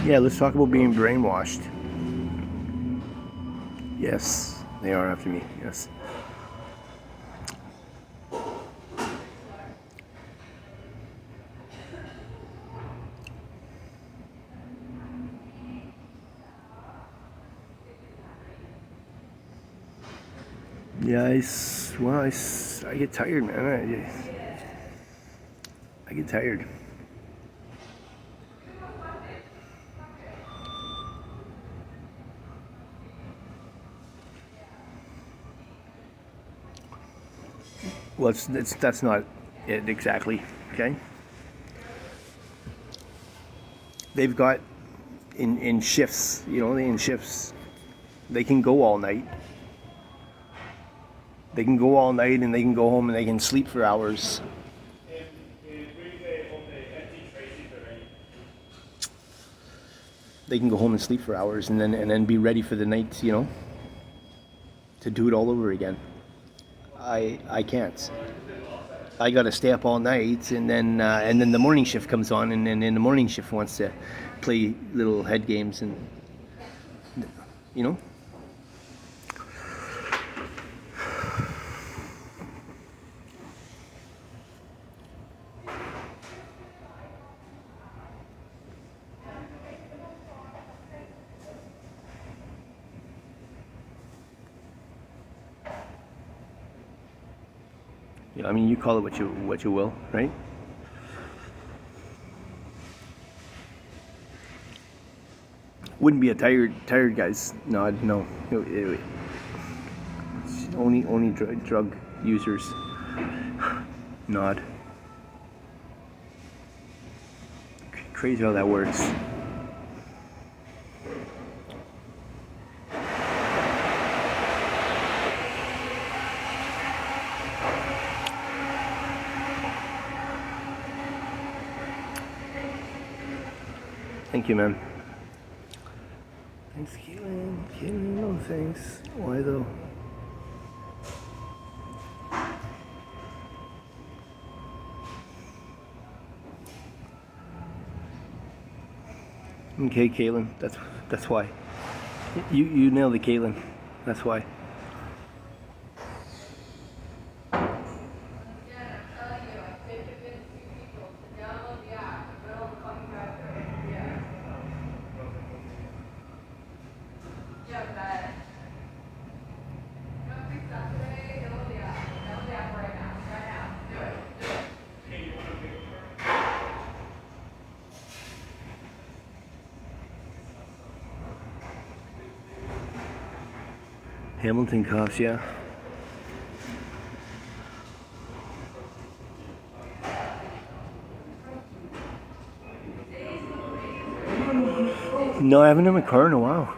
Yeah, let's talk about being brainwashed. Yes, they are after me, yes. Yeah, I get tired, man. I get tired. Well, that's not it exactly, okay? They've got in shifts, in shifts. They can go all night. They can go all night and they can go home and they can sleep for hours. They can go home and sleep for hours and then be ready for the night, to do it all over again. I can't. I got to stay up all night, and then the morning shift comes on, and then the morning shift wants to play little head games, and you know. Yeah, I mean, you call it what you will, right? Wouldn't be a tired guy's nod. No, it's only drug users nod. Crazy how that works. Thank you, man. Thanks, Caitlin. Caitlin, no thanks. Why though? Okay, Caitlin. That's why. You nailed it, Caitlin. That's why. Hamilton coughs, yeah. No, I haven't in my car in a while.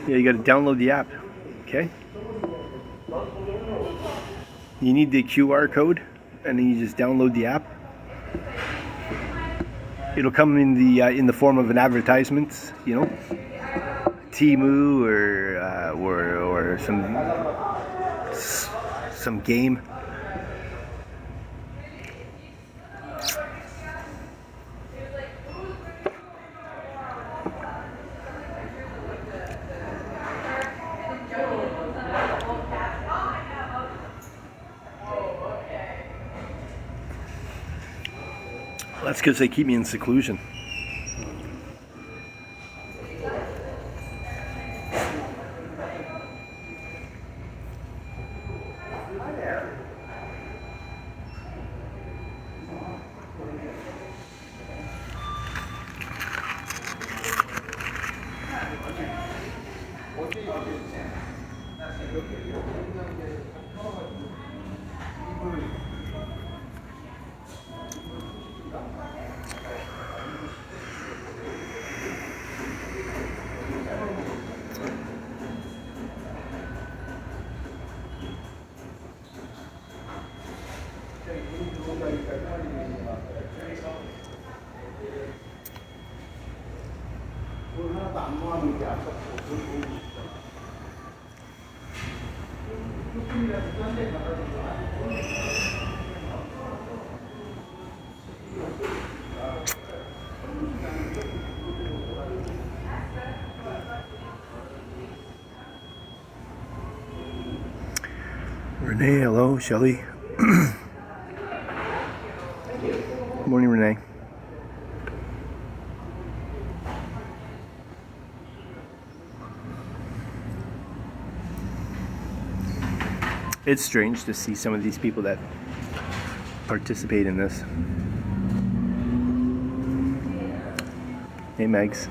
Yeah, you gotta download the app, okay? You need the QR code, and then you just download the app. It'll come in the form of an advertisement, you know, Temu or some game. That's because they keep me in seclusion. Renee, hello, Shelly. Good morning, Renee. It's strange to see some of these people that participate in this. Hey, Megs.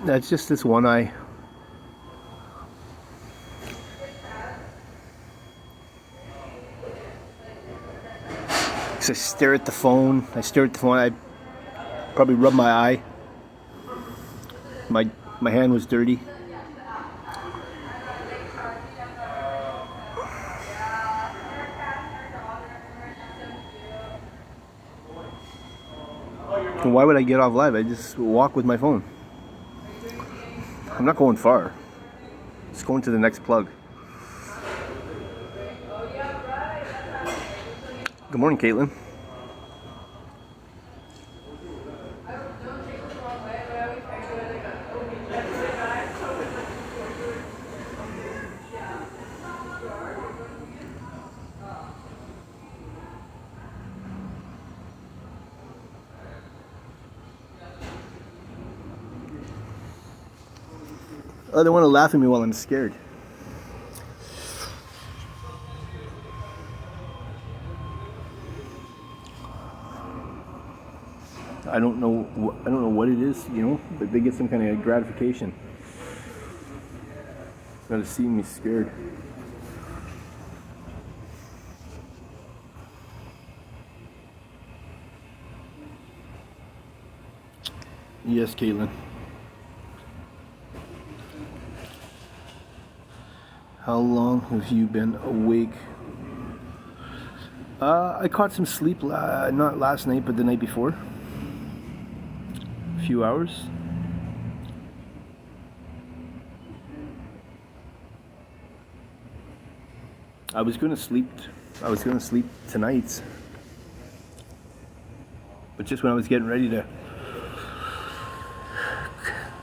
That's just this one eye. So I stare at the phone. I probably rub my eye. My hand was dirty. And why would I get off live? I just walk with my phone. I'm not going far. Just going to the next plug. Good morning, Caitlin. Oh, they want to laugh at me while I'm scared. I don't know what it is, but they get some kind of gratification out of seeing me scared. Yes, Caitlin. How long have you been awake? I caught some sleep, not last night, but the night before. A few hours. I was gonna sleep tonight, but just when I was getting ready to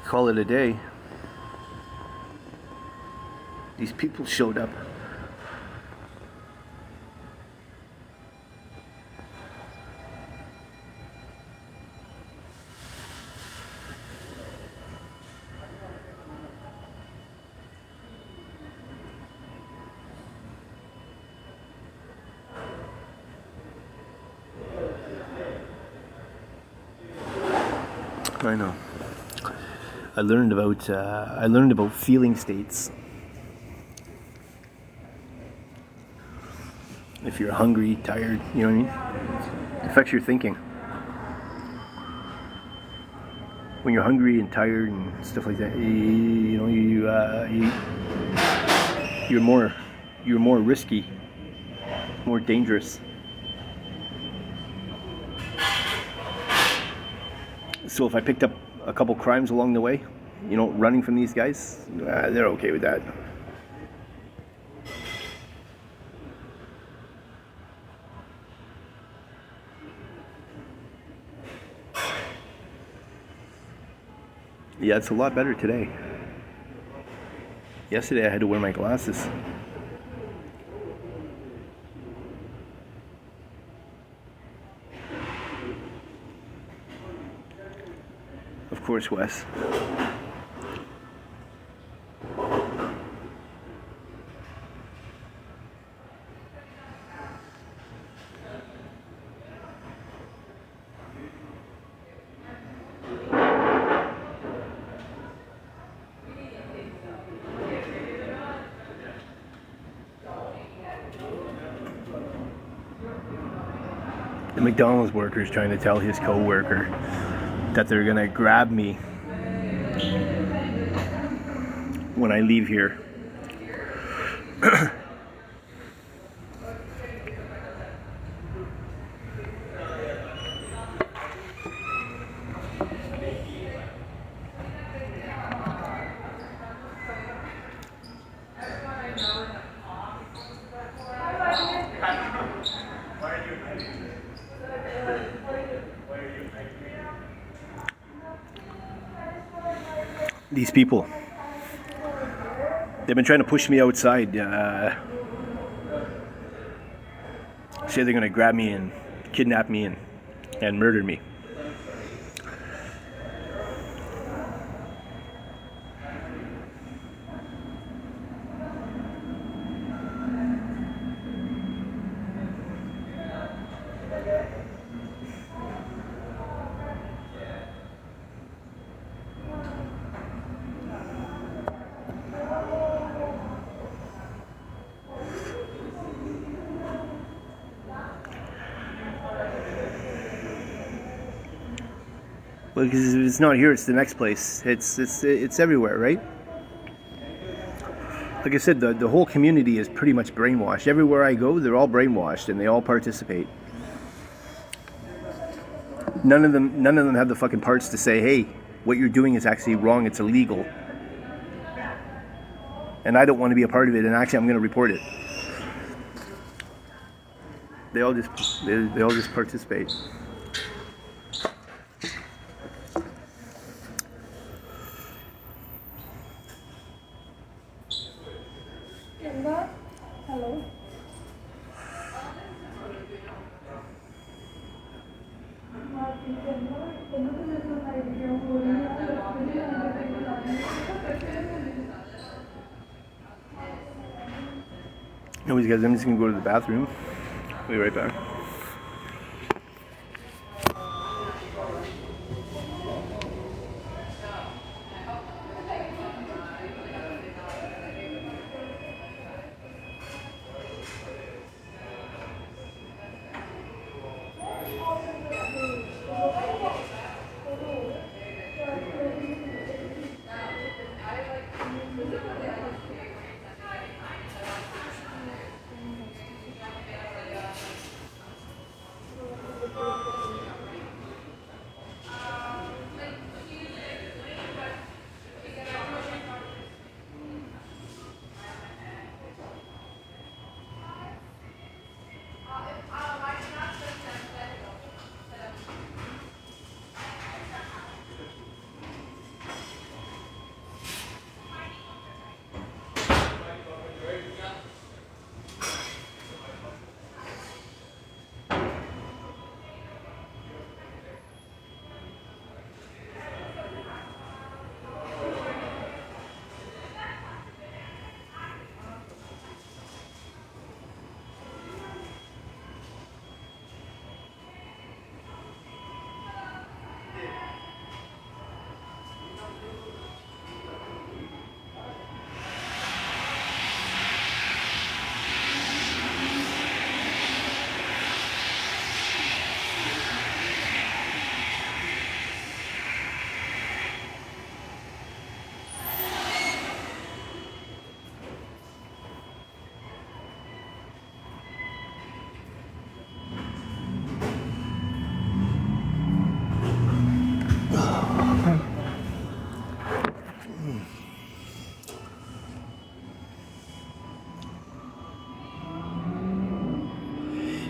call it a day, these people showed up. I know. I learned about feeling states. If you're hungry, tired, you know what I mean? It affects your thinking. When you're hungry and tired and stuff like that, you're more risky, more dangerous. So if I picked up a couple crimes along the way, running from these guys, they're okay with that. Yeah, it's a lot better today. Yesterday I had to wear my glasses. Of course, Wes. The McDonald's worker is trying to tell his co-worker that they're gonna grab me when I leave here. These people, they've been trying to push me outside, say they're gonna grab me and kidnap me and murder me. Because if it's not here, it's the next place. It's everywhere, right? Like I said, the whole community is pretty much brainwashed. Everywhere I go, they're all brainwashed and they all participate. None of them have the fucking parts to say, hey, what you're doing is actually wrong, it's illegal. And I don't want to be a part of it, and actually I'm going to report it. They all just participate. Hello. Anyways, guys, I'm just going to go to the bathroom. I'll be right back.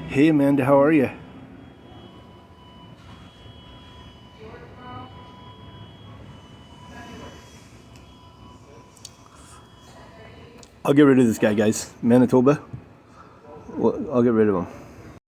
Hey Amanda, how are you? I'll get rid of this guy, guys. Manitoba. Well, I'll get rid of him.